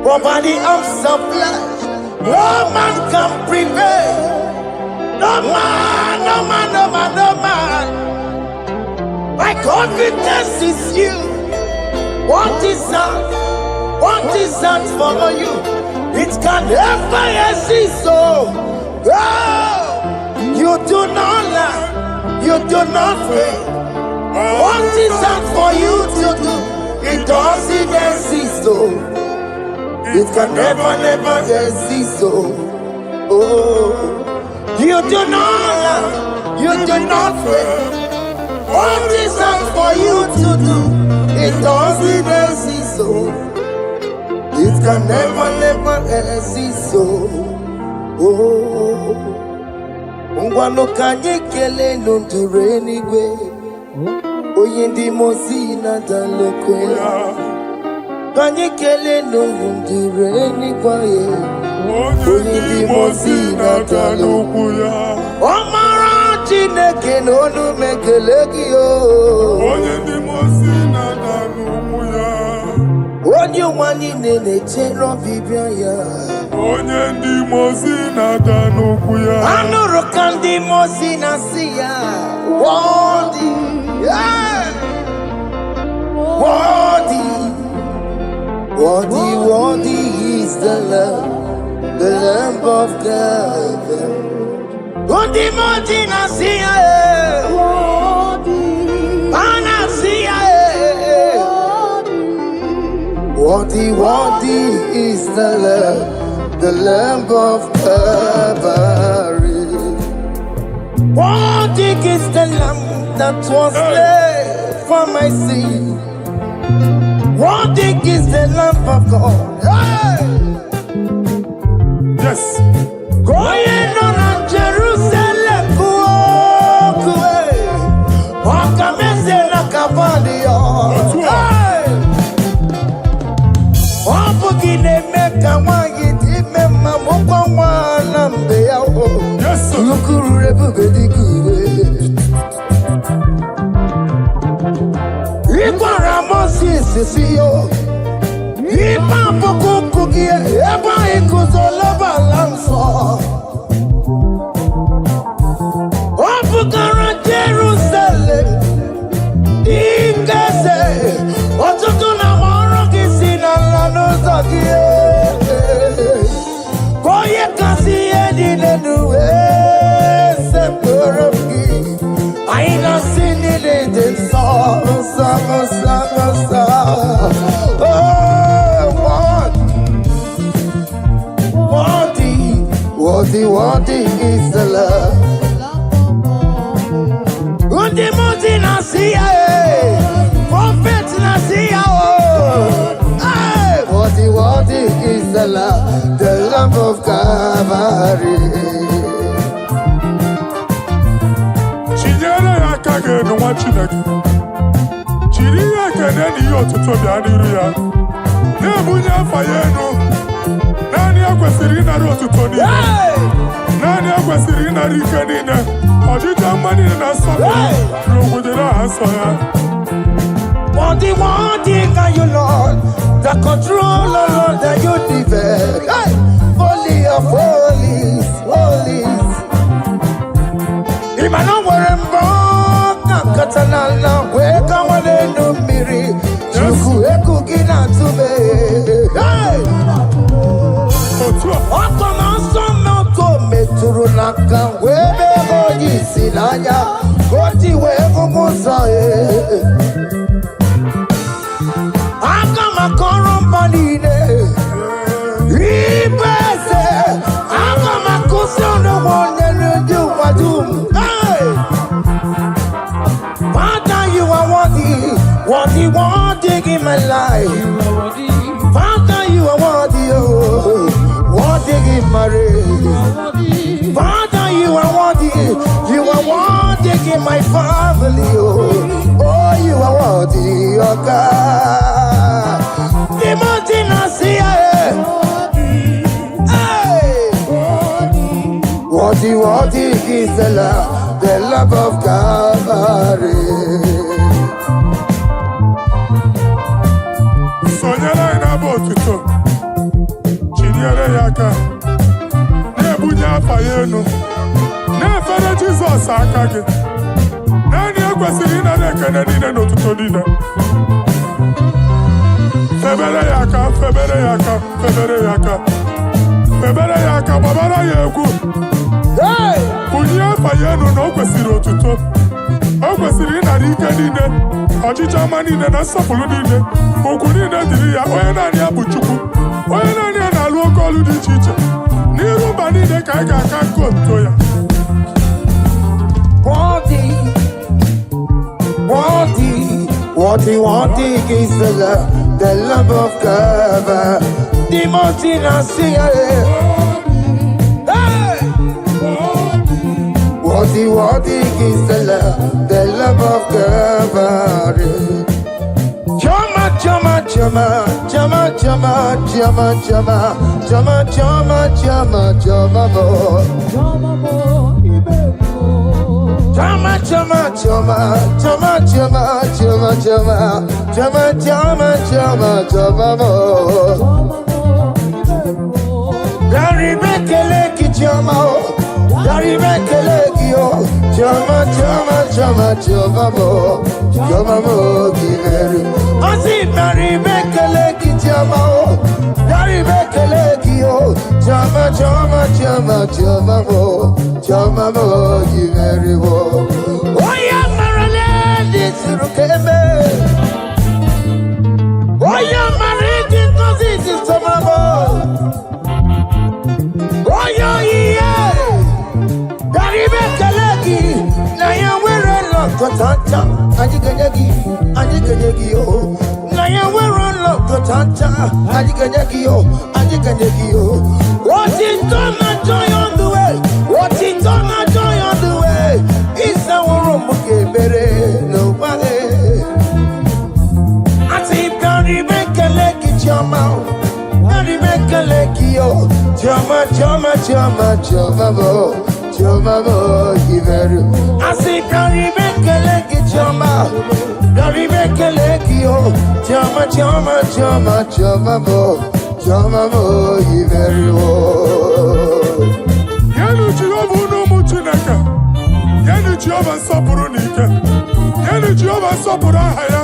S1: but by the arms of flesh, no man can prevail. No man, no man, no man, no man. My confidence is you. What is that? What is that for you? It can never exist, so you do not lie, you do not fail. What is that for you to do? It doesn't exist, so it can never exist, so you do not lie, you do not fail. What is that for you to do? It doesn't exist, so it can never exist, so ngwano kanye kele nundure nigwe oye ndi mozi na dalekwe kanye kele nundure nigwe oye ndi mozi na dalekwe omara Chineke n'onu mekele gị
S2: onye ndị mozi na dalekwe
S1: onye nwanyị na-echere ọbịbịa ya
S2: onye ndị mozi na-ada n'okwu ya
S1: anụrụ ka ndị mozi na-asị ya wọdị Worthy is the Lamb of God. Worthy Nasia, Anasia. Worthy is the Lamb of Calvary. Worthy is the Lamb that was slain for my sin. Worthy is the Lamb of God. Hey!
S2: Yes.
S1: Going on Jerusalem, walk away. Walk a message like a valio. Hey! Walk again, make a wagi, remember, walk on one and be out.
S2: Yes, sir.
S1: Look who everybody good. Sisiyo, ipa pokukuki, eba ikuzolaba lanso. Opukara Jerusalem, ingese, otutuna moroki sinala nozakie. Koye kasi edine nuwe, sepurabki. Aina sinile densa, Worthy is the love. Worthy Nasia, Prophet Nasia. Worthy is the Lamb of Calvary.
S2: Chinyere akage no wachineke. Chiri akene ni otuto bia niru ya. Na bunya fayeno. Nani akwesiri na otuto ni. Nani akwesiri na rikenine. Ojita mani na so. Rogudera aso ya.
S1: Worthy can you, Lord, the controller, Lord, that you develop. Hey! Holy of holies. Imano werembo, katanala, weka wane numiri, chuku eku gina tube. Hey! Oko manso moko meturu naka, webe hoji silanya, koti wevu musa. Akama korombanine, ibese, akama kusono wonye nuju wadum. Hey! Father, you are worthy in my life. Father, you are worthy in my race. Father, you are worthy in my family. Oh, you are worthy, oh God. Timothy Nasia, worthy is the love of Calvary.
S2: Sonyala ina botuto. Chinyere yaka. Nebunya fayeno. Nefere Jesus akage. Nani akwesiri na nekene nine notuto nine. Febere yaka, babara yegu.
S1: Hey!
S2: Bunya fayeno no kwesiri otuto. O kwesiri na rike nine. Ọchịcha ama niile na nsọpụrụ niile. Okwu niile dịrị ya, onye naanị ya bụ Chukwu. Onye naanị ya na-alụ oke ọlụ dị iche iche. N'iru mba niile ka anyị ga-aka nke otuto ya.
S1: Worthy is the love of God. Timothy Nasia. Hey! Worthy is the love of God. Chama, Chama, choma mo, very well. Oh, yeah, Marilyn, this is Rukeme. Oh, yeah, Marilyn, this is Tomamo. Oh, yeah, Garibe Kalaki, Naya, we're a lot of Tanta, Adiganagi, oh. Naya, we're a lot of Tanta, Adiganagi, oh. What is done, joy on the way? What is done, joy on the way? It's our room, nobody. I say, Barry, make a leg in your mouth. Barry, make a leg, yo. Jama, I say, Barry, make a leg in your mouth. Barry, make a leg, yo. Jama, very well.
S2: Yanu Jehovah no muchinaka. Yanu Jehovah sapurunika. Yanu Jehovah sapurahaya.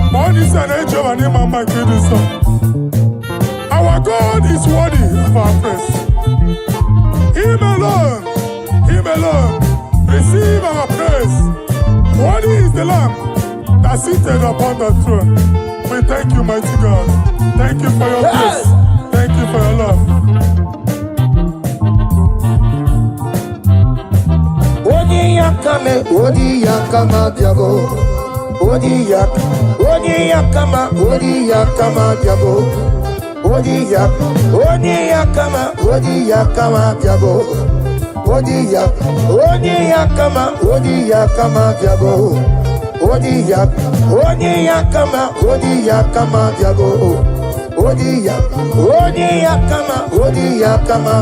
S2: Money sana Jehovah ni mama kidiso. Our God is worthy of our praise. Him alone, receive our praise. Worthy is the Lamb that seated upon the throne. We thank you, mighty God. Thank you for your grace. Thank you for your love.
S1: Odi yakama diabo. Odi yakama diabo. Odi yakama diabo. Odi yakama diabo. Odi yakama diabo. Odi yakama diabo. Odi yakama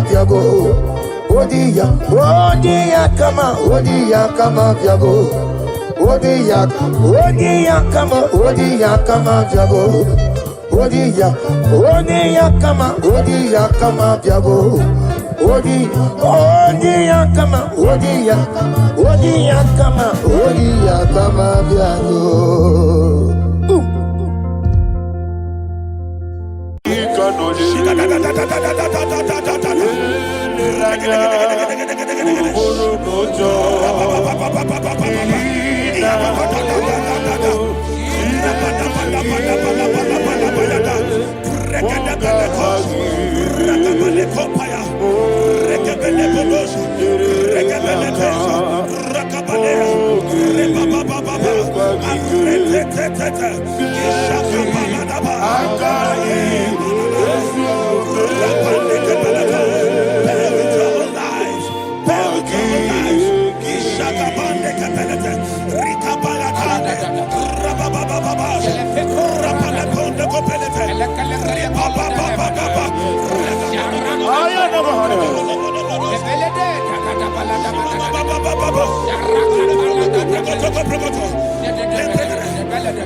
S1: diabo. Odi yakama diabo. Odi yakama diabo. Odi yakama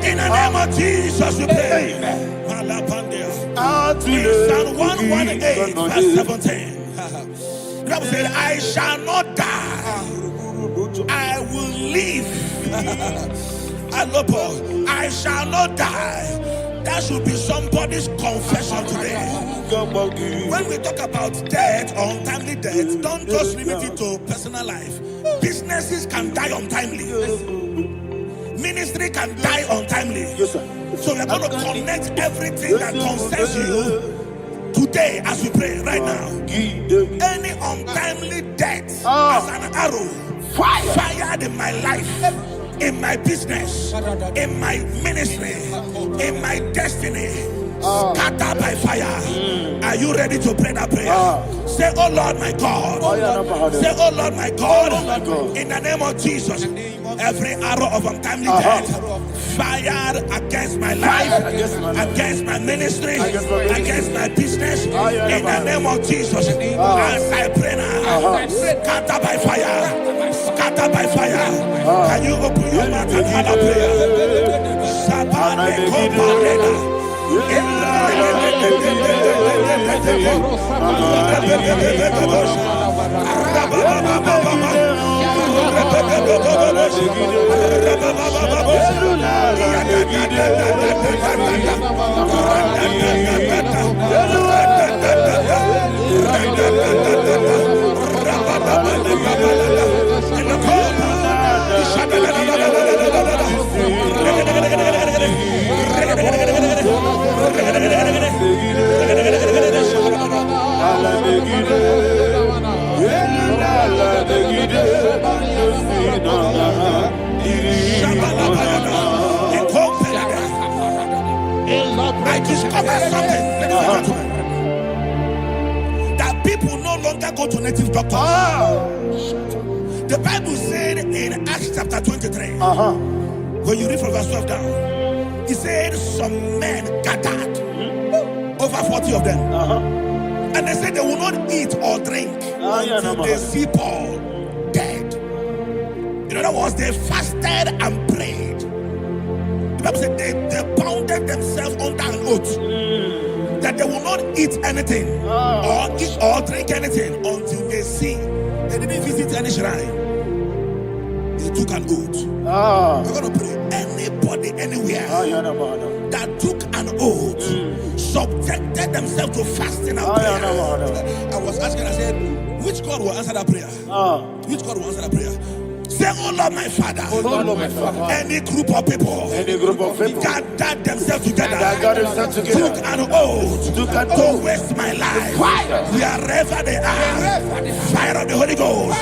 S2: In the name of Jesus, we pray. Psalm 118, verse 17. The Bible said, I shall not die, I will live. I shall not die. That should be somebody's confession today. When we talk about death or untimely death, don't just limit it to personal life. Businesses can die untimely. Ministry can die untimely.
S3: Yes, sir.
S2: So we're going to connect everything that concerns you today as we pray right now. Any untimely death as an arrow fired in my life, in my business, in my ministry, in my destiny, scattered by fire. Are you ready to pray that prayer? Say, oh Lord my God. Say, oh Lord my God. In the name of Jesus, every arrow of untimely death fired against my life, against my ministry, against my business, in the name of Jesus, as I pray now, scattered by fire, scattered by fire. Can you open your mouth and have a prayer?
S5: I discovered something, ladies and gentlemen, that people no longer go to native doctors. The Bible said in Acts chapter 23, when you read from verse 12 down, it said some men gathered, over 40 of them, and they said they will not eat or drink until they see Paul dead. In other words, they fasted and prayed. The Bible said they bounded themselves under an oath that they will not eat anything or drink anything until they see. They didn't visit any shrine. They took an oath. We're going to pray. Anybody, anywhere that took an oath, subjected themselves to fasting and prayer. I was asking, I said, which God will answer that prayer? Which God will answer that prayer? Say, oh Lord, my Father.
S3: Oh Lord, my Father.
S5: Any group of people gathered themselves together, took an oath to waste my life. Wherever they are, fire of the Holy Ghost,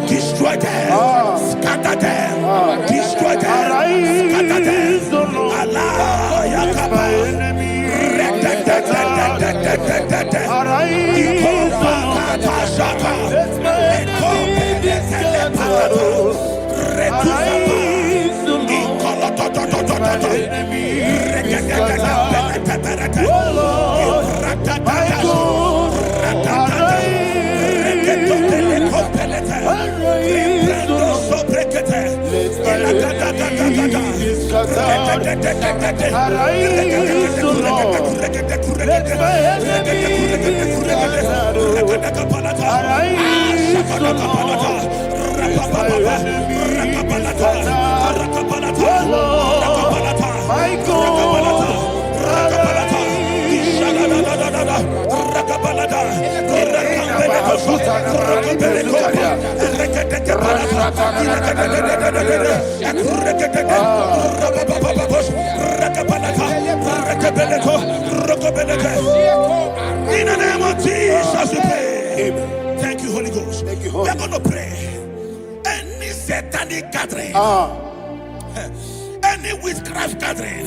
S5: destroy them, scatter them, destroy them, scatter them. Allah, Yakaba, in the name of Jesus, we pray. Thank you, Holy Ghost. Thank you, Holy. We're going to pray. Any satanic gathering, any witchcraft gathering,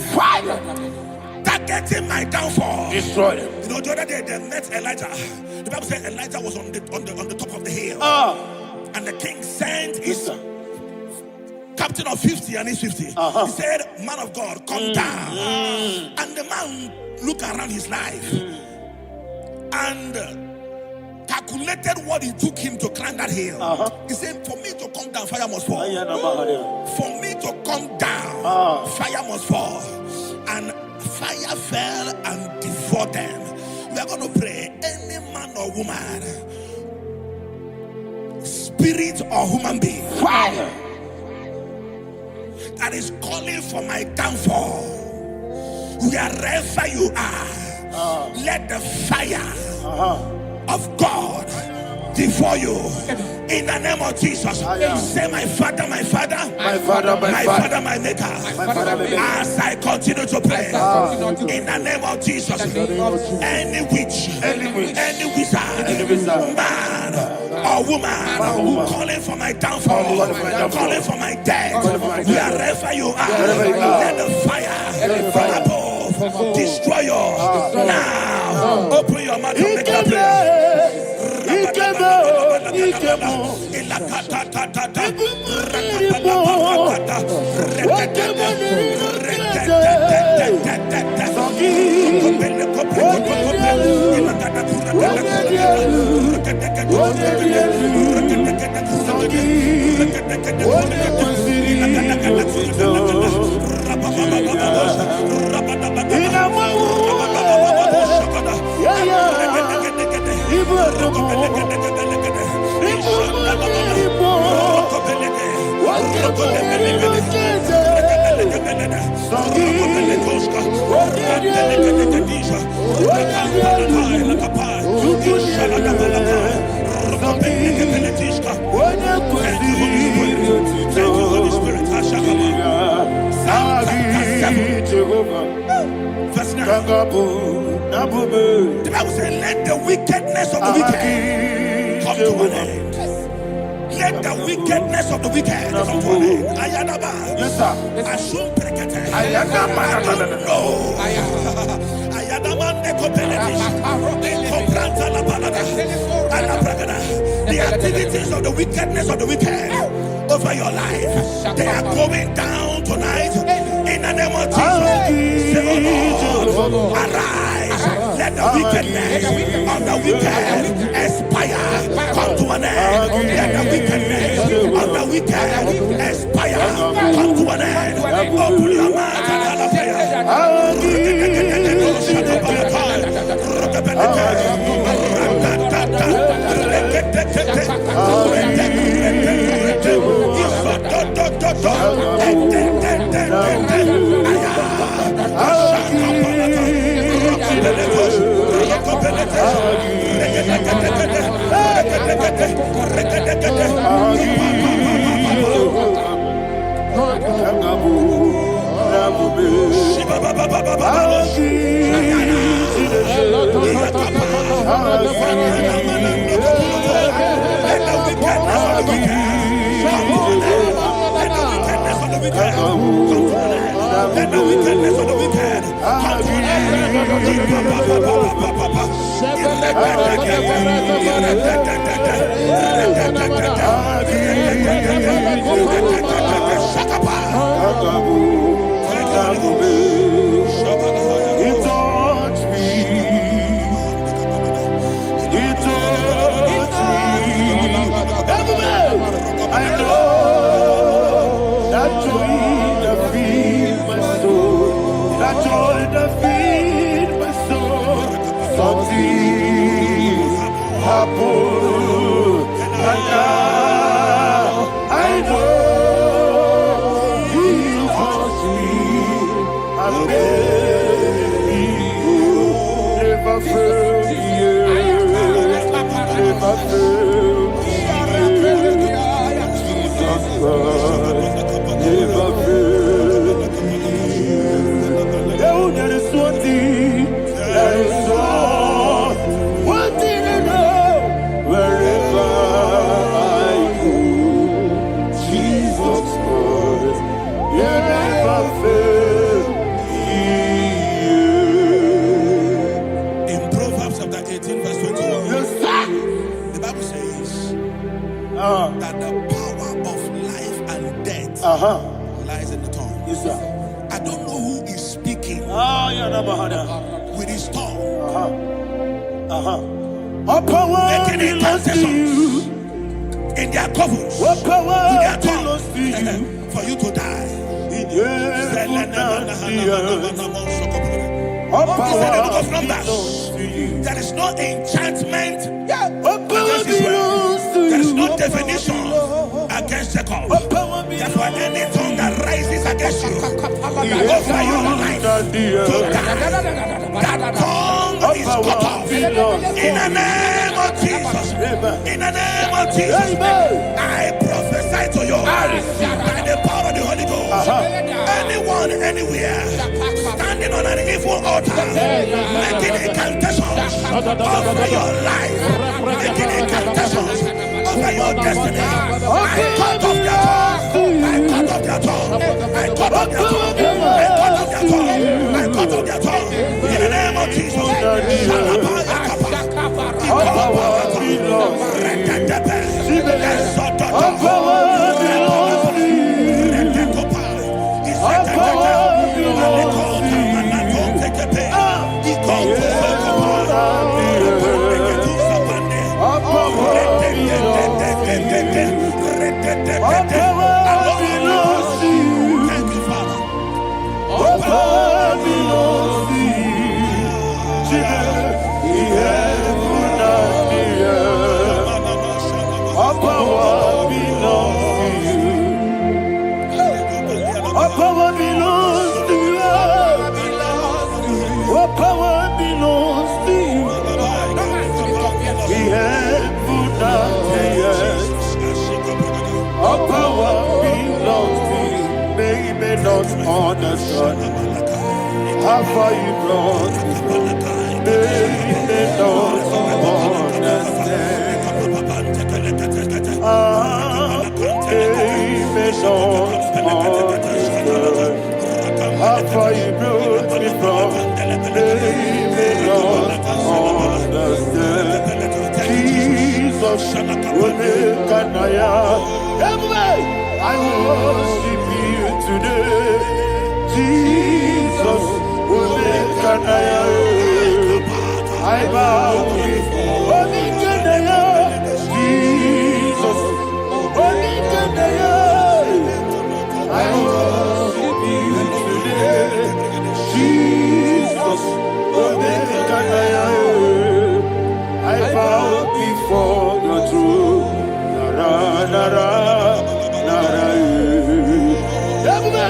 S5: targeting my downfall, destroy them. You know, the other day they met Elijah. The Bible said Elijah was on the top of the hill, and the king sent his captain of 50 and his 50. He said, man of God, come down. And the man looked around his life and calculated what it took him to climb that hill. He said, for me to come down, fire must fall. For me to come down, fire must fall. And fire fell and devoured them. We are going to pray. Any man or woman, spirit or human being, fire, that is calling for my downfall, wherever you are, let the fire of God devour you in the name of Jesus. Say, my Father, my Father, my Father, my Father, my Maker. As I continue to pray in the name of Jesus, any witch, any wizard, man or woman calling for my downfall, calling for my death, wherever you are, let the fire from above destroy you now. Open your mouth and make that prayer. The Bible says, let the wickedness of the wicked come to an end. Let the wickedness of the wicked come to an end. Ayadaba. Yes, sir. I don't know. The activities of the wickedness of the wicked over your life, they are going down tonight in the name of Jesus. Say, oh Lord, arise. Let the wickedness of the wicked expire, come to an end. Let the wickedness of the wicked expire, come to an end. Open your mouth and let the wickedness of the wicked come to an I know that joy that feeds my soul, that joy that feeds my soul. Something happened, and now I know He wants me. I never failed you, never failed me. Never failed me. There is one thing, there is one thing I know. Wherever I go, Jesus Christ, you never fail me. In Proverbs chapter 18, verse 21, yes, the Bible says that the power of life and death lies in the tongue. Yes, sir. I don't know who is speaking with his tongue. Making incantations in their covens with their tongue for you to die. He said in the book of Numbers, there is no enchantment against Israel. There is no definition against Jacob. Therefore, any tongue that rises against you over your life to die, that tongue is cut off. In the name of Jesus. In the name of Jesus. I prophesy to you by the power of the Holy Ghost. Anyone, anywhere, standing on an evil altar, making incantations over your life, making incantations over your destiny, I cut off their tongue. I cut off their tongue. I cut off their tongue. I cut off their tongue. I cut off their tongue. In the name of Jesus. Thank you, Father. All power belongs to you. All power belongs to you. All power belongs to you. All power belongs to you. The heaven and the earth. All power belongs to you. They may not understand how far you brought me from. They may not understand. They may not understand how far you brought me from. They may not Jesus, Omekanaya. I worship you today. Jesus, Omekanaya. I bow before Omekanaya. Jesus, Omekanaya. I worship you today. Jesus, Omekanaya. I bow before your throne. Nara, nara, nara, nara,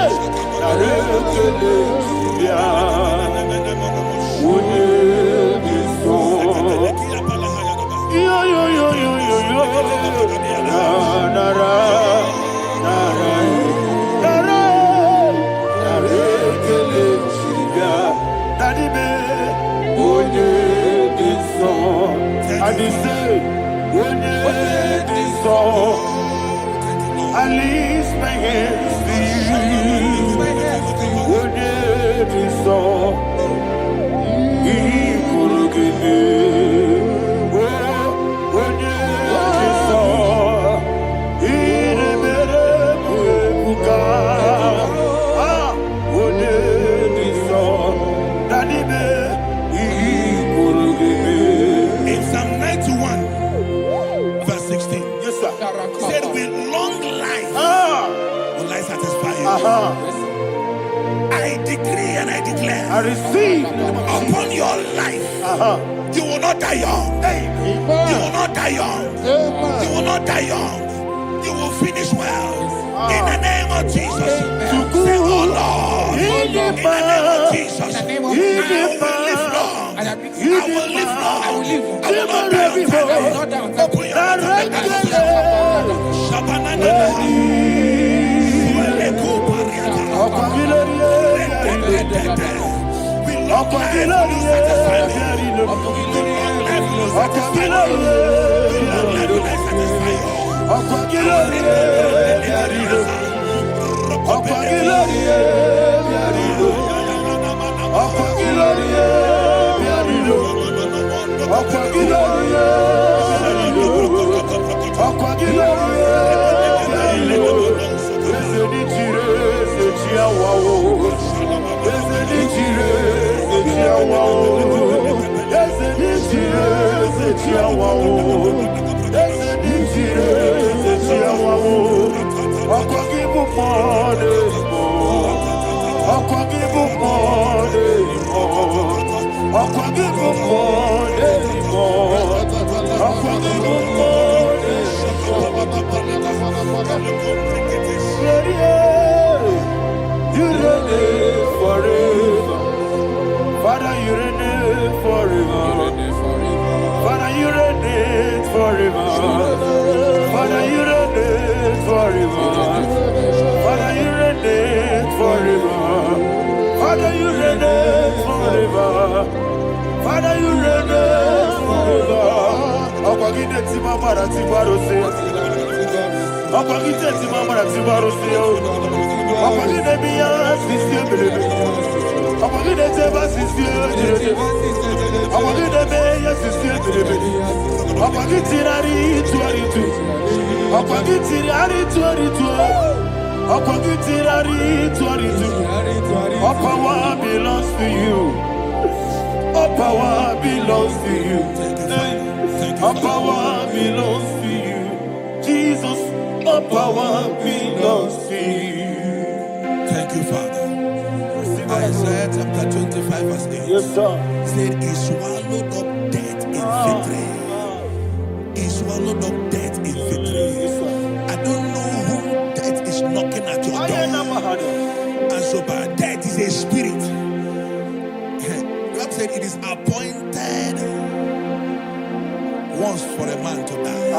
S5: I lift my hands to you. What did you saw? He could give me. What did you saw? He never could. Ah, what did you saw? That he could give me.
S2: In Psalm 91, verse 16.
S5: Yes, sir.
S2: Said with long life will I satisfy you. I decree and I declare
S5: I receive
S2: upon your life, you will not die young. You will not die young. You will not die young. You will finish well. In the name of Jesus. Say, oh Lord, in the name of Jesus, I will live long. I will live long. I will not die on time. I will not die on time.
S5: All power belongs to you. All power belongs to you. All power belongs to you. Jesus, all power belongs to you.
S2: Thank you, Father. Isaiah chapter 25, verse 8.
S5: Yes, sir.
S2: Said, He swallowed up death in victory. He swallowed up death in victory. I don't know who death is knocking at your door. And so, but death is a spirit. God said it is appointed once for a man to die.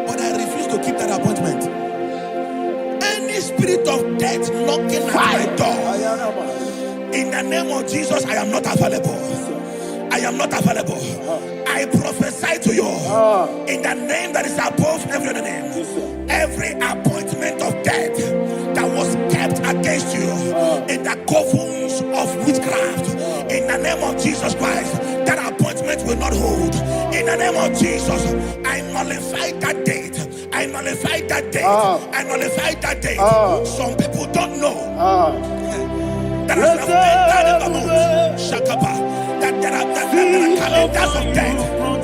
S2: But I refuse to keep that appointment. Any spirit of death knocking at my door, in the name of Jesus, I am not available. I am not available. I prophesy to you in the name that is above every other name. Every appointment of death that was kept against you in the covens of witchcraft, in the name of Jesus Christ, that appointment
S5: will not hold. In the name of Jesus, I nullify that date. I nullify that date. I nullify that date. Some people don't know that as of that in the month, Shakapa, that there are calendars of death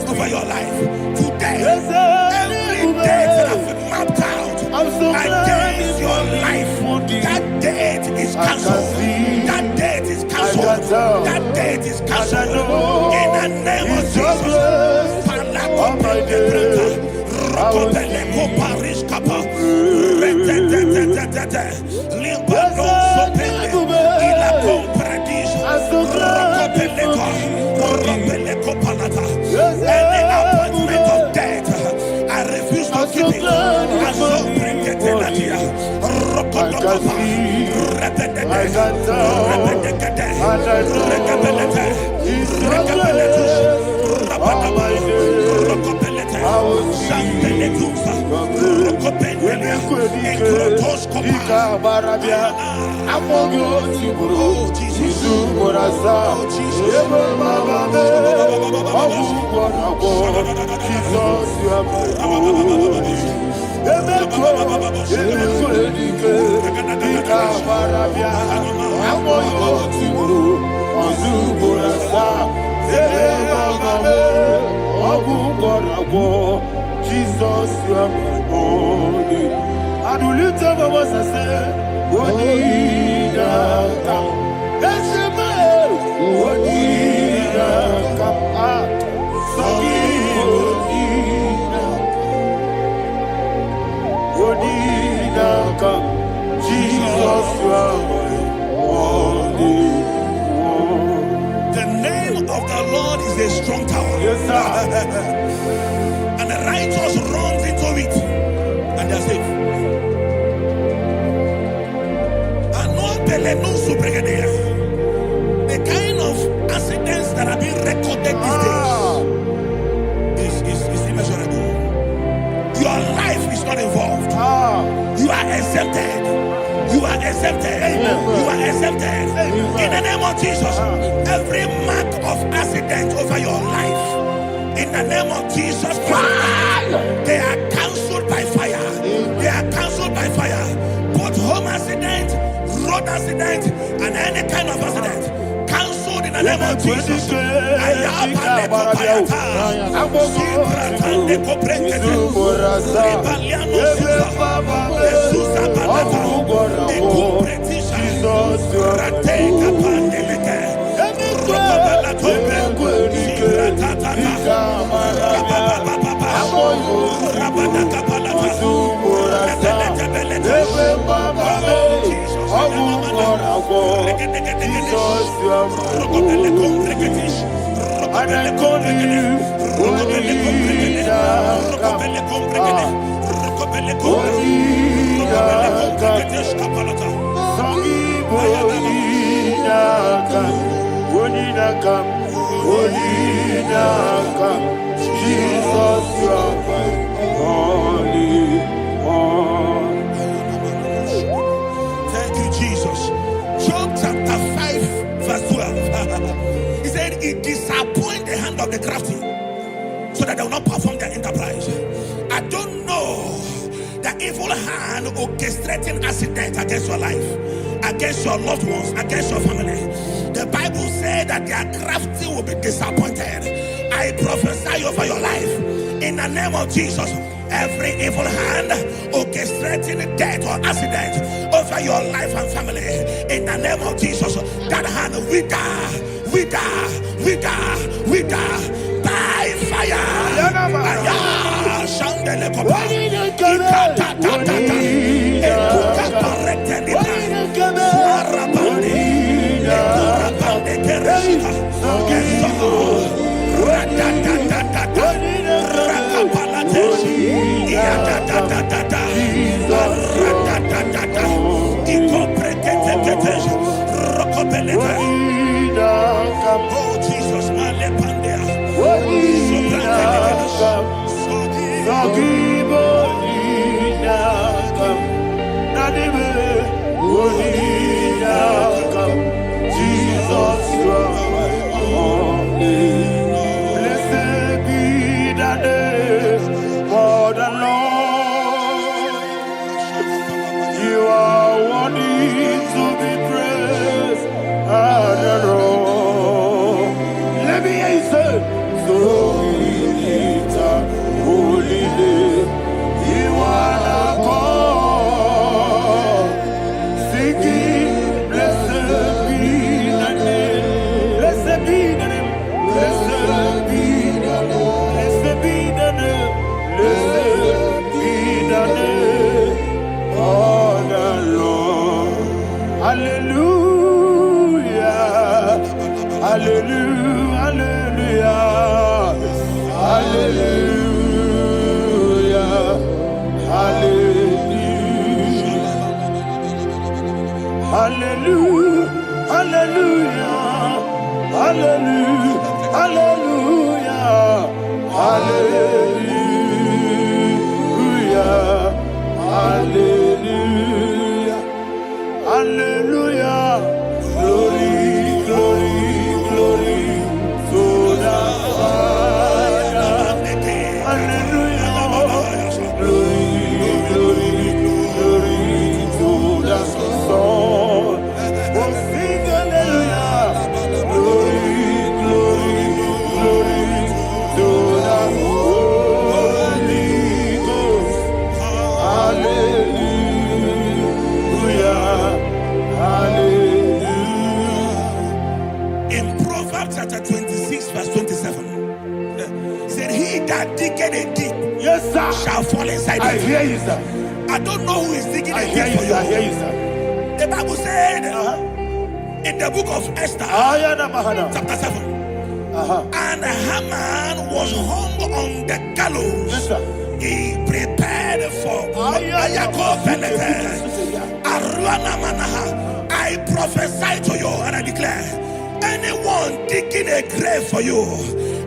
S5: over your life. Today, every date that has been mapped out against your life, that date is cancelled. That date is cancelled. That date is cancelled. In the name of Jesus. Palako Pendebrata, Rokopeleko Paris Kappa, Limpano Sopele, Ilako Paradis, Rokopeleko Palata. Any appointment of death, I refuse to keep it. I so bring it in the year. Rokotokopa, Repetete,
S1: Jesus, you are my holy. And we lift up our voice and say, Wodina come. Let's say, Wodina come. Wodina come. Jesus, you are my holy.
S5: The name of the Lord is a strong tower.
S1: Yes, sir.
S5: And the righteous runs into it and they are safe. The kind of accidents that are being recorded these days is immeasurable. Your life is not involved. You are exempted. You are exempted. You are exempted. In the name of Jesus, every mark of accident over your life, in the name of Jesus Christ, they are cancelled by fire. They are cancelled by fire. Both home accident, road accident, and any kind of accident, cancelled in the name of Jesus. Jesus, you are my holy one. Thank you, Jesus. Job chapter 5, verse 12. He said, it disappoints the hand of the crafty so that they will not perform their enterprise. I don't know the evil hand orchestrating accident against your life, against your loved ones, against your family. The Bible said that their crafty will be disappointed. I prophesy over your life in the name of Jesus. Every evil hand orchestrating death or accident over your life and family, in the name of Jesus, that hand wither by fire. Oh Jesus,
S1: Jesus, you are my
S5: Shall fall inside
S3: I hear you, sir.
S5: I don't know who is digging
S3: I
S5: a
S3: hear
S5: pit
S3: you,
S5: for
S3: sir. I
S5: you.
S3: hear you, sir.
S5: The Bible said in the book of Esther, chapter 7, and Haman was hung on the gallows.
S3: Yes, sir.
S5: He prepared for I prophesy to you and I declare, anyone digging a grave for you,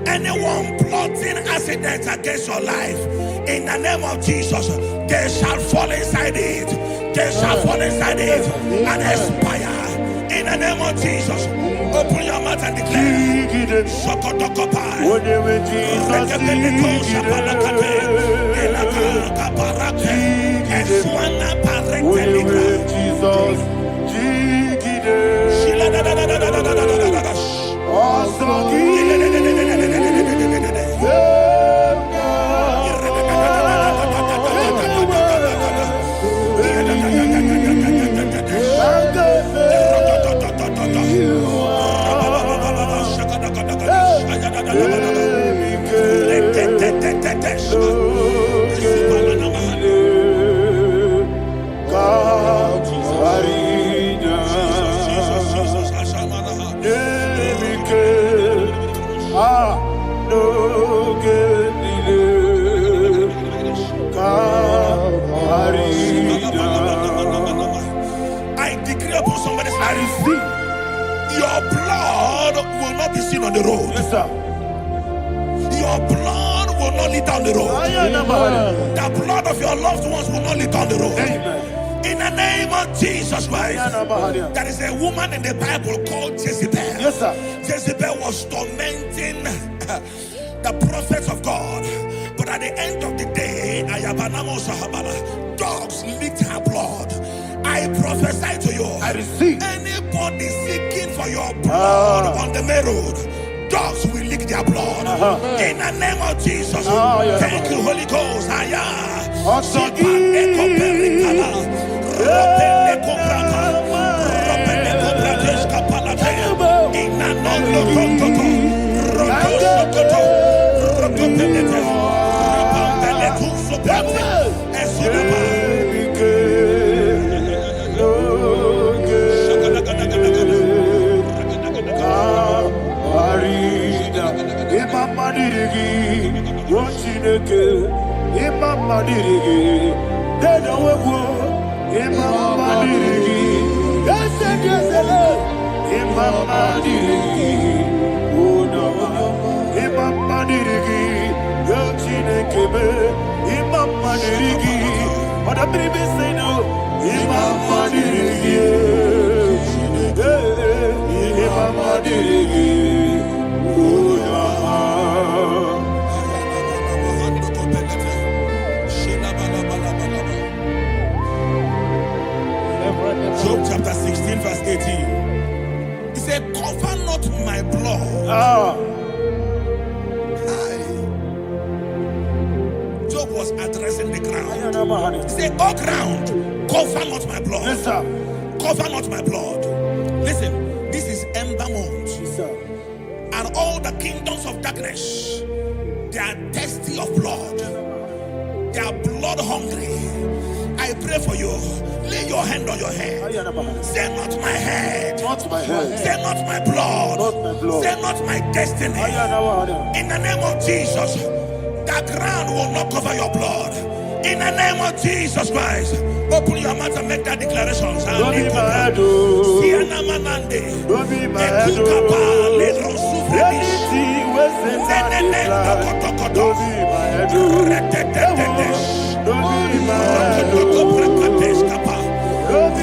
S5: anyone plotting accidents against your life, in the name of Jesus, they shall fall inside it. They shall fall inside it and expire. In the name of Jesus, open your mouth and declare. Shokotokopai. I decree upon somebody's life, your blood will not be seen on the road.
S3: Yes, sir.
S5: Your blood will not lead down the road. The blood of your loved ones will not lead down the road.
S3: Amen.
S5: In the name of Jesus Christ. There is a woman in the Bible called Jezebel.
S3: Yes, sir.
S5: Jezebel was tormenting the prophets of God. But at the end of the day, dogs licked her blood. I prophesy to you.
S3: I receive.
S5: Anybody seeking for your blood on the main road, dogs will lick their blood. In the name of Jesus. Thank you, Holy Ghost. Job chapter 16 verse 18. He said, cover not my blood. Job was addressing the ground. He said, oh ground, cover not my blood.
S3: Yes, sir.
S5: Cover not my blood. Listen, this is ember month.
S3: Yes, sir.
S5: And all the kingdoms of darkness, they are thirsty of blood. They are blood hungry. I pray for you. Lay your hand on your head. Say, not my head.
S3: Not my head.
S5: Say, not my blood.
S3: Not my blood.
S5: Say, not my destiny. In the name of Jesus, the ground will not cover your blood. In the name of Jesus Christ, open your mouth and make that declaration.
S3: Don't be mad, oh. Don't be mad, oh. Anything was in that plan. Don't be mad, oh. Don't be mad, oh. Don't be mad, oh. Anything was in that plan. Don't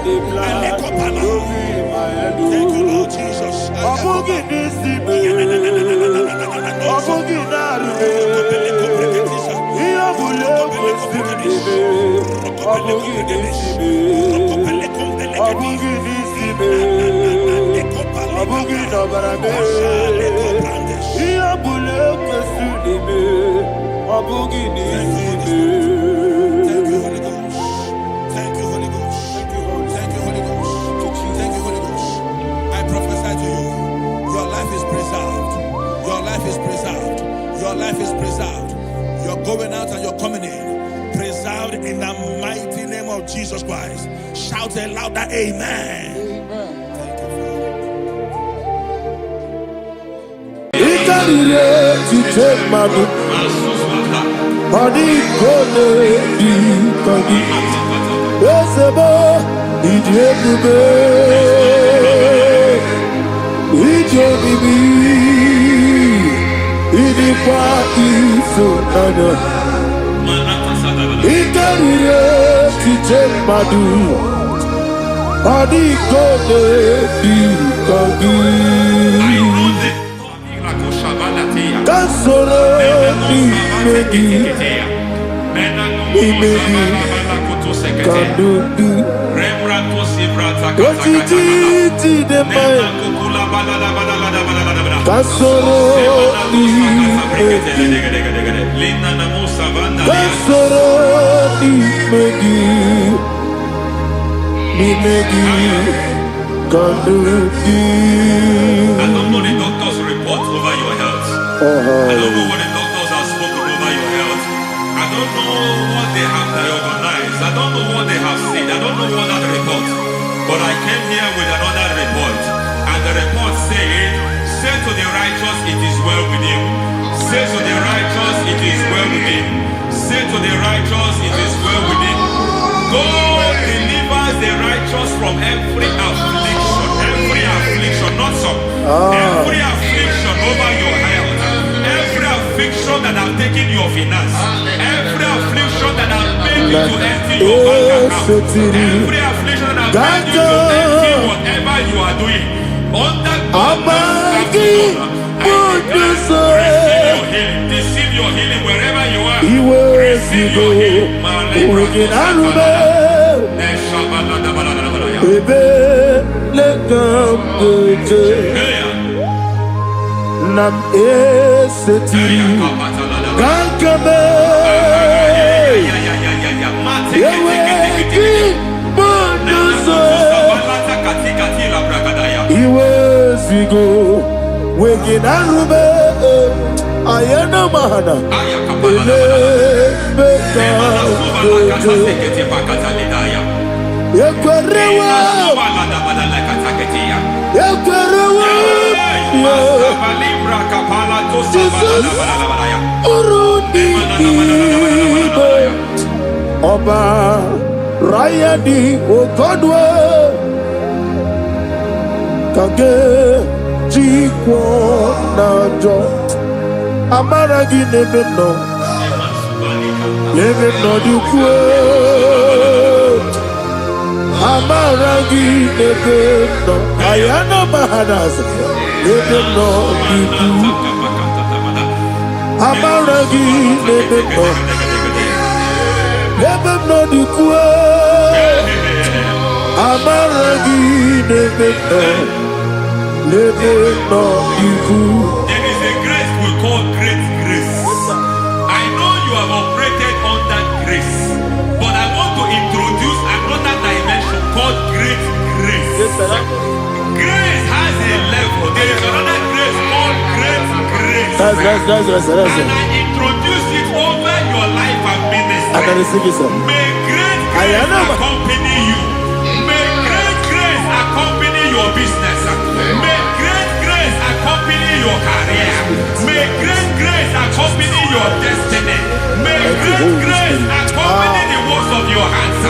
S3: be mad, oh.
S5: Thank you, Lord Jesus. Thank you, Holy Ghost. Thank you, Holy Ghost. Thank you, Holy Ghost. I prophesy to you, your life is preserved. Your life is preserved. Your life is preserved. You're going out and you're coming in. Preserved in the mighty name of Jesus Christ. Shout a louder amen. Thank
S6: I don't know the doctor's report over your health. I don't know what the doctors have spoken over your health. I don't know what they have diagnosed. I don't know what they have said. I don't know what that report. But I came here with another report. And the report said, say to the righteous, it is well with him. Say to the righteous, it is well with him. Say to the righteous, it is well with him. God delivers the righteous from every affliction. Every affliction, not some. Every affliction over your health. Every affliction that have taken your finance. Every affliction that have made you to empty your bank account. Every affliction that have made you to empty whatever you are doing. Under God's receive your healing. Receive your healing wherever you are. Receive your healing.
S1: Nam esetiri gankame yeweki bonuso iwezigo weginarube ayana mahana ele beka yekwerewa Oba Rayadi Ogodwe Kage Jikwo Najo Amaragi Nebeno Nebeno Dukwe Amaragi Nebeno Ayana Mahanas Nebeno Dukwe Amaragi Nebeno Nebeno Dukwe Amaragi Nebeno Nebeno Dukwe.
S6: There is a grace we call great grace. I know you have operated on that grace, but I want to introduce another dimension called great grace. Grace has a level. There is another grace called great grace.
S1: That's
S6: And I introduce it over your life and ministry.
S1: I can receive it, sir.
S6: May great grace accompany you. May great grace accompany your business. May great grace accompany your career. May great grace accompany your destiny. May great grace accompany the works of your hands.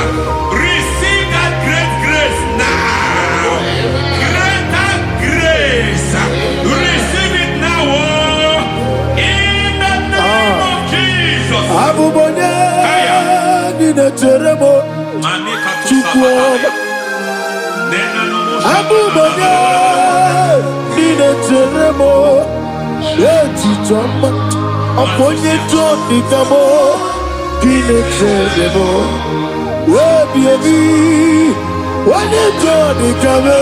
S6: Receive that great grace now. Greater grace. Receive it now. In the name of Jesus.
S1: Aponye Johnny Kamo, Pinetemo, baby, when Johnny Kamo,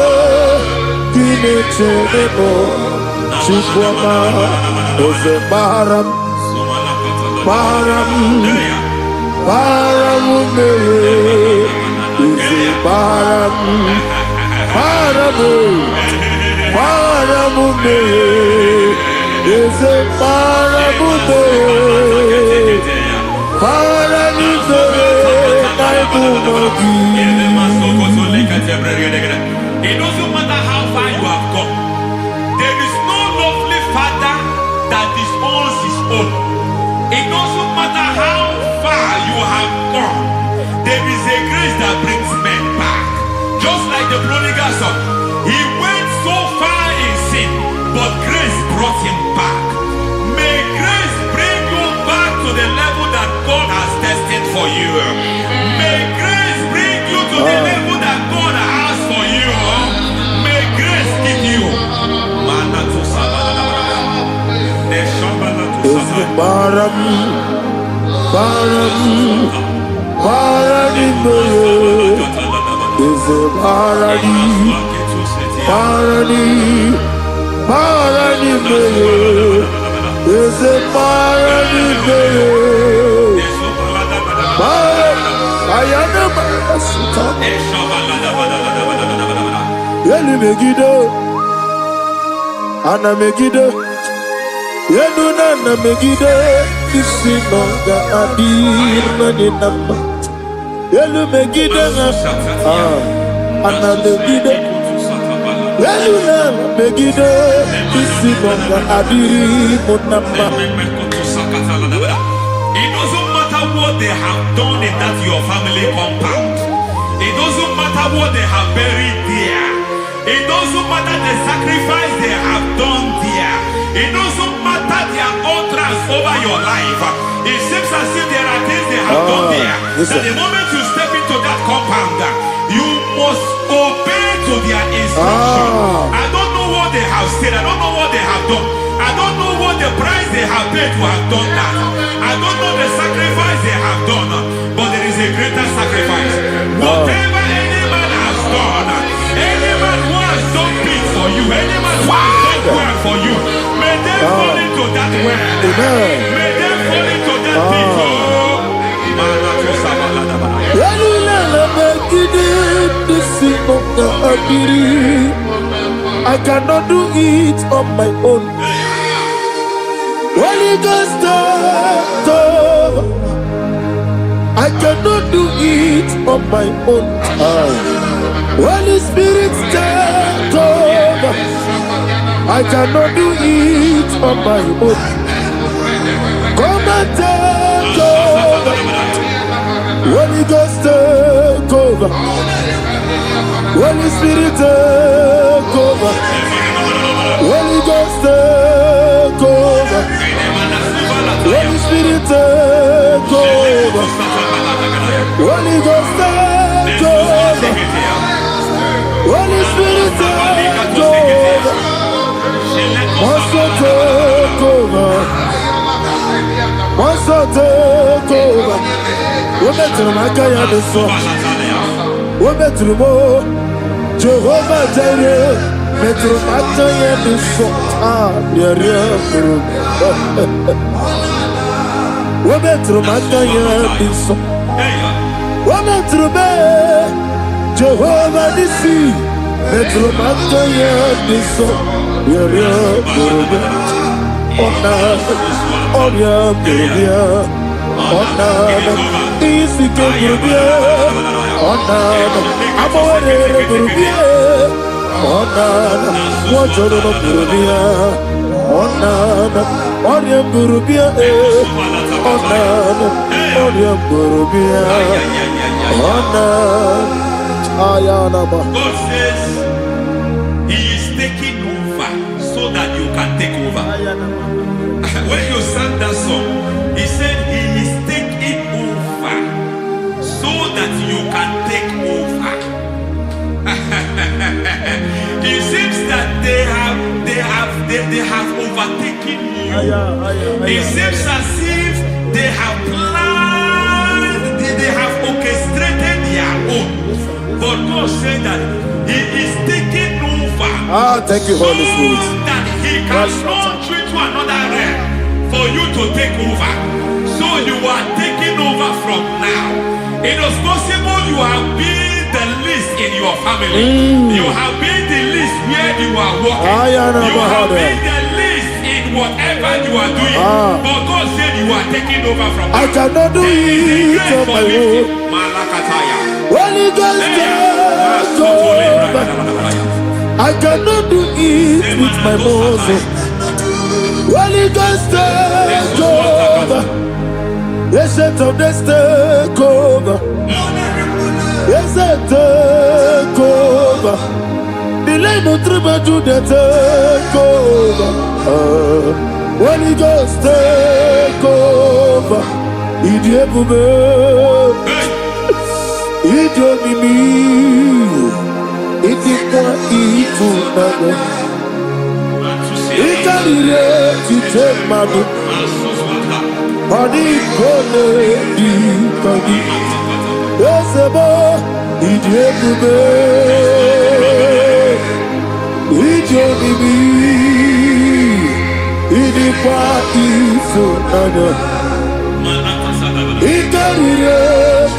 S1: Pinetemo, Chikwama, Ose Baram, Baramume, Ose Baramume. Is a parabude, parabude,
S6: it doesn't matter how far you have gone. There is no lovely father that disowns his own. It doesn't matter how far you have gone. There is a grace that brings men back. Just like the prodigal son, he went so far in sin, but grace brought him back. May grace bring you back to the level that God has destined for you. May grace bring you to the level that God has for you. May grace give you.
S1: Is a Yelu Megido, Anna Megido, Yelu Nana Megido, Isinonga Adir Maninama, Yelu Megido, Anna Megido, Yelu Nana Megido, Isinonga Adir Munama.
S6: It doesn't matter what they have done in that your family compound. It doesn't matter what they have buried there. It doesn't matter the sacrifice they have done there. It doesn't matter their utterance over your life. It seems as if there are things they have done there. That the moment you step into that compound, you must obey to their instruction. I don't know what they have said. I don't know what they have done. I don't know what the price they have paid to have done that. I don't know the sacrifice they have done. But there is a greater sacrifice. Whatever any man has done, any man who has done things for you, any man who has done well for you, may they fall into that well. May they fall into that pit.
S1: I cannot do it on my own. Holy Ghost, I cannot do it on my own. Holy Spirit, take over. I cannot do it on my own. Come and take over. Holy Ghost, take over. Holy Spirit, take over. Holy Ghost, take over. Holy Spirit, take over. Holy Ghost, take over. Holy Spirit, take over. Also take over. Also take over. We're better than I can understand. We're better than more. Jehovah Jireh. Metro Mataya de Sota, Metro Mataya de Sota, Metro Be, Jehovah the Sea,
S3: Metromanta ya diso, ya burubia. Ona, onya burubia. Ona, isi ke burubia. Ona, amore burubia. Ona, wajoro burubia. Ona, onya burubia. Ona, onya burubia. Ona, ayana ba.
S6: God says He is taking over so that you can take over. When you sang that song, He said He is taking over so that you can take over. It seems that they have overtaken you. It seems as if they have planned, they have orchestrated their own. But God said that He is taking over.
S3: Thank you, Holy Spirit.
S6: So that He can launch you to another realm for you to take over. So you are taking over from now. It is possible you have been the least in your family. You have been the least where you are working. You have been the least in whatever you are doing. But God said you are taking over from now.
S3: I cannot do it on my own.
S6: Malakataya.
S3: Holy Ghost, take over. I cannot do it with my muscles. Holy Ghost, take over. Yes, of this take over. Yes, take over. Delay no trouble to the take over. Holy Ghost, take over. Idiebube, idiomimi, idikwa ifunado. Ikarire titemadu. Adi kone di kagi. Esebo idiebube, idiomimi, idikwa ifunado. Ikarire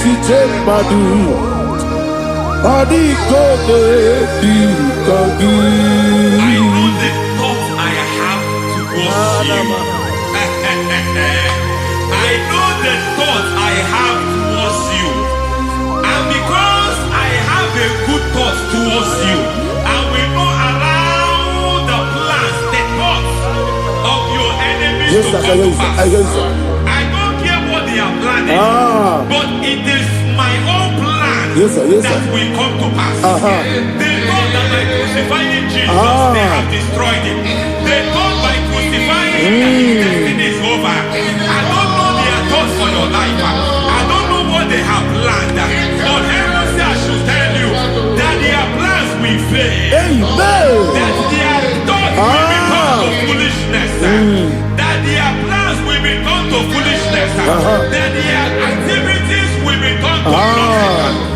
S3: titemadu. Adi kone di kagi.
S6: I know the thoughts I have towards you. I know the thoughts I have towards you. And because I have a good thought towards you, I will not allow the plans, the thoughts of your enemies to come to pass. I don't care what they are planning, but it is my own plan that will come to pass. They thought that by crucifying Jesus, they have destroyed him. They thought by crucifying him that his destiny is over. I don't know their thoughts for your life. I don't know what they have planned. But heaven says I should tell you that their plans will fail. That their thoughts will become to foolishness. That their plans will become to foolishness. That their activities will become to nothing.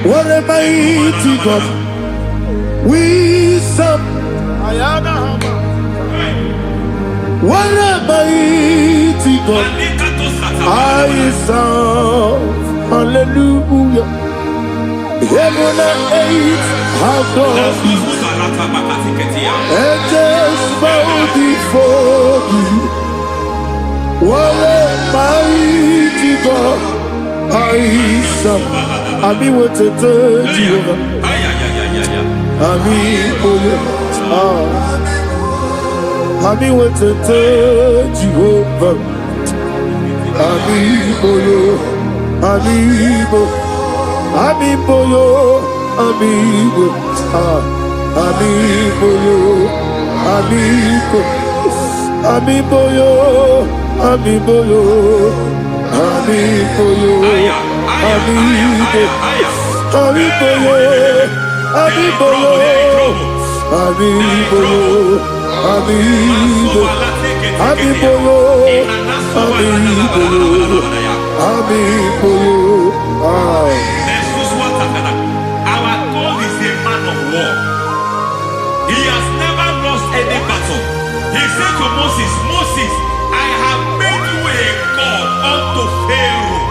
S3: What a mighty God we serve. What a mighty God I serve. Hallelujah. Heaven and earth have done it. Angels bow before you. What a mighty God I serve. I mean what to tell you. I mean what to tell you.
S6: Our God is a man of Moses, I have made you a God unto Pharaoh.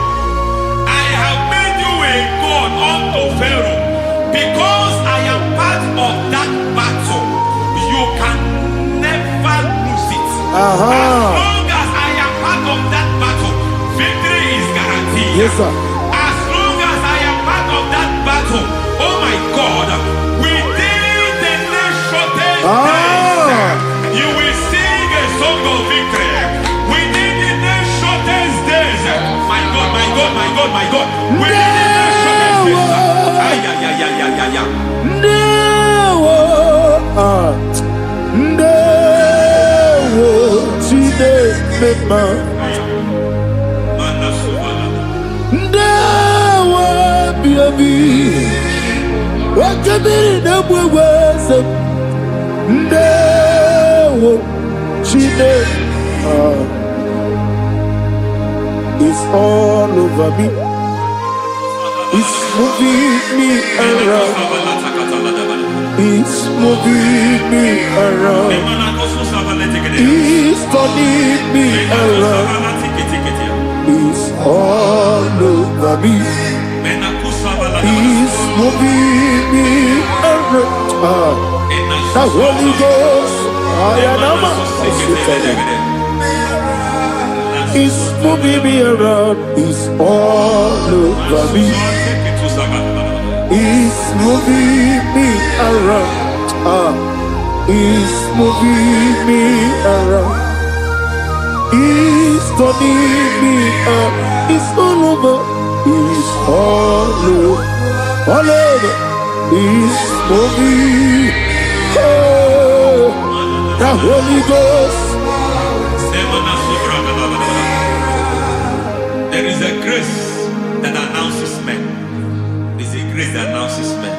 S6: I have made you a God unto Pharaoh. Because I am part of that battle, you can never lose it. As long as I am part of that battle, victory is guaranteed.
S3: Yes, sir.
S6: As long as I am part of that battle, oh my God, within the next shortest days, you will sing a song of victory. Within the next shortest days, my God, my God, my God, my God, within the next shortest days, ay, ay, ay, ay, ay, ay, ay.
S1: It's all over me. It's moving me around. It's moving me around. It's turning me around. It's all over me. It's moving me around. The Holy Ghost, it's moving me around. It's all over me. It's moving me around. It's moving me around. It's turning me up. It's all over. It's all over. All over. It's moving. Oh, the Holy Ghost.
S6: There is a grace that announces men. There is a grace that announces men.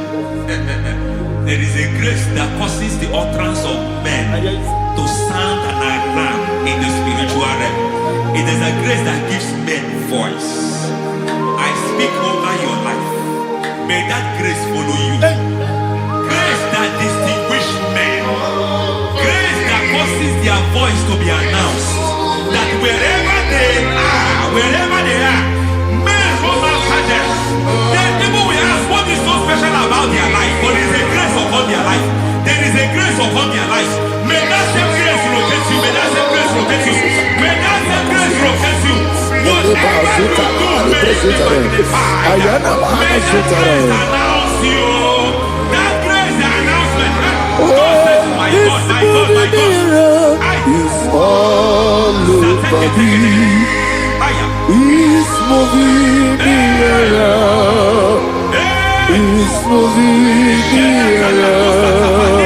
S6: There is a grace that causes the utterance of men to sound an alarm in the spiritual realm. It is a grace that gives men voice. I speak over your life. May that grace follow you. Grace that distinguishes men. Grace that causes their voice to be announced. That wherever they are, men hold out hands. Then people will ask, what is so special about their life? But there is a grace upon their life. There is a grace upon their life. May that same grace locate you. May that same grace locate you. May that same grace locate you. Whatever you do, may it be magnified. May that grace announce you. That grace announcement. God says, my God, my God, my God.
S1: It's all over me. It's moving me around. It's moving me around.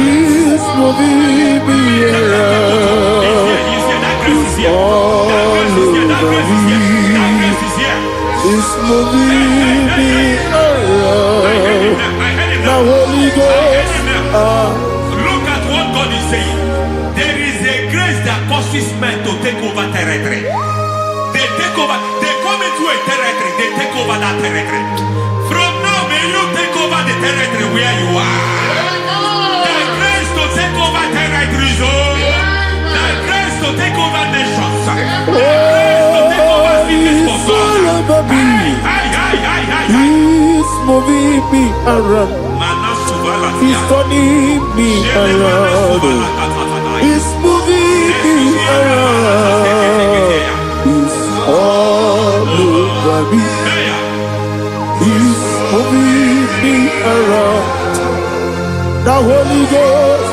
S1: It's moving me around. It's all over me. It's moving me around. The Holy Ghost.
S6: Look at what God is saying. There is a grace that causes men to take over territory. They take over. They come into a territory. They take over that territory. From now, may you take over the territory where you are. The grace to take over territories. The grace to take over nations. The grace to take over cities for God.
S1: He's moving me around. He's turning me around. He's moving me around. He's all over me. He's moving me around. The Holy Ghost.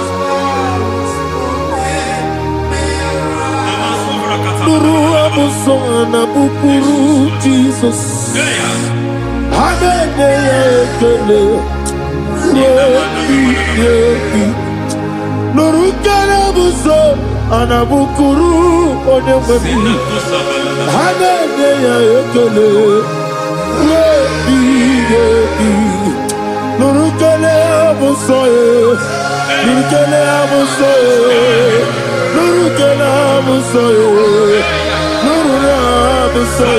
S1: Nuru amusona bukuru Jesus. Amen. Nurukana buso anabukuru onemebi hanene ya ekele rebi nurukana buso nurukana buso nurukana buso nurukana buso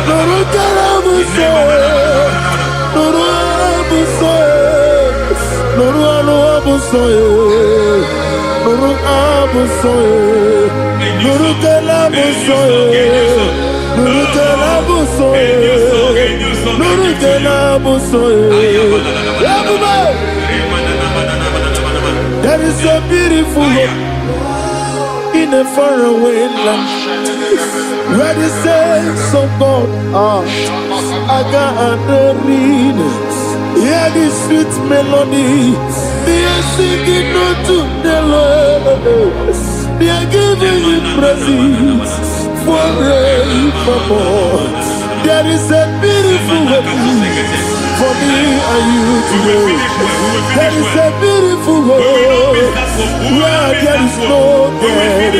S1: nurukana buso nurukana buso Nuru abusoe, nuru kelabusoe, nuru kelabusoe, nuru kelabusoe. There is a beautiful hope in a faraway land where the saints of God are gathering. Hear the sweet melody. They are singing unto the Lord. They are giving you praise forevermore. There is a beautiful hope for me and you today. There is a beautiful hope where there is no death,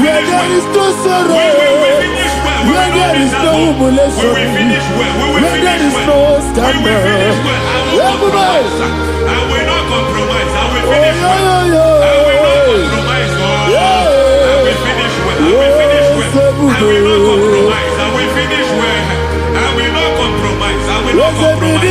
S1: where there is no sorrow, where there is no humiliation, where there is no scandal. Everybody,
S6: I will not compromise. I will finish well. I will not compromise. I will finish well. I will finish well. I will not compromise. I will finish well. I will not compromise. I will not compromise.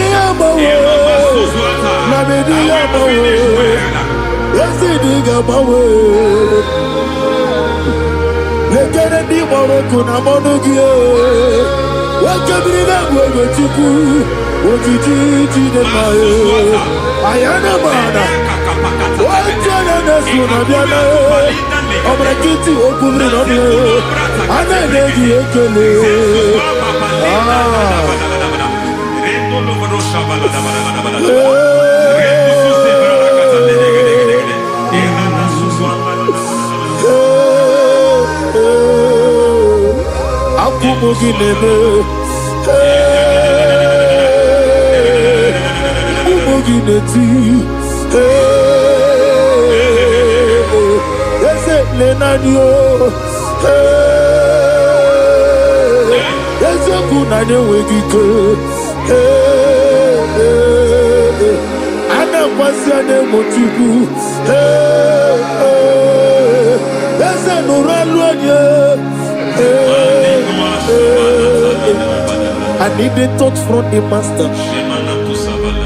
S1: I need the touch from the master.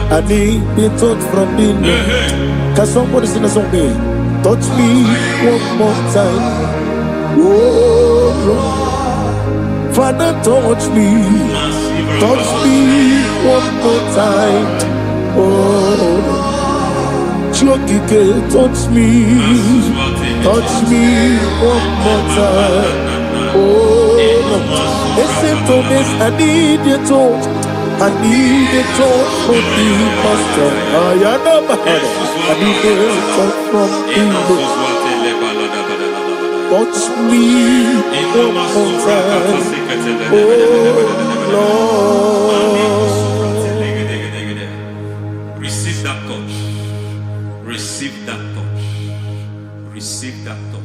S1: I need the touch from the Lord. Can somebody sing a song there? Touch me one more time. Oh Lord, Father, touch me. Touch me one more time. Oh, Chokike, touch me. Touch me one more time. Oh, except on this, I need your touch. I need a touch from the master. I need a touch from the Lord. Touch me one more time. Oh
S6: Lord. Receive that touch. Receive that touch. Receive that touch.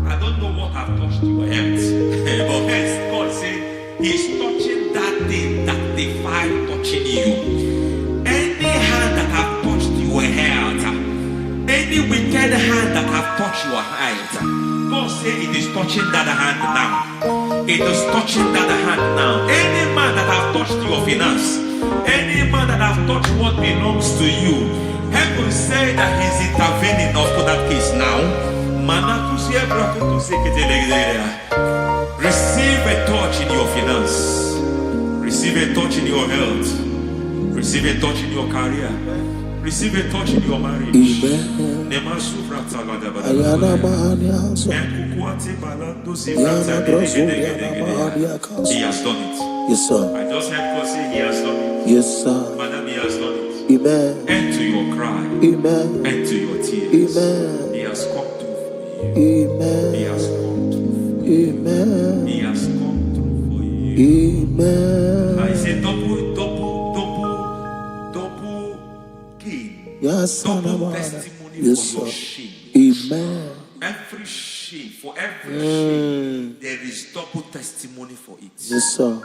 S6: I don't know what I've touched your health, but hence God said He's touching that thing that defied touching you. Any hand that have touched your health, any wicked hand that have touched your health, God said it is touching that hand now. It is touching that hand now. Any man that have touched your finance, any man that have touched what belongs to you, heaven said that He's intervening after that case now. Receive a touch in your finance. Receive a touch in your health. Receive a touch in your career. Receive a touch in your marriage. He has done it.
S1: Yes, sir.
S6: I just heard God say He has done it.
S1: Yes, sir.
S6: Madam, He has done it.
S1: Amen.
S6: End to your cry.
S1: Amen.
S6: End to your tears.
S1: Amen.
S6: He has come through for you.
S1: Amen.
S6: He has come through for you.
S1: Amen.
S6: He has come through for you.
S1: Amen.
S6: I say double gain.
S1: Yes,
S6: Double testimony
S1: yes,
S6: for your
S1: sir.
S6: shame.
S1: Amen.
S6: Every shame, for every shame, there is double testimony for it.
S1: Yes, sir.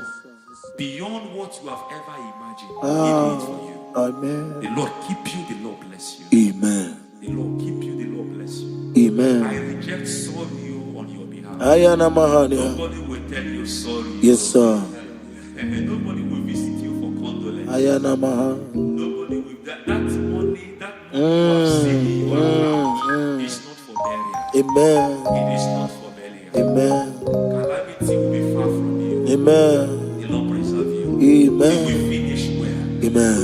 S6: Beyond what you have ever imagined, He did it for you.
S1: Amen.
S6: The Lord keep you, the Lord bless you.
S1: Amen.
S6: The Lord keep you, the Lord bless you.
S1: Amen.
S6: I reject sorrow on your behalf.
S1: Ayana Mahania.
S6: Nobody will tell you sorry.
S1: Yes, sir.
S6: And nobody will visit you for condolence.
S1: Ayana Maha.
S6: Nobody will. That money you have saved in your account is not for burial.
S1: Amen.
S6: It is not for burial.
S1: Amen.
S6: Calamity will be far from you.
S1: Amen.
S6: The Lord preserve you.
S1: Amen.
S6: You will finish well.
S1: Amen.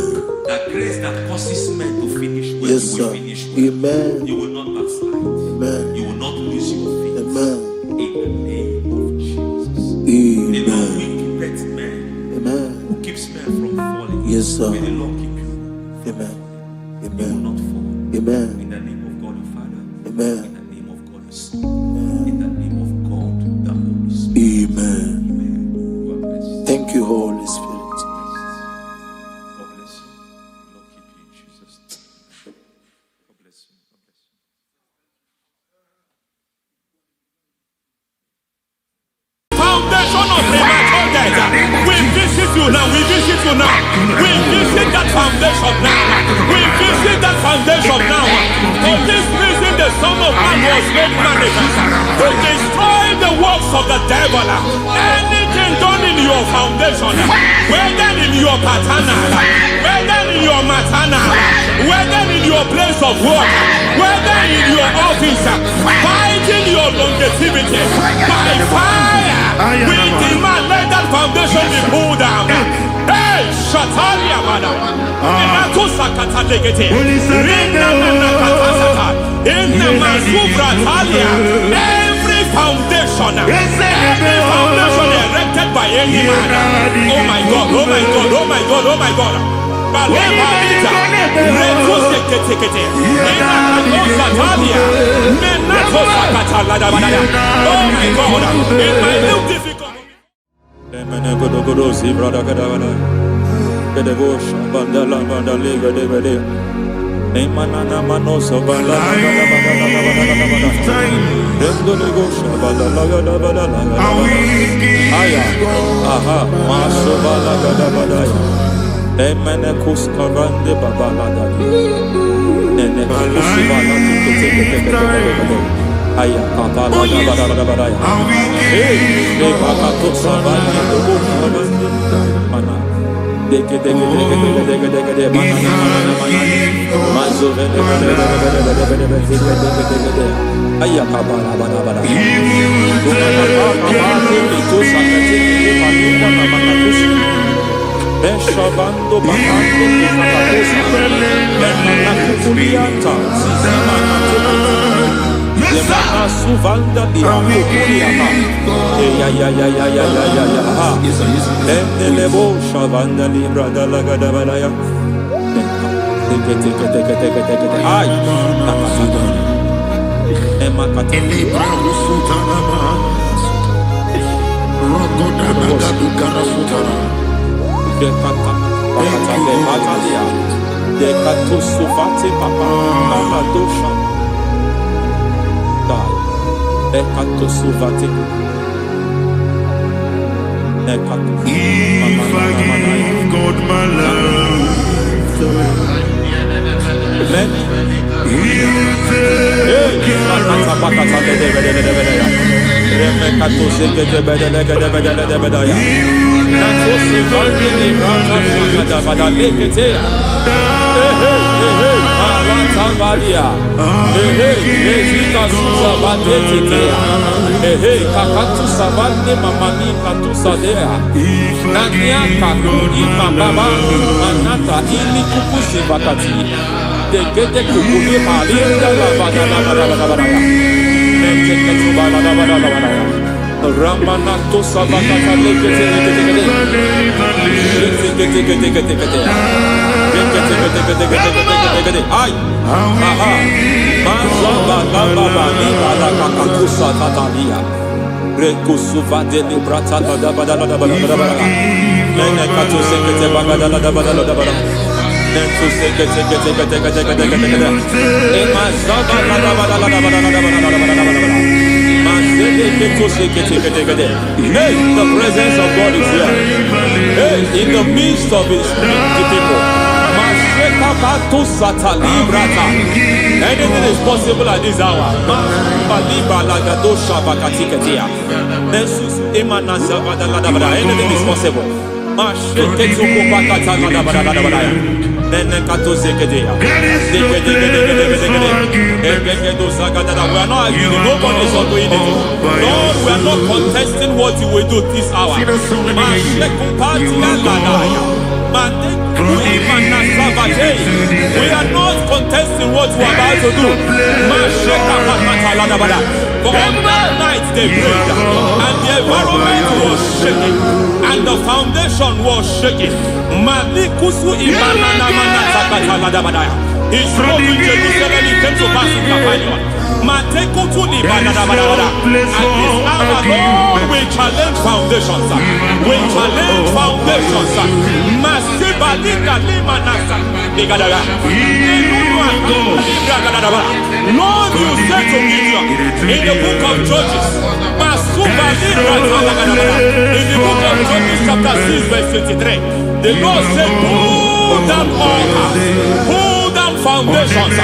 S6: That grace that causes men to finish well,
S1: Yes,
S6: you
S1: sir.
S6: will finish well.
S1: Amen.
S6: You will not backslide.
S1: Amen.
S6: You will not lose your faith.
S1: Amen.
S6: In the name of Jesus. The Lord
S1: Amen.
S6: will keep men.
S1: Amen.
S6: Who keeps men from falling.
S1: Yes, sir.
S6: May the Lord keep you.
S1: Amen.
S6: You will
S1: Amen.
S6: not fall.
S1: Amen.
S6: In the name of God the Father.
S1: Amen.
S6: In the name of God the Son. In the name of God the Holy Spirit.
S1: Amen.
S6: Amen. You are blessed.
S1: Thank you, Holy Spirit.
S6: God bless you. The Lord keep you in Jesus' name. God bless you. God bless you.
S2: Foundation of premature death. We visit you now. We visit you now. We visit that foundation now. We visit that foundation now. For this reason, the Son of Man was made manifest to destroy the works of the devil. Anything done in your foundation, whether in your paternal, whether in your maternal, whether in your place of work, whether in your office, fighting your longevity by fire. We demand let that foundation be pulled down. Hey, Shatalia Madam. Every foundation erected by any man. Oh my God, oh my God, oh my God, oh my God. Oh my God, in my new difficult.
S7: Emenekus karande babalada. Nene kusibala tukete. Aya kapala badada. Hey, de bakato sabani do karande mana. Deke mana. Mazo vele. Aya kapala badada. Beshabando bahando kikakosa Lemana kukuliata Zizimana tekuta Lemana suvanda dihakukuliata Ya Endelebo shavanda libra dalagada balaya Teke Ay Nakasada Emakata
S5: Elibra usutanama Rogoda nagadu karasutana
S7: Dekata Batalia Dekato Sufati Papa Mamadosha Dai Dekato Sufati Dekato
S5: If I give God my love He will take care
S7: Ramanato Sabakata Ay, aha, Mazaba Baba Nibala Kakakusa Tatalia, Rekusuva de Librata Badabada, Menekato Sekete Bagada Badabada, Nentu Sekete, Emazaba Hey, the presence of God is here. Hey, in the midst of his people. Anything is possible at this hour. Anything is possible. We are not arguing, nobody is doing it. Lord, we are not contesting what you will do this hour. We are not contesting what we are about to do. For on that night they prayed, and the environment was shaking, and the foundation was shaking. He spoke in Jerusalem, he came to pass in Capernaum. At this hour, Lord, we challenge foundations. We challenge foundations. Lord, you said to Gideon in the book of Judges, in the book of Judges chapter 6 verse 23, the Lord said, pull down altars, pull down foundations.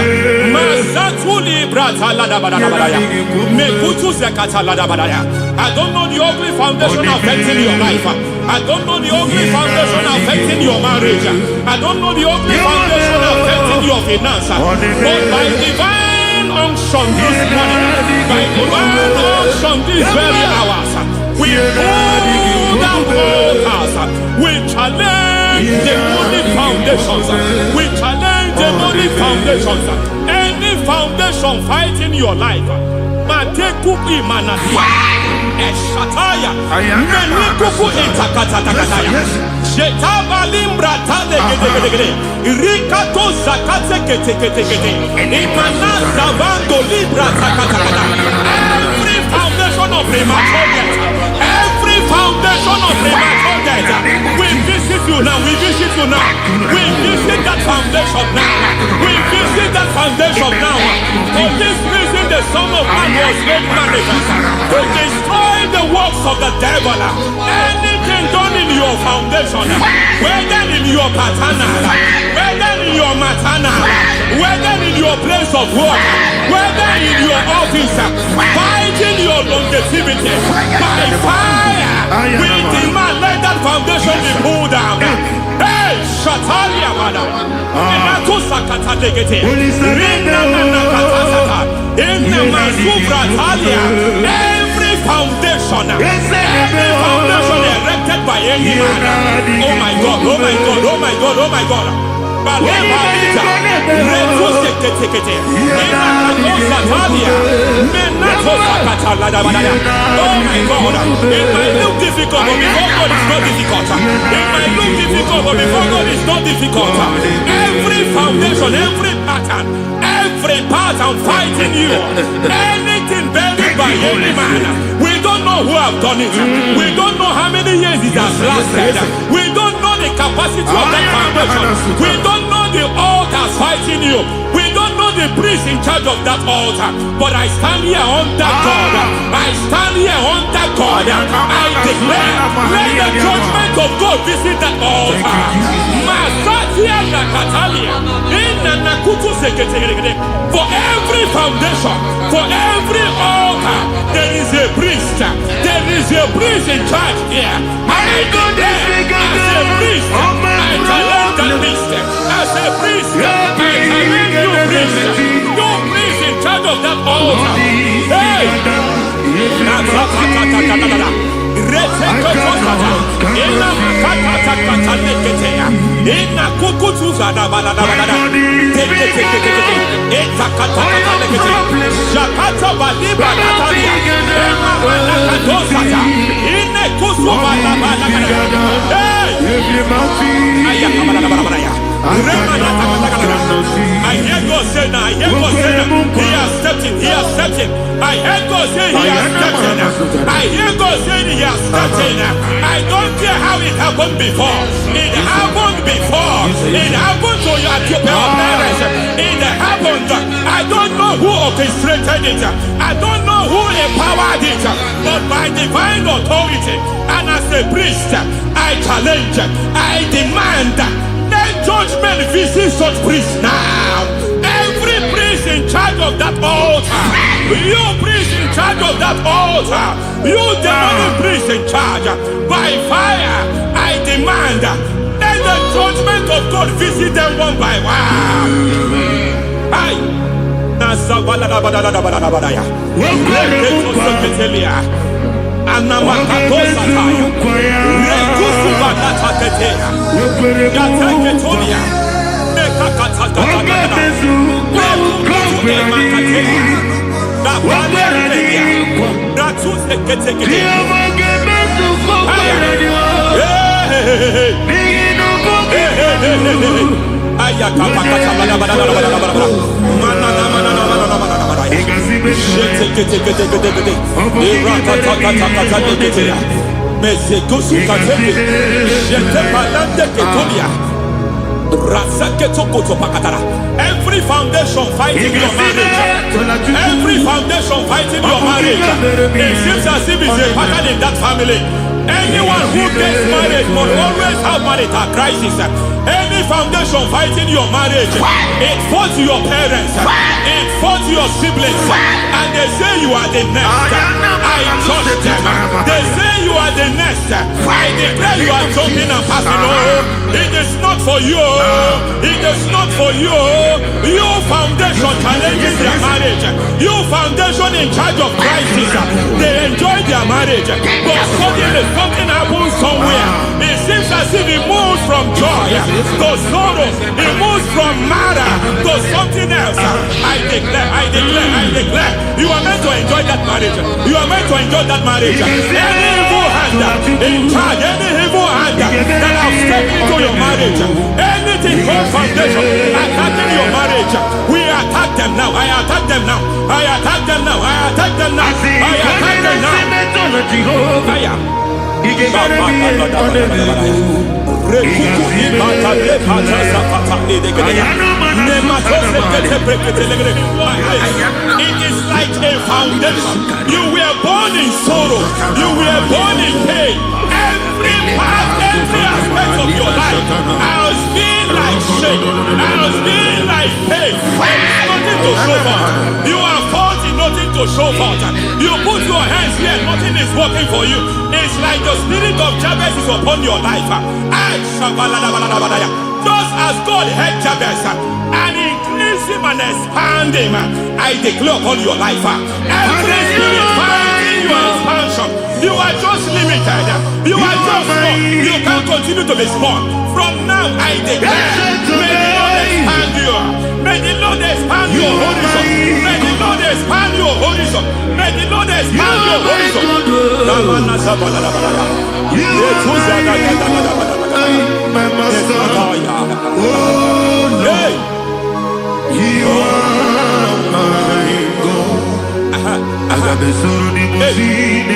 S7: I don't know the ugly foundation affecting your life. I don't know the ugly foundation affecting your marriage. I don't know the ugly foundation affecting your finance. But by divine unction this morning, by divine unction these very hours, we pull down altars. We challenge demonic foundations. We challenge demonic foundations. Any foundation fighting your life, Matekuki Manadia, Eshataya, Menikuku Itakatatakataya, Shetavalimbra Tadegede, Rikato Zakate Ketekete, Imanasa Vando Libra Takatakata. Every foundation of premature death, every foundation of premature death, we visit you now, we visit you now, we visit that foundation now, we visit that foundation now. For this reason, the Son of Man was made manifest to destroy the works of the devil. Anything done in your foundation, whether in your paternal, whether in your maternal, whether in your place of work, whether in your office, fighting your longevity by fire, we demand let that foundation be pulled down. Hey, Shatalia, madam. Every foundation erected by any man. Oh my God, oh my God, oh my God, oh my God. Oh my God, it might look difficult, but before God it's not difficult. It might look difficult, but before God it's not difficult. Every foundation, every pattern fighting you, anything buried by any man, we don't know who have done it. We don't know how many years it has lasted. We don't know the capacity of that foundation. We don't know the altars fighting you. We don't know the priest in charge of that altar. But I stand here under God. I stand here under God. I declare, let the judgment of God visit that altar. For every foundation, for every altar, there is a priest. There is a priest in charge here. I go there as a priest. I challenge that priest. As a priest, I challenge you priest. You priest in charge of that altar. Hey! I hear God say now, I hear God say now, he has stepped in, he has stepped in. I hear God say he has stepped in. I hear God say he has stepped in. I don't care how it happened before. It happened before. It happened to your parents. It happened. I don't know who orchestrated it. I don't know who empowered it. But by divine authority and as a priest, I challenge, I demand, let Let judgment visit such priests now. Every priest in charge of that altar, you priest in charge of that altar, you demonic priest in charge, by fire I demand, let the judgment of God visit them one by one. Aye. Every foundation fighting your marriage, every foundation fighting your marriage, it seems as if it's a pattern in that family. Anyone who gets married will always have marital crisis. Any foundation fighting your marriage, it fought your parents, it fought your siblings, and they say you are the next. I judge them. They say you are the next. I declare you are jumping and passing. Oh, it is not for you. It is not for you. You foundation challenging their marriage. You foundation in charge of crisis. They enjoy their marriage, but suddenly something happens somewhere. It seems as if it moves from joy to sorrow. It moves from matter to something else. I declare, you are meant to enjoy that marriage. You are meant to enjoy that marriage. Any evil hand in charge, any evil hand that have stepped into your marriage, anything called foundation attacking your marriage, we attack them now. I attack them now. I attack them now. I attack them now. I attack them now. It is like a foundation. You were born in sorrow. You were born in pain. Every part, every aspect of your life has been like shame. Has been like pain. There is nothing to show for. You are faulty, nothing to show for. You put your hands here, nothing is working for you. It's like the spirit of Jabez is upon your life. Just as God had Jabez and increased him and expand him, I declare upon your life. Every spirit finding your expansion, you are just limited. You are just small. You can't continue to be small. From now, I declare, may the Lord expand you. May the Lord expand your horizon. May the Lord expand your horizon. May the Lord expand your horizon.
S5: My master, oh Lord, you are my God. I got the soul in my feet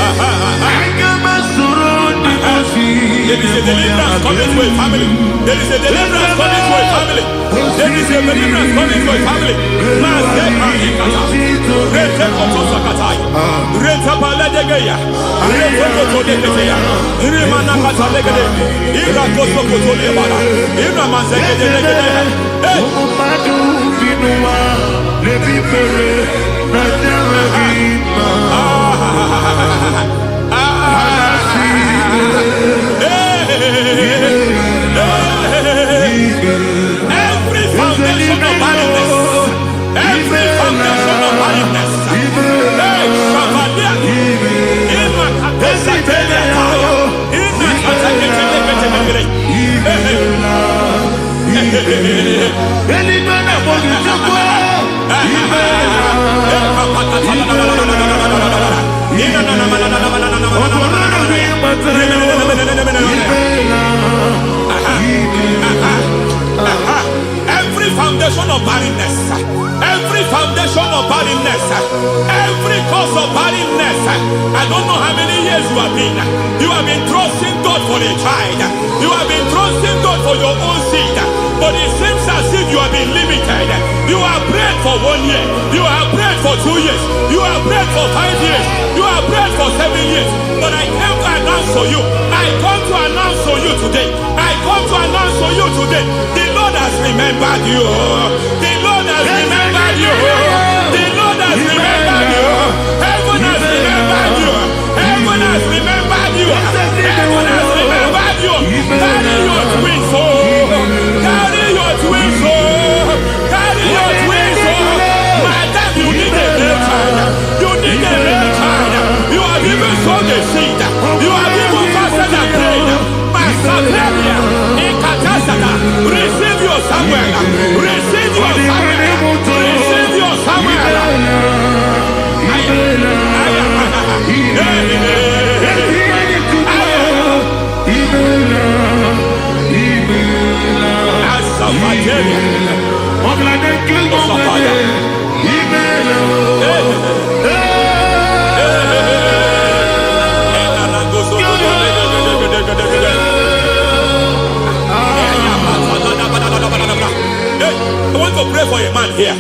S5: I got my soul in my feet.
S7: There is a deliverance coming to a family. There is a deliverance coming to a family. There is a deliverance coming to a family. Every foundation of barrenness, every foundation of barrenness, every foundation of barrenness, every foundation of barrenness, every cause of barrenness. I don't know how many years you have been trusting God for a child. You have been trusting God for your own seed, but it seems as if you have been limited. You have prayed for 1 year, you have prayed for for 2 years. You have prayed for 5 years. You have prayed for 7 years. But I came to announce for you. I come to announce for you today. I come to announce for you today. The Lord has remembered you. The Lord has remembered you. The Lord has remembered you. Heaven has remembered you. Heaven has remembered you. Heaven has remembered you. Carry your twins, oh. Carry your twins, oh. Carry your twins, oh. Madam, you need a real child. You need a real child. You have even sown the seed. You have even fasted and prayed. Masabelia, Ekatasata, receive your Samuel. Receive your Samuel. Receive your Samuel. I want to pray for a man here.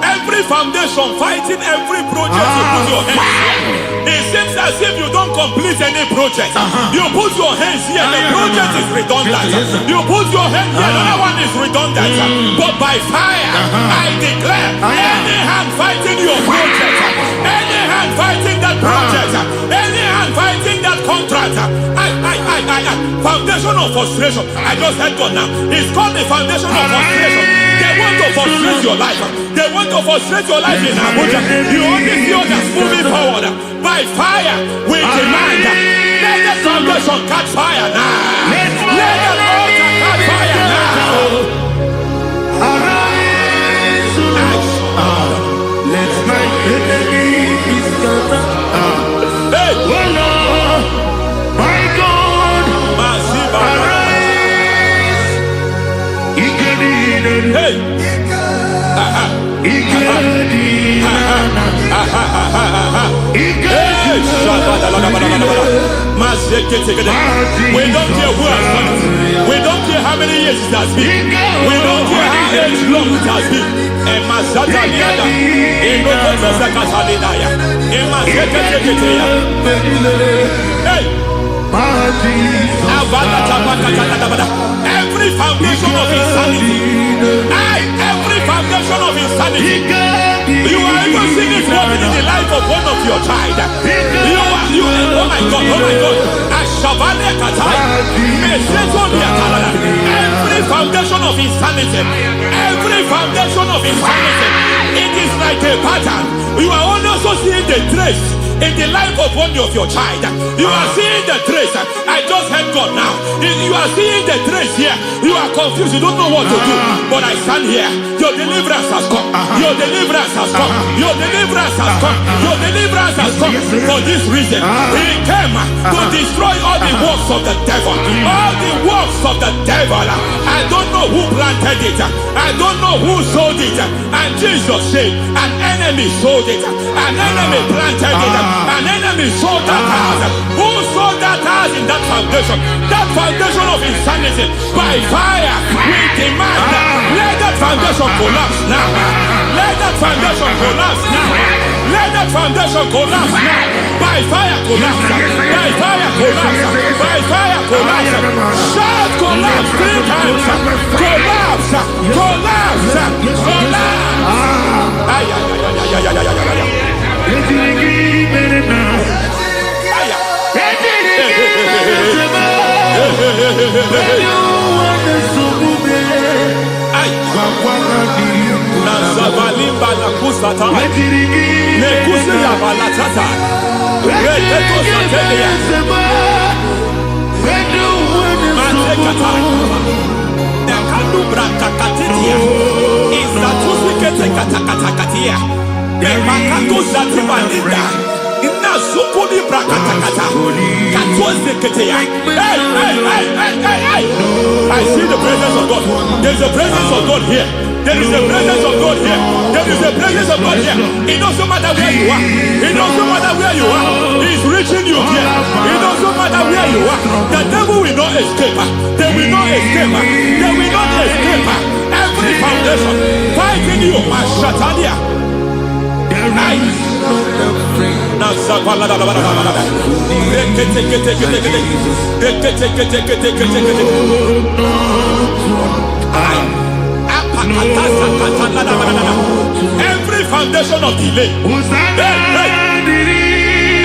S7: Every foundation fighting every project you put your hands here. It seems as if you don't complete any project. You put your hands here, the project is redundant. You put your hand here, another one is redundant. But by fire, I declare, any hand fighting your project, any hand fighting that project, any hand fighting that contract, foundation of frustration. I just heard God now. It's called the foundation of frustration. They want to frustrate your life. They want to frustrate your life in Abuja. You only see others moving forward. By fire, we demand. Let the foundation catch fire now. Let the altar catch fire now.
S5: Arise, let my enemy be scattered.
S7: Hey,
S5: Oh Lord, my God, arise.
S7: hey. We don't care who has done it. We don't care how many years it has been. We don't care how age long it has been. Every foundation of insanity. Every foundation of insanity. You are even seeing it working in the life of one of your child. Oh my God, oh my God. Every foundation of insanity. Every foundation of insanity. It is like a pattern. You are also seeing the trace in the life of one of your child. You are seeing the trace. I just heard God now. You are seeing the trace here. You are confused. You don't know what to do. But I stand here. Your deliverance has come. Your deliverance has come. Your deliverance has come. Your deliverance has come. For this reason, He came to destroy all the works of the devil. All the works of the devil. I don't know who planted it. I don't know who sold it. And Jesus said, an enemy sold it. An enemy planted it. An enemy sold that house. Who sold that house in that foundation? That foundation of insanity. By fire, we demand, let that foundation collapse now. Let that foundation collapse now. Let that foundation collapse now. By fire collapse. By fire collapse. By fire collapse. Shout collapse 3 times. Collapse. Collapse. Nazavalimba la kusata. Nekusi ya balatata. Reteto satelia. Matekata. Nekanu brakakatitia. Izatusikete katakatakatia. Nemakato zatibalinda. Ina sukuni brakatakata. Katwaziketia. Hey. I see the presence of God. There's a presence of God here. There is a presence of God here. There is a presence of God here. It doesn't matter where you are. It doesn't matter where you are. He's reaching you here. It doesn't matter where you are. The devil will not escape. They will not escape. They will not escape. Every foundation fighting Shatalia. Every foundation of delay,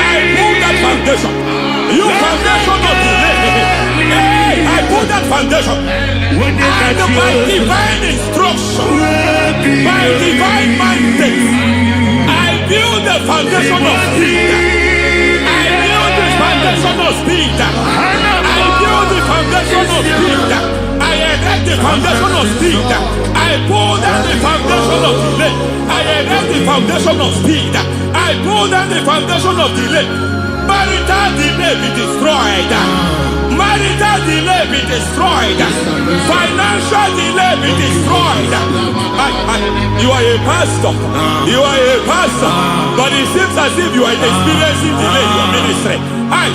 S7: I pull that foundation. You foundation of delay, I pull that foundation. And by divine instruction, by divine mandate, I build the foundation of speed. I build the foundation of speed. I build the foundation of speed. I erect the foundation of speed. I pull down the foundation of delay. I erect the foundation of speed. I pull down the foundation of delay. Marital delay be destroyed. Marital delay be destroyed. Financial delay be destroyed. You are a pastor. You are a pastor. But it seems as if you are experiencing delay in your ministry. By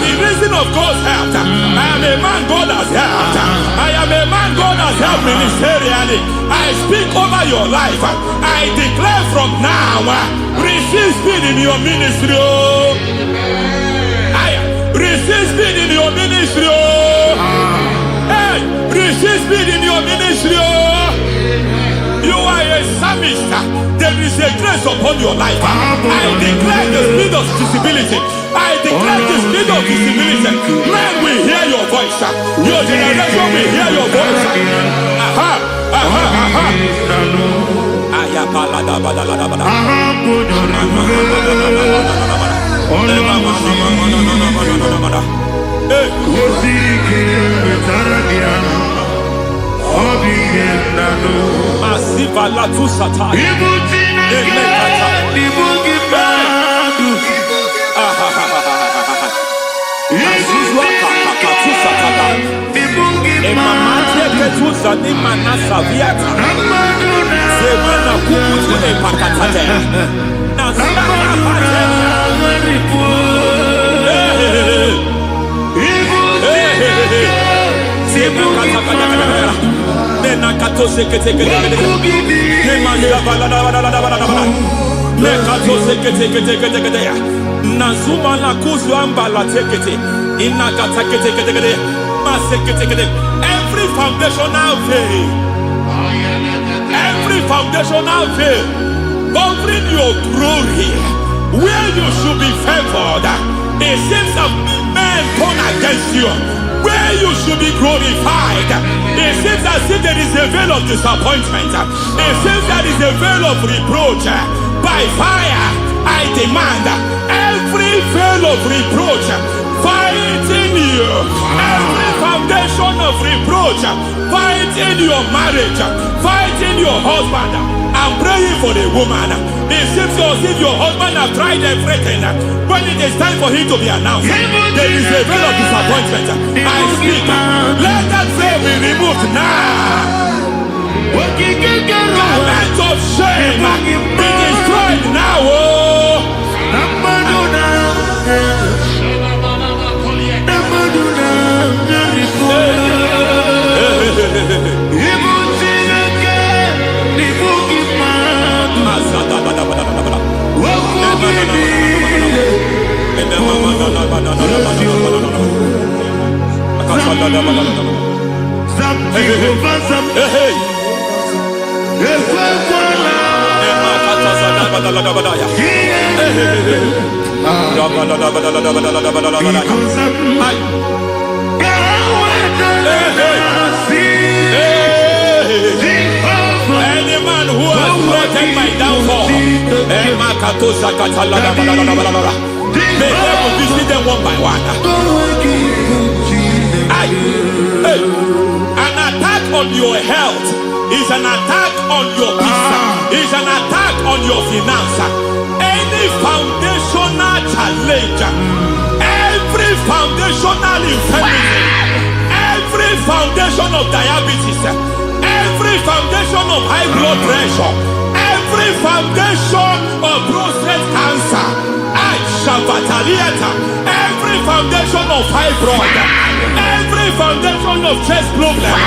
S7: the reason of God's help, I am a man God has helped. I am a man God has helped ministerially. I speak over your life. I declare from now, receive speed in your ministry. Receive speed in your ministry. Hey, receive speed in your ministry. You are a psalmist. There is a grace upon your life. I declare the speed of visibility. I declare the speed of visibility. Men will hear your voice. Your generation will hear your voice. Asivala tu sata. Nazuma la kuzwamba la tekete inakata kete every foundational veil, every foundational veil covering your glory where you should be favored. It seems that men turn against you where you should be glorified. It seems as if there is a veil of disappointment. It seems there is a veil of reproach. By fire I demand every veil of reproach fighting you, every foundation of reproach fighting your marriage, fighting your husband. I'm praying for the woman. It seems as if your husband has tried everything. When it is time for him to be announced, there is a veil of disappointment. I speak, let that veil be removed now. Garment of shame be destroyed now. Any man who has plotted my downfall, may devil visit them one by one. An attack on your health is an attack on your business, is an attack on your finance. Any foundational challenge, every foundational infirmity, every foundation of diabetes, every foundation of high blood pressure, every foundation of prostate cancer, every foundation of fibroid, every foundation of chest problem,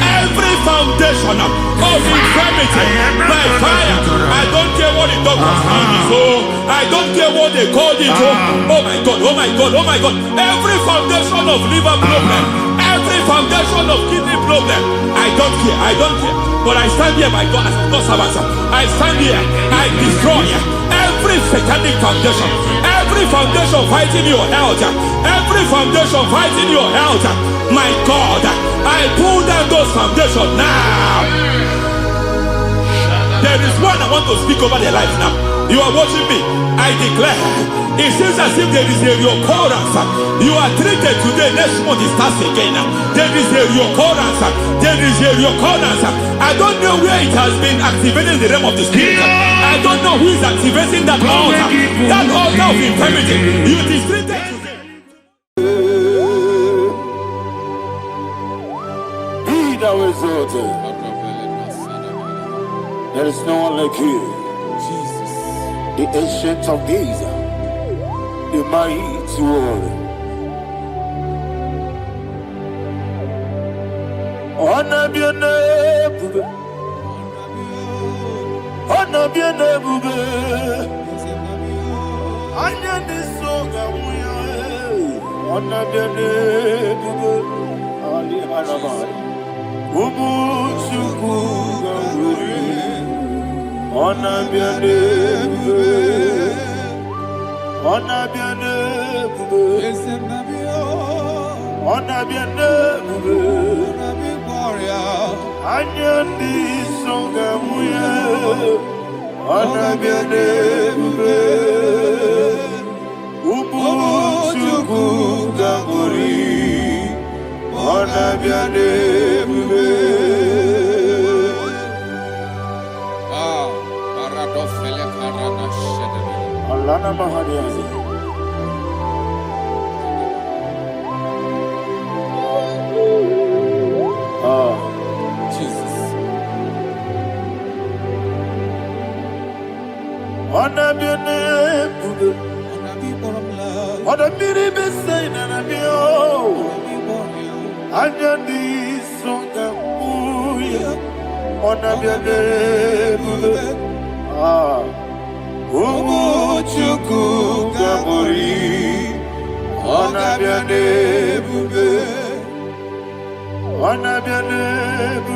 S7: every foundation of infirmity by fire. I don't care what the doctors call it. So I don't care what they called it. Oh my God, oh my God, oh my God. Every foundation of liver problem, every foundation of kidney problem, I don't care, I don't care. But I stand here by God as God's servant. I stand here, I destroy every satanic foundation, every foundation fighting your health, every foundation fighting your health. My God, I pull down those foundations now. There is one I want to speak over their life now. You are watching me. I declare, it seems as if there is a reoccurrence. You are treated today, next month it starts again. There is a reoccurrence. There is a reoccurrence. I don't know where it has been activated in the realm of the spirit. I don't know who is activating that altar of infirmity. You is treated today.
S8: Be thou exalted. There is no one like you. Jesus. The ancient of days. The mighty warrior. Honor be your name. Honor be your name. Honor be your name. Ali Alabari. Honor be your name. Honor be your name. Honor be your name. Anyandi songa muya. Honor be your name. Umuchuku ganguri. Honor be your name. Alana Mahadiazi. Jesus. Honor be your name. Honor be your name. Anyandi songa muya. Honor be your name. Umuchuku gabori. Honor be your name. Honor be your name.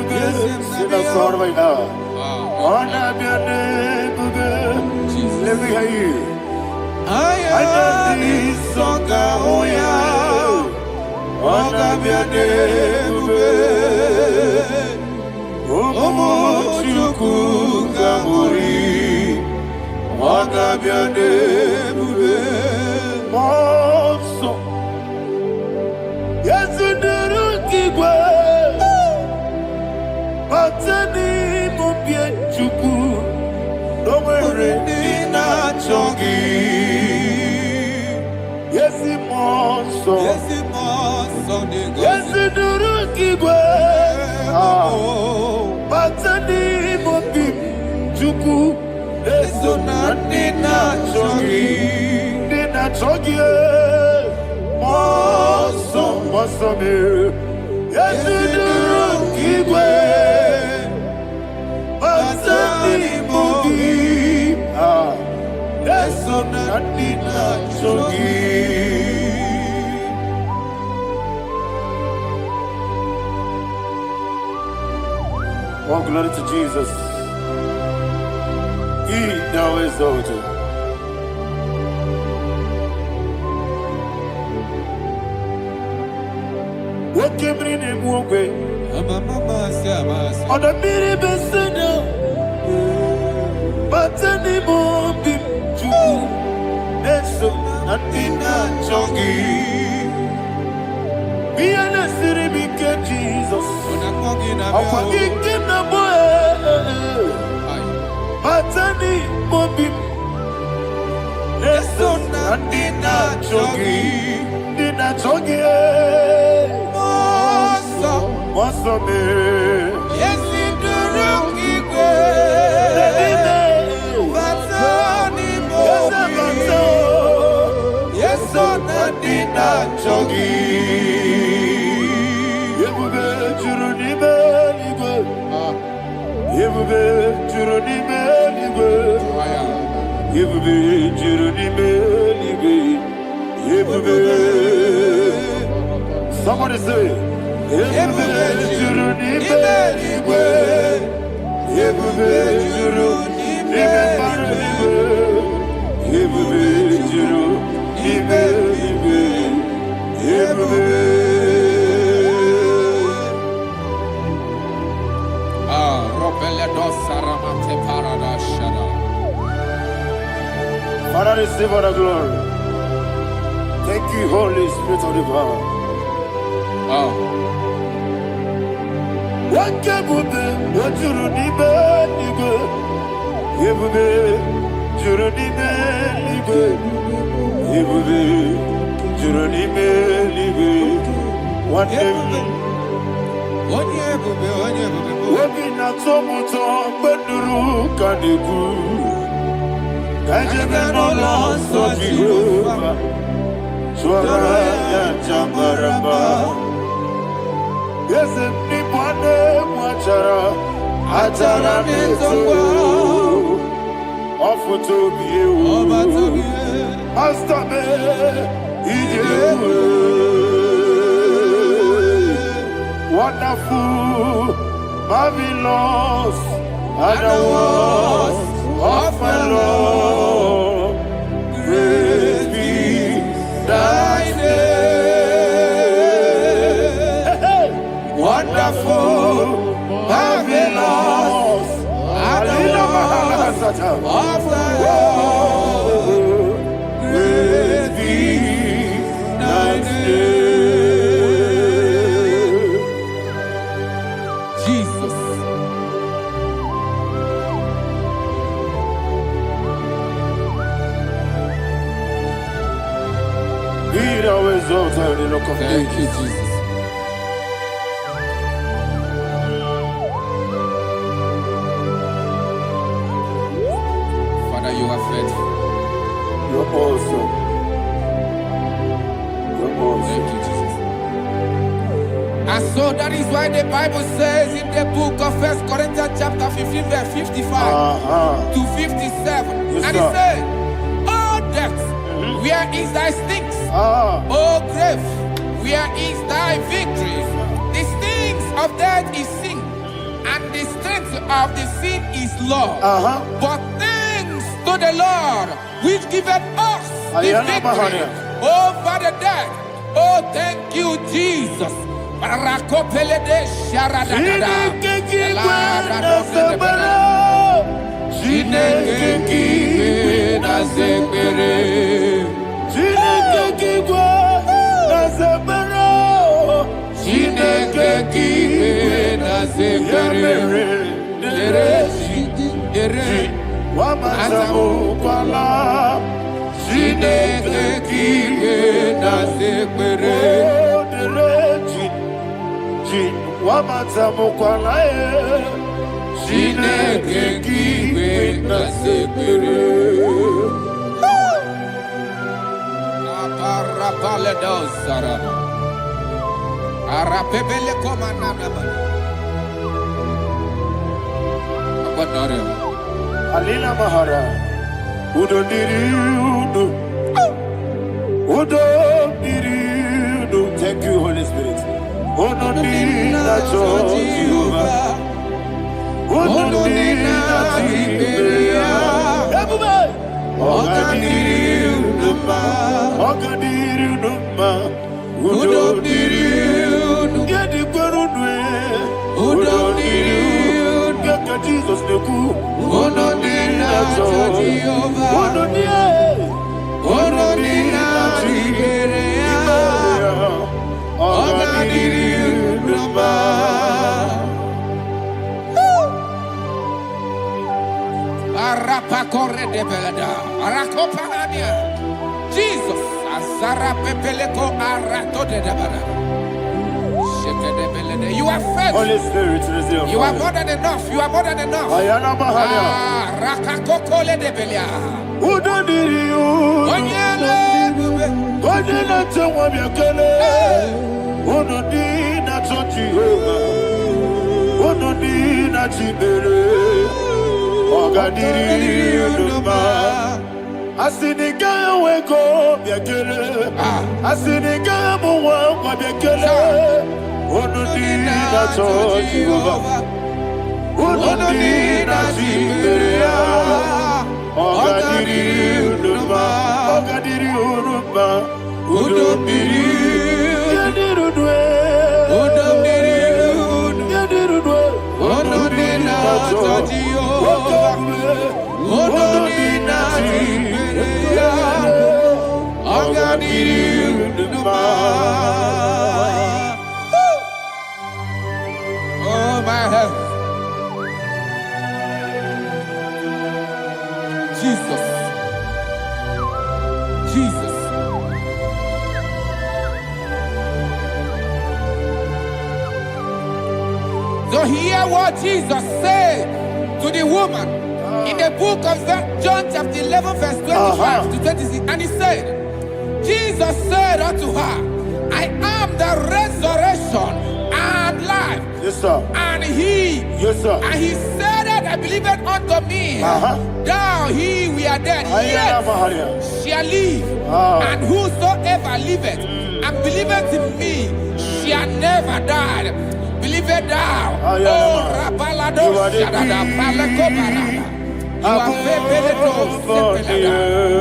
S8: Sing a song right now. Honor be your name. Let me hear you. Anyandi songa muya. Honor be your name. Umuchuku gabori. Honor be your name. Monso. Yes, in the Rukigwe. Batani Mubie Chuku. No worry, Nina Chongi. Yes, Monso. Yes, in the Rukigwe. Batani Mubie Chuku. Eso nina chogi, moso me. Yesu durukigwe, basani mogi. Eso nina chogi. Oh, glory to Jesus. He now exalted. What came in him away? On the mini besena, but anymore be true. That's nothing not jogging. Be an city became Jesus. I'm forgetting the boy. Batani mobi, leso na dina chogi, moso me. Yesi durukigwe, batani mobi, yeso na dina chogi. Yebube churuni be ligwe. Ebube juru n'ime eluigwe. Ebube juru n'ime eluigwe. Ebube. Somebody say, Ebube juru n'ime eluigwe. Ebube juru n'ime eluigwe. Ebube juru n'ime eluigwe. Ebube. Father, receive all the glory. Thank you, Holy Spirit of divine. What Ebube, what juru n'ime eluigwe. Ebube juru n'ime eluigwe. Ebube juru n'ime eluigwe. One Ebube. Obi na-atọ m ụtọ mgbe nụrụ ka na-ekwu ka ejebe n'ụlọ nsọ Jehova tụọrọ ya aja mara mma. Eze m n'ịbụ anụ egwu achara na-eto ọfụta obi ewu pasta m ije ewu. Wonderful, marvelous, are the words of my Lord. Praise be thy name. Wonderful, marvelous, are the words of my Lord. Praise be thy name. Thank you, Jesus. Father, you are faithful. You're awesome. You're awesome.
S4: Thank you, Jesus. And so that is why the Bible says in the book of 1 Corinthians chapter 15, verse 55 to 57,
S8: Yes,
S4: and it says, "Oh death, where is thy sting? Oh grave, where is thy victory? The stings of death is sin, and the strength of the sin is law. But thanks to the Lord, which giveth us the victory over the death." Oh, thank you, Jesus.
S8: Alina Mahara, Udo Diriudo, Udo Diriudo. Thank you, Holy Spirit. Udo Diriudo, Jehovah. Udo Diriudo, everybody. Udo Diriudo, Udo Diriudo, Udo Diriudo, get the Gurudwe, Udo Diriudo, get the Jesus the Ku. Udo Diriudo, Udo Diriudo, Udo Diriudo, Arapa corre de belada, Arakopa ania. Jesus, Azara pepeleko arato de dabara. Sheke de belede. You are faithful. Holy Spirit, receive.
S4: You are more than enough. You are more than enough.
S8: Ayana Mahania.
S4: Rakakokole de belia.
S8: Udo Diriudo,
S4: Onyele bube.
S8: Onyele Tewa Biakele. Udo Diriudo, Jehovah. Udo Diriudo.
S3: na chibere ogadiri unuma asinika weko biakele asinika muwa kwa biakele onudi na Jehovah onudi na chibere ogadiri unuma udomiri yadirudwe onodina Jehovah onodina Jehovah ogadiri unuma.
S8: Oh my heaven, Jesus. So hear what Jesus said to the woman in the book of John chapter 11 verse 25 to 26. And he said, Jesus said unto her, I am the resurrection and life.
S3: Yes, sir.
S8: And he,
S3: yes, sir.
S8: And he said that I believeth unto me, thou he we are dead, yet shall live. And whosoever liveth and believeth in me shall never die. Believe it thou. Oh, Rabalado, Shadada, Palako Barada.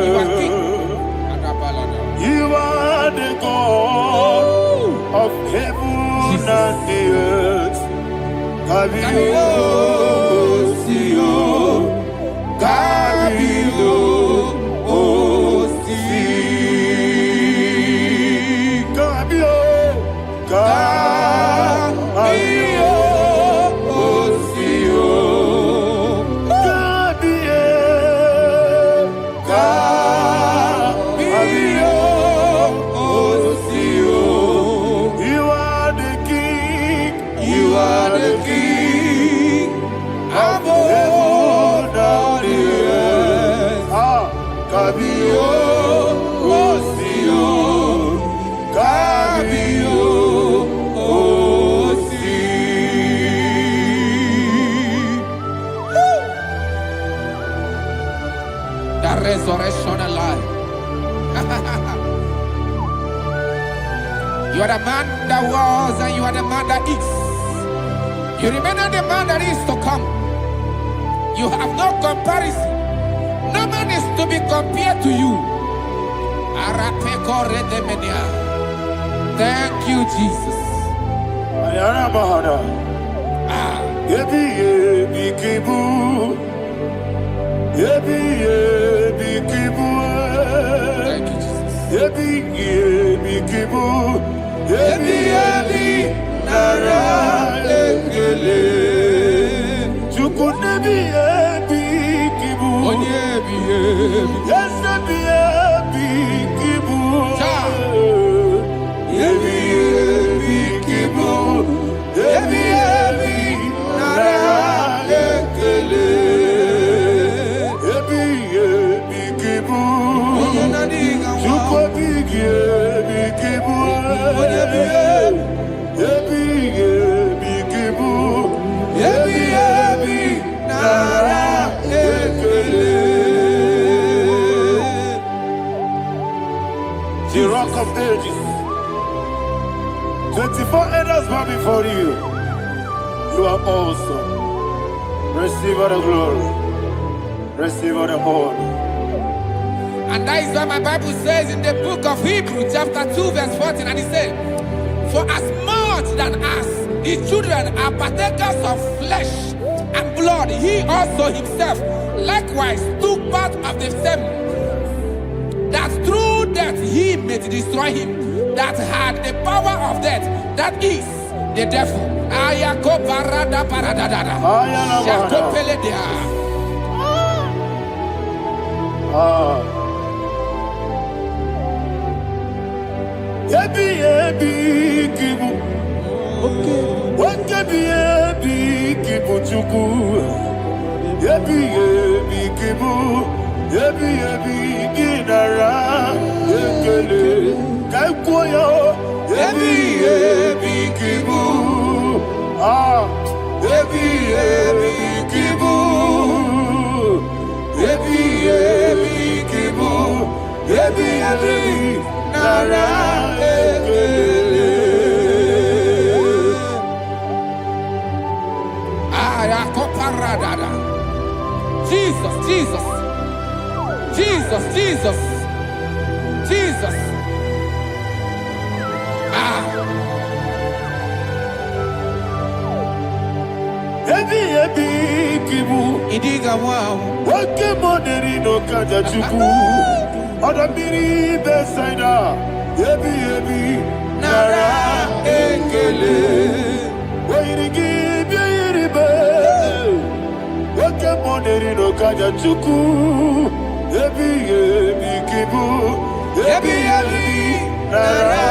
S8: You are King.
S3: You are the God of heaven and the earth. Kabio, Sio, Kabio, Osi, Kabio,
S8: resurrection and life. You are the man that was and you are the man that is. You remember the man that is to come. You have no comparison. No man is to be compared to you. Thank you, Jesus.
S3: Thank you, the Rock of Ages. 24 elders bow before you. You are awesome. Receive all the glory. Receive all the honor.
S8: And that is what my Bible says in the book of Hebrews chapter 2 verse 14. And it said, for as much than us, the children are partakers of flesh and blood, he also himself likewise took part of the same, that through death he may destroy him that had the power of death, that is the devil.
S3: Ebi ebi ebi nara ekele.
S8: Jesus, Jesus, Jesus, Jesus, Jesus.
S3: Ebi ebi kibu
S8: Idiga wow.
S3: wake moneri no kaja chuku. Odamiri besaida. Ebi ebi nara ekele. Wairigi biiribe. Wake moneri no kaja chuku. Ebi ebi kibu. Ebi ebi nara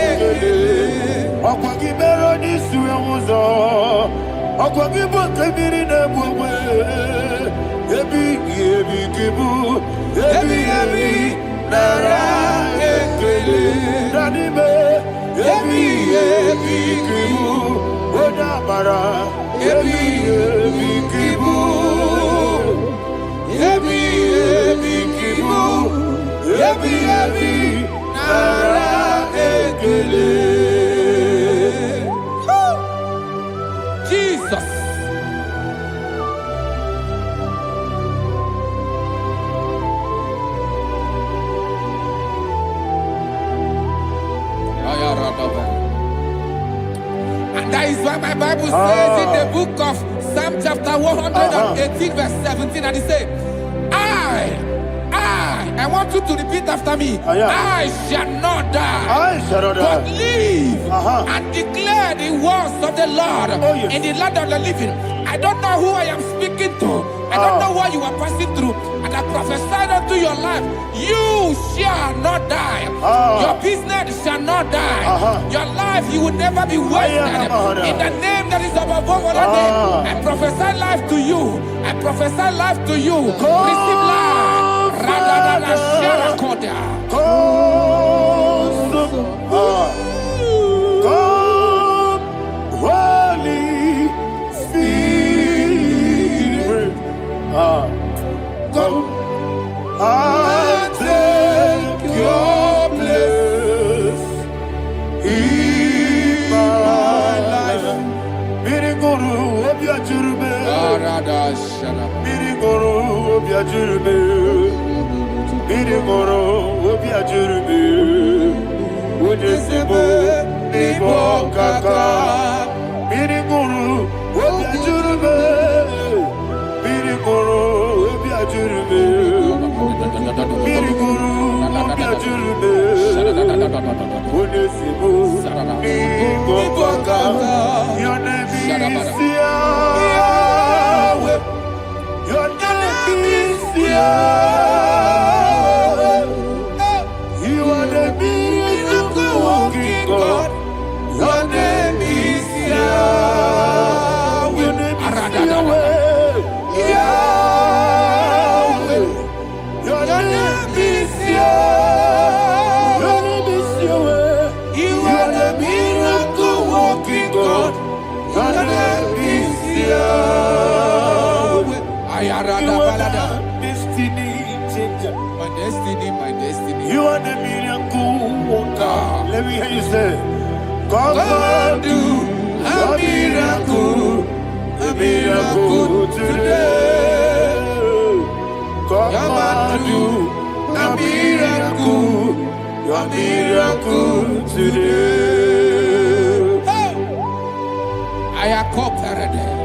S3: ekele. Okwagi bero ni suwe muzo. Okwagi bote biri ne bwewe. Ebi ebi kibu. Ebi ebi nara ekele. Nanime. Ebi ebi kibu. Odamara. Ebi ebi kibu. Ebi ebi kibu. Ebi ebi nara ekele.
S8: Jesus. And that is why my Bible says in the book of Psalm chapter 118 verse 17, and it says, I want you to repeat after me. I shall not die, but live and declare the words of the Lord in the land of the living. I don't know who I am speaking to. I don't know what you are passing through. And I prophesied unto your life, you shall not die. Your business shall not die. Your life, you will never be wasted. In the name that is above all other name, I prophesy life to you. I prophesy life to you. Receive life.
S3: Holy Spirit, come and take your place in my life. Miriguru obiajurube, miriguru obiajurube. Mirigoro obiajurube, ujesebo nibo kaka. Mirigoro obiajurube, mirigoro obiajurube, mirigoro obiajurube, ujesebo nibo kaka. Your name is Yahweh. Your name is Yahweh. God, your name is Yahweh. Your name is Yahweh. Yahweh. Your name is Yahweh. Your name is Yahweh. You are the miracle working God. Your name is Yahweh. You are the destiny changer.
S8: My destiny, my destiny.
S3: You are the miracle worker. Let me hear you say, come and do a miracle today. Come and do a miracle today.
S8: I am cooperative.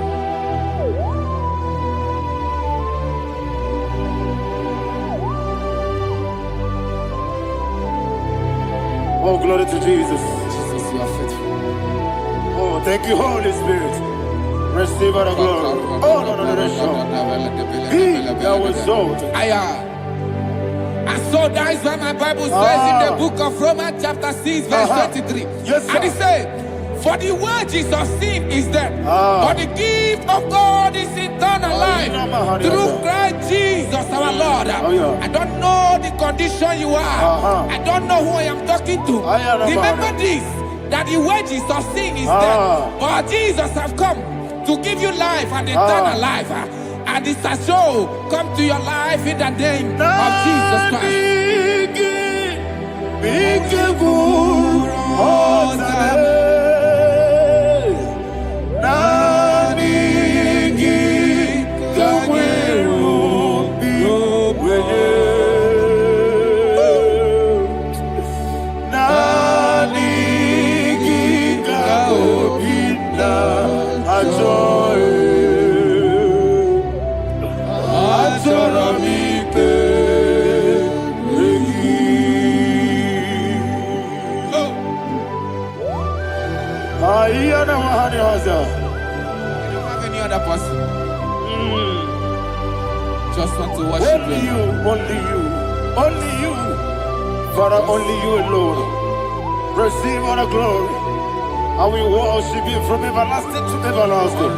S3: Oh, glory to Jesus.
S8: Jesus, you are faithful.
S3: Oh, thank you, Holy Spirit. Receive our glory. Oh, no, He that was exalted.
S8: And so that is why my Bible says in the book of Romans chapter 6 verse 23.
S3: Yes, sir.
S8: And it says, for the wages of sin is death, but the gift of God is eternal life through Christ Jesus our Lord. I don't know the condition you are. I don't know who I am talking to. Remember this, that the wages of sin is death, but Jesus have come to give you life and eternal life.
S4: and it shall so come to your life in the name of Jesus You don't have any other person. Just want to worship
S5: Only you, only you, only you. Father, only you alone. Receive all the glory. And we worship you from everlasting to everlasting.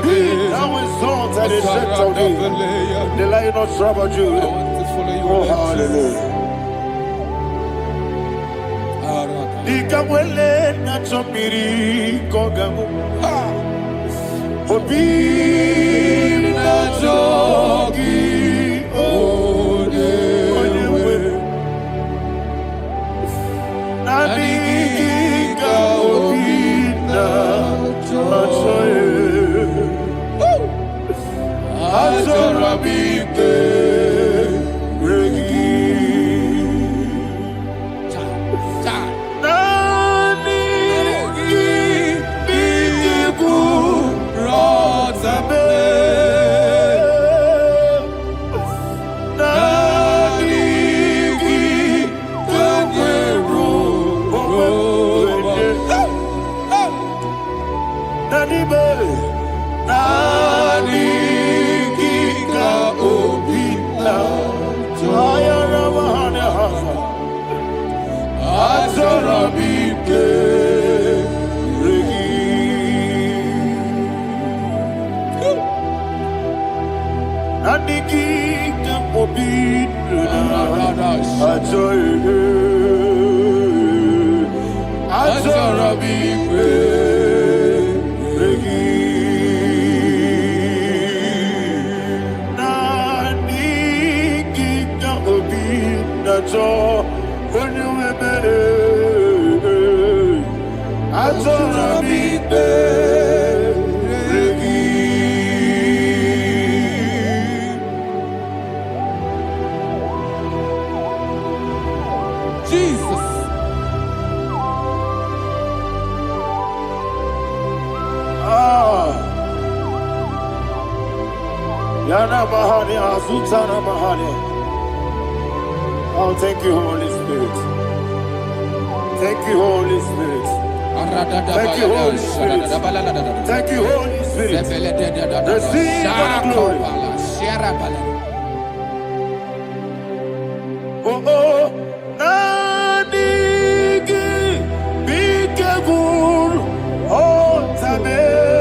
S5: Be thou exalted and set of thee. The Lion of Tribe of Judah. Oh, hallelujah. Ikamwele na chomiri kogamu. Obi na jogi onewe. Naniga obi na joye. Azorabite regi. Oh, thank you, Holy Spirit. Thank you, Holy Spirit. Thank you, Holy Spirit. Thank you, Holy Spirit. Receive the glory. Oh, oh, Nanigi, Bikagul, oh, Tabe.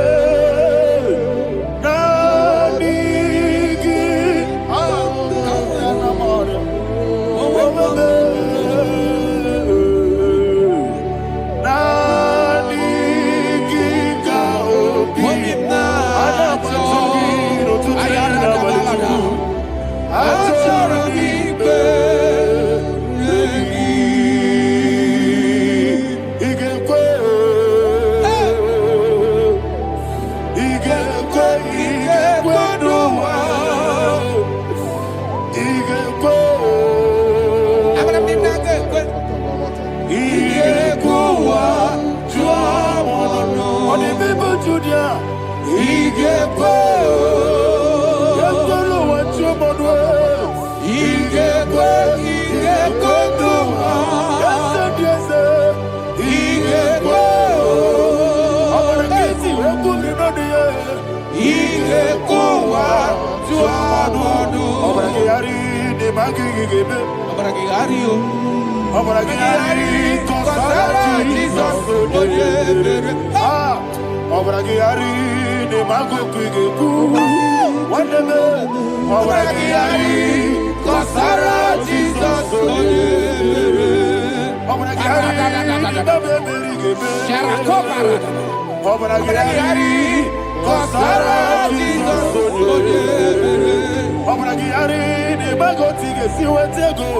S3: Obragiari, the Bagotige, see what they go.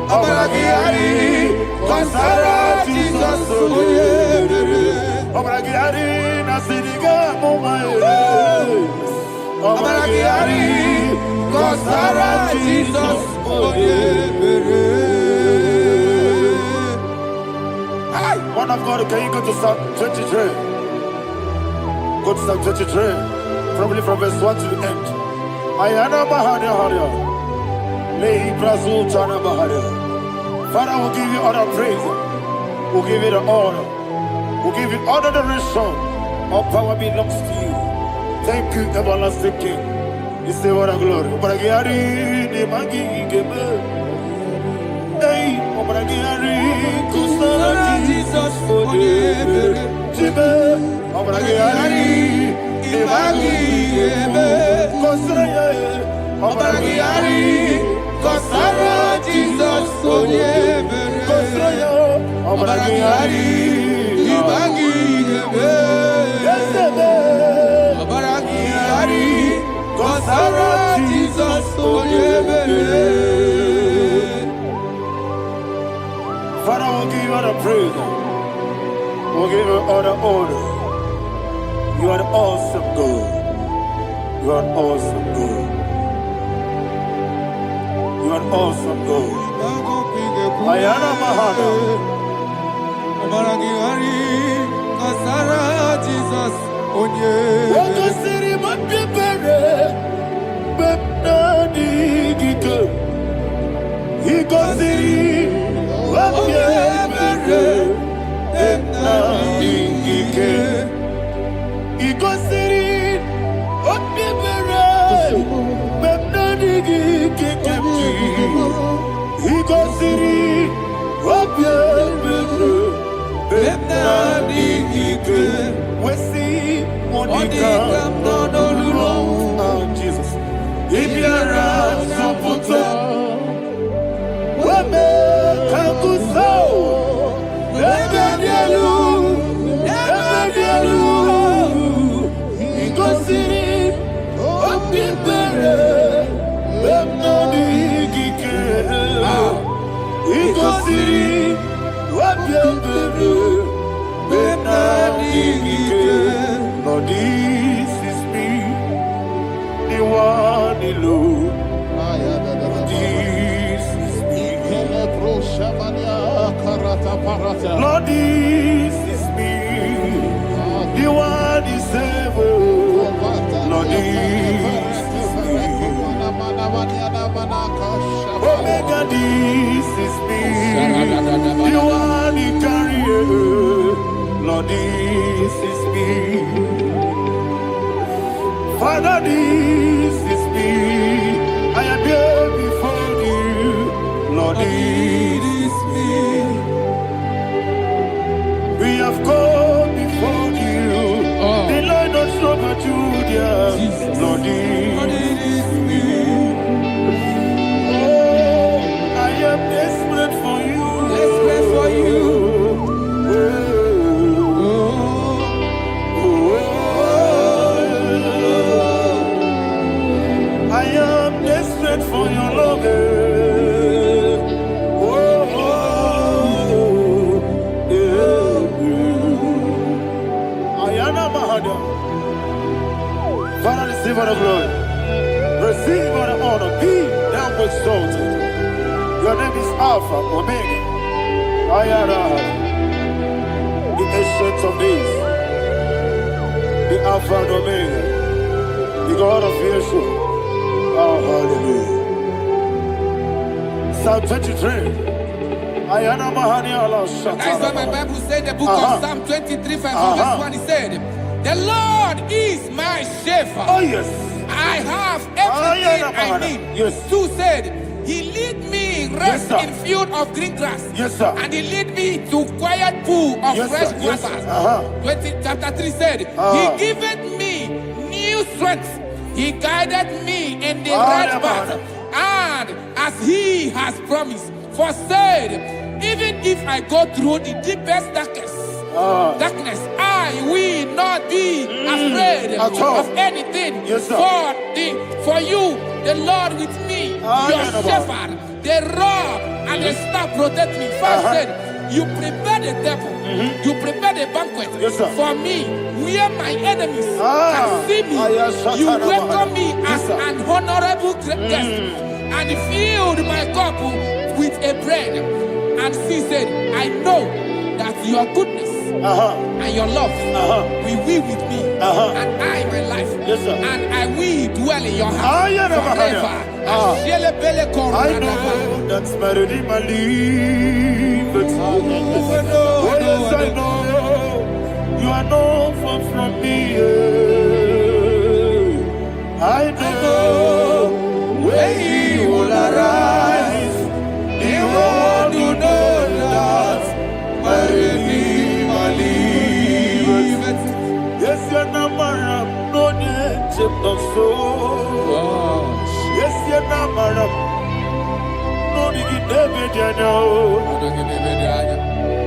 S3: Obragiari, Consara, Jesus, Obragiari, Nasidiga, Momae. Obragiari, Consara, Jesus, One of God, can you go to Psalm 23? Go to Psalm 23, probably from verse 1 to the end. Ayana Bahania Haria. Lay Brazil Chana Bahania. Father, we'll give you all the praise. We'll give you the honor. We'll give you all the adoration. All power belongs to you. Thank you, everlasting King. You say what a glory. Obragiari, the Magi, Gebe. Hey, Obragiari, Kusara, Jesus, Jibe, Obragiari, the Magi, Gebe. Kusara, Obragiari, Kusara, Jesus, Kusara, Obragiari, the Magi, Gebe. Obragiari, Kusara, Jesus, Father, we'll give you all the praise. We'll give you all the honor. You are the awesome God. You are an awesome God. You are an awesome God. Ayana Mahana. Jesus. Waka siri mapipere. Bepnani gike. Iko siri. Wapyemere. Bepnani gike. Iko siri. Wapyemere. Bepnani gike. Iko siri. Wapyemere. Bepnani gike. We see Monica. Oh, Jesus. Ibiara Soputo. Wame Kakuso. Ebedielu. Ebedielu. Igosiri. Opipere. Bemnadi Gike. Igosiri. Opipere. Lord, this is me, the one alone. This is me. Lord, this is me, the one is ever. Lord, this is me. Omega, this is me, the one he carries. Lord, this is me. Father, this is me. I am here before you. Lord, this is me. We have come before you. The Lord of Super Judah. Lord, this is me. Oh, I am desperate for you. Desperate for you. For your love, Ayana Mahada. Father, receive all the glory, receive all the honor. Be thou exalted. Your name is Alpha, Omega. Ayana, the ancient of days, the Alpha and Omega, the God of Yeshua. Oh, hallelujah. Psalm 23. Ayana Mahani Allah Shaka.
S8: That is what my Bible said, the book of Psalm 23, verse 1. He said, the Lord is my shepherd.
S3: Oh, yes.
S8: I have everything I need.
S3: Yes.
S8: 2 said, he lead me rest
S3: Yes,
S8: in field of green grass.
S3: Yes, sir.
S8: And he lead me to quiet pool of
S3: Yes,
S8: fresh
S3: sir. Yes,
S8: waters.
S3: sir.
S8: Chapter 3 said, he giveth me new strength. He guided me in the right path, and as he has promised, for said, even if I go through the deepest darkness, I will not be afraid,
S4: afraid
S3: At all.
S4: of anything.
S3: Yes, sir.
S4: For you, the Lord with me, your shepherd, the rod and the staff protect me. First said, you prepare the table, you prepare the banquet
S3: Yes, sir.
S4: for me, where my enemies can see me. You welcome me as an honorable guest and filled my cup with a bread. And she said, I know that your goodness and your love will be with me, and I, my life, and I will dwell in your house forever.
S3: I know that's better than my life. Oh, yes, I know you are not far from me. I know when you will arise, you will do that. Yes, you're not married, no need to so. Yes, you're not married, no need to get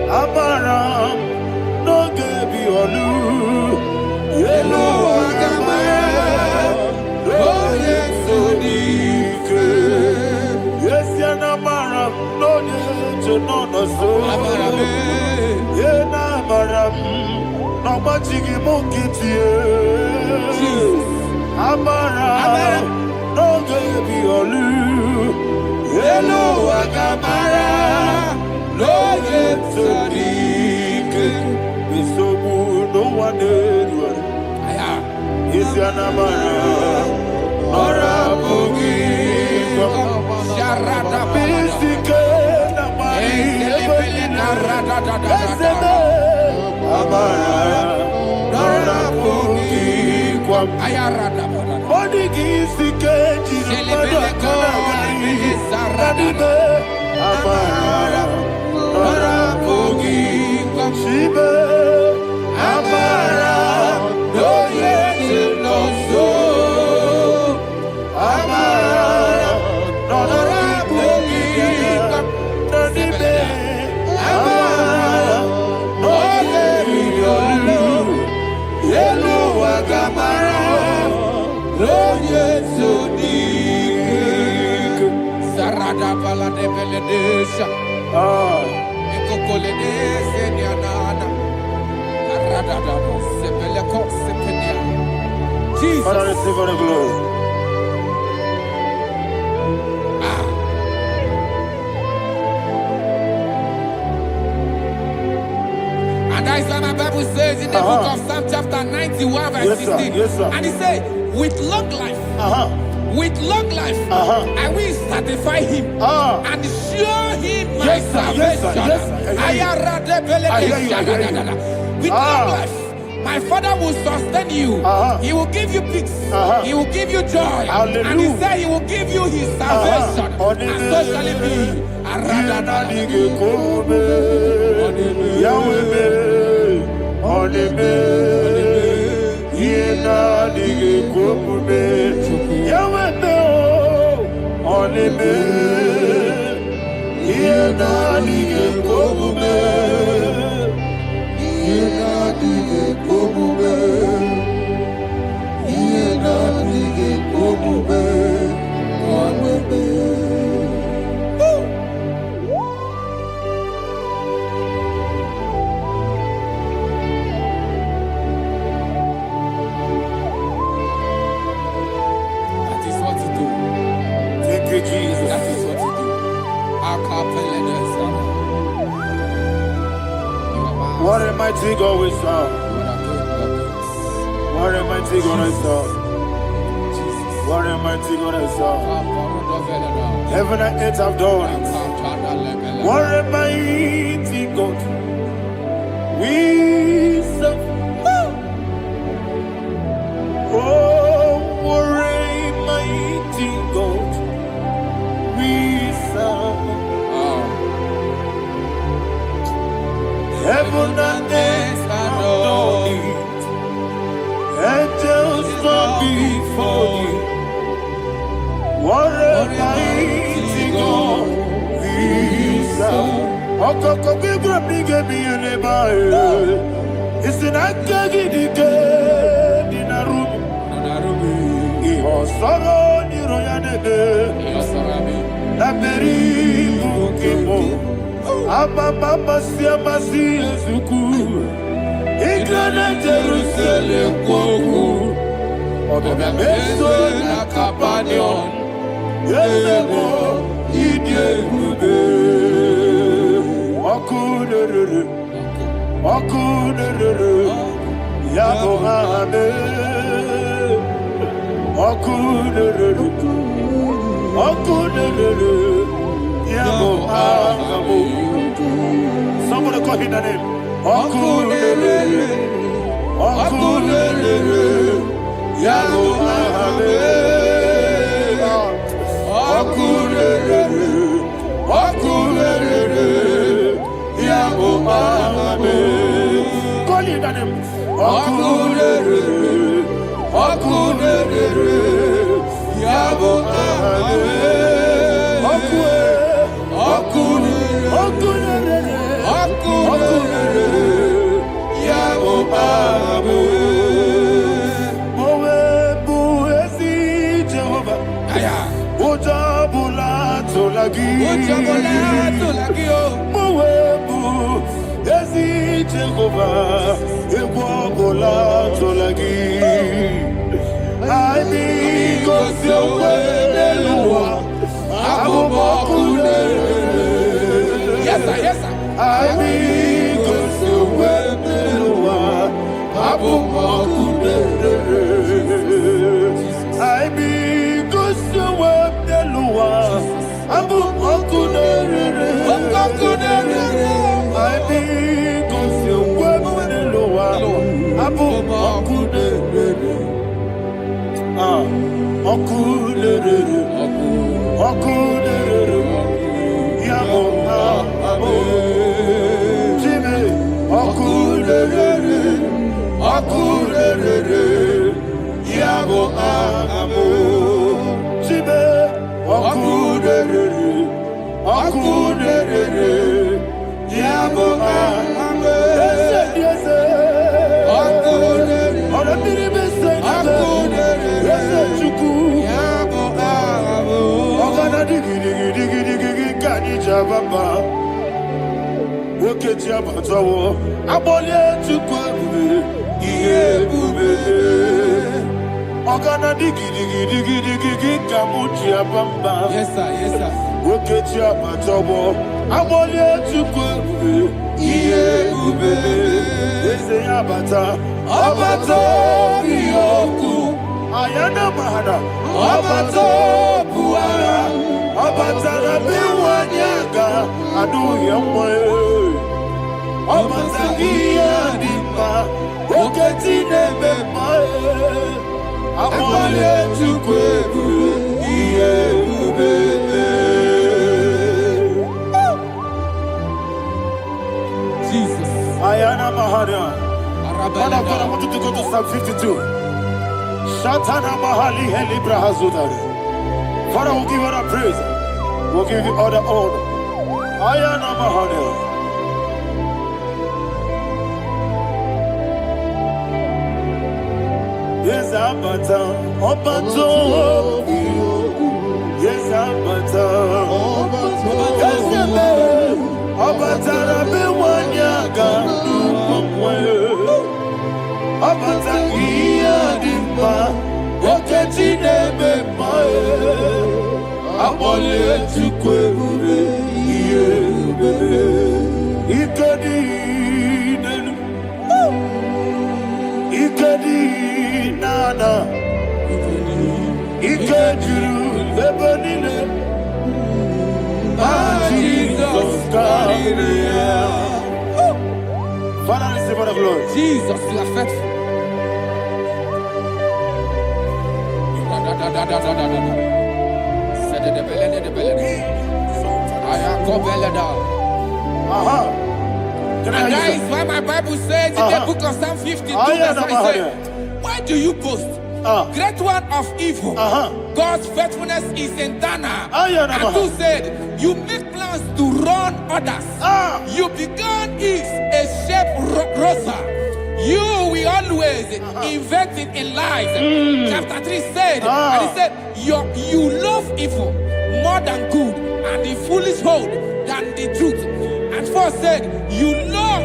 S3: Amara, no give you a loo. Yellow, oh, yes, so deep. Yes, you're not married, no need to know the soul. Yeah, Namaram, no much you monkey to you. Amara, no give you a loo. Yellow, Agamara, no get so deep. Be so good, no one did. Is your Namara, or a boogie? Sharada, Basic, Jesus. Father, receive all the glory.
S4: And that is why my Bible says in the book of Psalm chapter 91 verse 16.
S3: Yes, sir.
S4: And he said, with long life, I will satisfy him and show him my salvation. With long life, my Father will sustain you. He will give you peace. He will give you joy.
S3: Hallelujah.
S4: And he said he will give you his salvation. And so shall it be.
S3: What a mighty God we serve. What a mighty God I serve. What a mighty God I serve. Heaven and earth have done it. What a mighty God we serve. Oh, what a mighty God we serve. Heaven and earth adore it. Angels bow before you. What a mighty God we serve. Okoko bibra bige bi ene ba. It's an akagi dike dinaru.
S4: Yes, Rabbi.
S5: Nameri Mukimo, Amama Siamasi Zuku, Igrana Jerusalem Koku,
S4: Obebeso na Kapanion.
S5: Yelemo, Idiegude, Okudere, Yabohane, Okudere, Yabohane. Somebody call him the name. Okudere, Yabohane. Call him the name. Mowebu ezi Jehovah egwogola tolagi Aibi gosi owe neluwa abubokule
S4: Yes, sir. Yes, sir.
S5: Aibi gosi owe neluwa abubokule Aibi gosi owe neluwa abubokule Aibi gosi owe neluwa abubokule Okulere Yabo Abo Jimmy Okulere Yabo Abo Jimmy Okulere Yabo Abo Yes Chuku Digi Kanija Baba Wokeji Abatawo Abole Chukwu Iye Bube Ogana Digi Kamuji Abamba
S4: Yes, sir. Yes, sir.
S5: Wokeji Abatawo Abole Chukwu Iye Bube Eze Abata Abato Biyoku Ayana Mahada Abato Buara Abatara Biwanyaga Adu Yamwe Abatagia Dimba Oketi Nebema Amole Chukwebu Iye Ubebe
S4: Jesus.
S5: Ayana Mahada Man of God, I want you to go to Psalm 52. Shatana Mahali Heli Brahazudari. Father, we'll give you all the praise. We'll give you all the honor. Ayana Mahali. Yes, Abata. Obato. Yes, Abata. Yes, Abata. Rabe Wanyaga. Abata iya dimba Oketi nebe mae Abole chukwe ube Iye ube Ikedi nenu Ikedi nana Ikediru lebenine Jesus God. Father, receive all the glory.
S4: Jesus, you are faithful. And that is why my Bible says in the book of Psalm 52, verse 5, why do you boast? Great one of evil. God's faithfulness is eternal. And who said, you make plans to run others. You began is a shape rosa.
S8: You will always invent in lies. Chapter 3 said, and he said, you love evil more than good, and the foolish hold than the truth. And 4 said, you love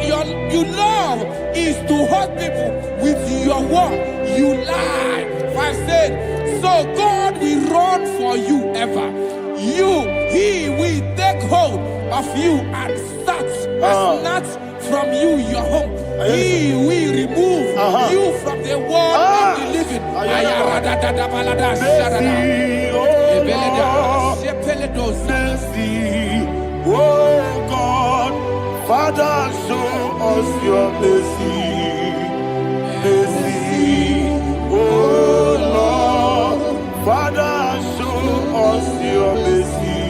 S8: is to hurt people with your word. You lie. 5 said, so God will run for you ever. He will take hold of you and snatch from you your home. He will remove you from the world of the living.
S5: Mercy, oh God, Father, show us your mercy. Mercy, oh Lord, Father, show us your mercy.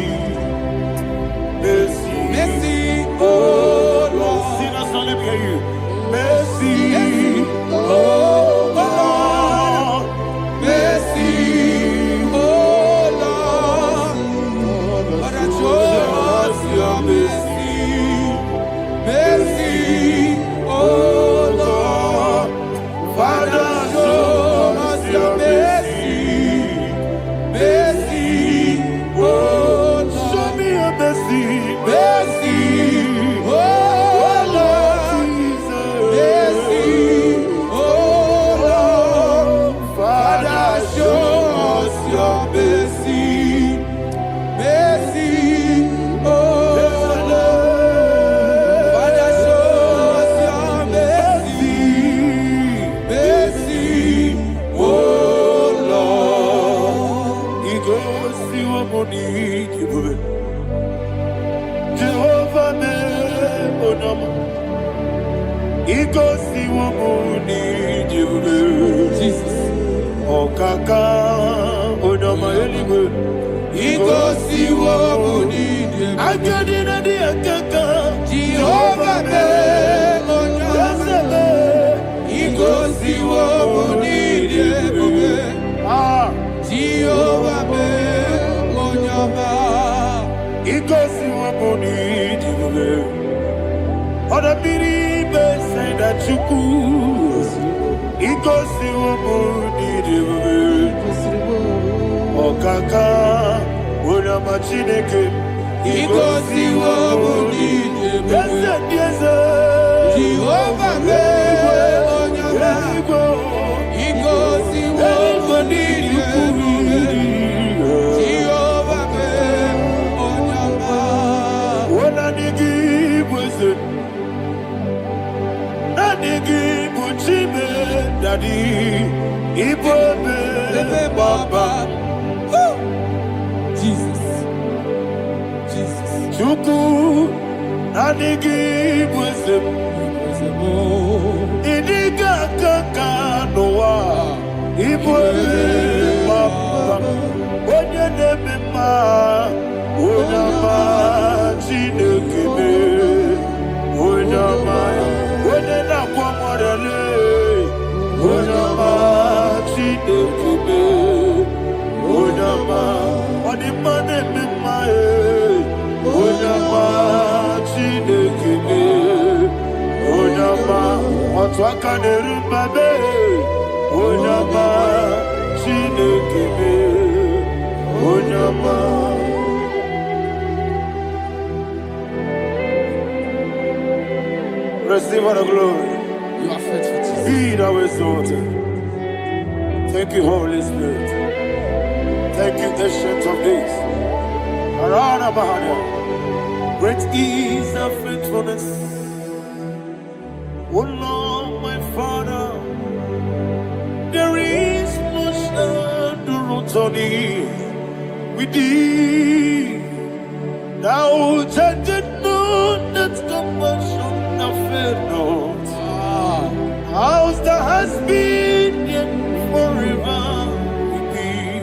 S5: Mercy, mercy, oh Lord. Sinners only hear you. Mercy, oh Lord. Mercy, oh Lord. Father, show us your mercy. Mercy, oh Lord. Father, show us your mercy. Mercy, oh Lord. Show me your mercy. Mercy, oh Lord. Mercy, oh Lord. Father, show us your mercy. Mercy, oh Lord. Father, show us your mercy. Mercy, oh Lord. He goes to your money. Jehovah me onama. He goes to your money. Jesus. Oh kaka onama eligwe. He goes to your money. I got in the kaka. Jehovah me onama. He goes to your money. Jehovah me onama. He goes to your money. Other people say that you could. He goes to your money. Oh kaka, una machineke. He goes to your money. Yes, Jehovah me onyama. He goes to your money. Jehovah me onyama. Ona nigi bweze. Na nigi buchime daddy. Ibobe baba. Jesus. Chuku nanigi bweze. Idiga kaka noa. Ibobe baba. Onye nebe ma. Onyama chinekebe. Onyama. Onye na kwa mwarele. Onyama chinekebe. Onyama. Onimane mimae. Onyama chinekebe. Onyama. Otwaka nerumbabe. Onyama chinekebe. Onyama. Receive all the glory.
S8: You are faithful, Jesus.
S5: Be thou exalted. Thank you, Holy Spirit. Thank you, Ancient of Days. Arana Bahania. Great is thy faithfulness. Oh Lord, my Father, there is much endurance on thee. With thee, thou judgest not that compassion have failed not. How's the has been yet forever with thee?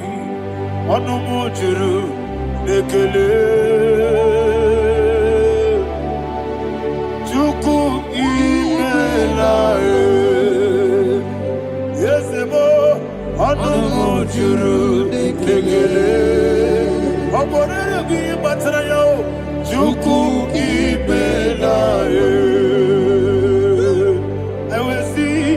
S5: Onomojuru nekele. Chuku imelae. Yesemo onomojuru nekele. Oborere gi batrayo. Chuku imelae. I will see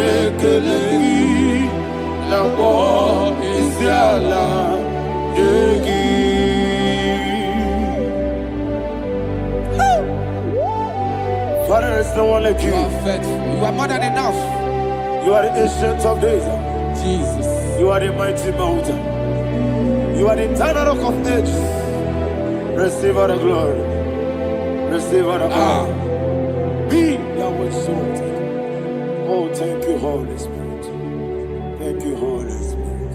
S7: Ekelegi Nabo Isiala Yegi. Father, there's no one like you.
S8: You are faithful. You are more than enough.
S7: You are the ancient of days.
S8: Jesus.
S7: You are the mighty mountain. You are the eternal rock of ages. Receive all the glory. Receive all the power. Be thou exalted. Oh, thank you, Holy Spirit. Thank you, Holy Spirit.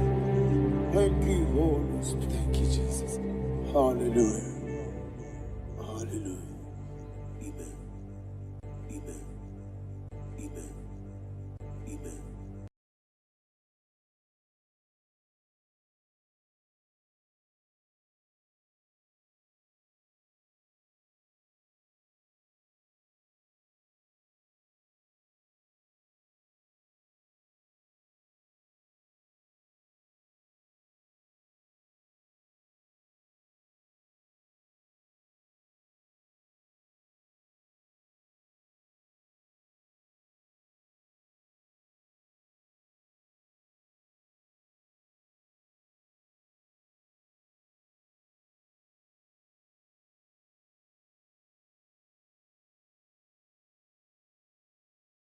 S7: Thank you, Holy Spirit.
S8: Thank you, Jesus.
S7: Hallelujah.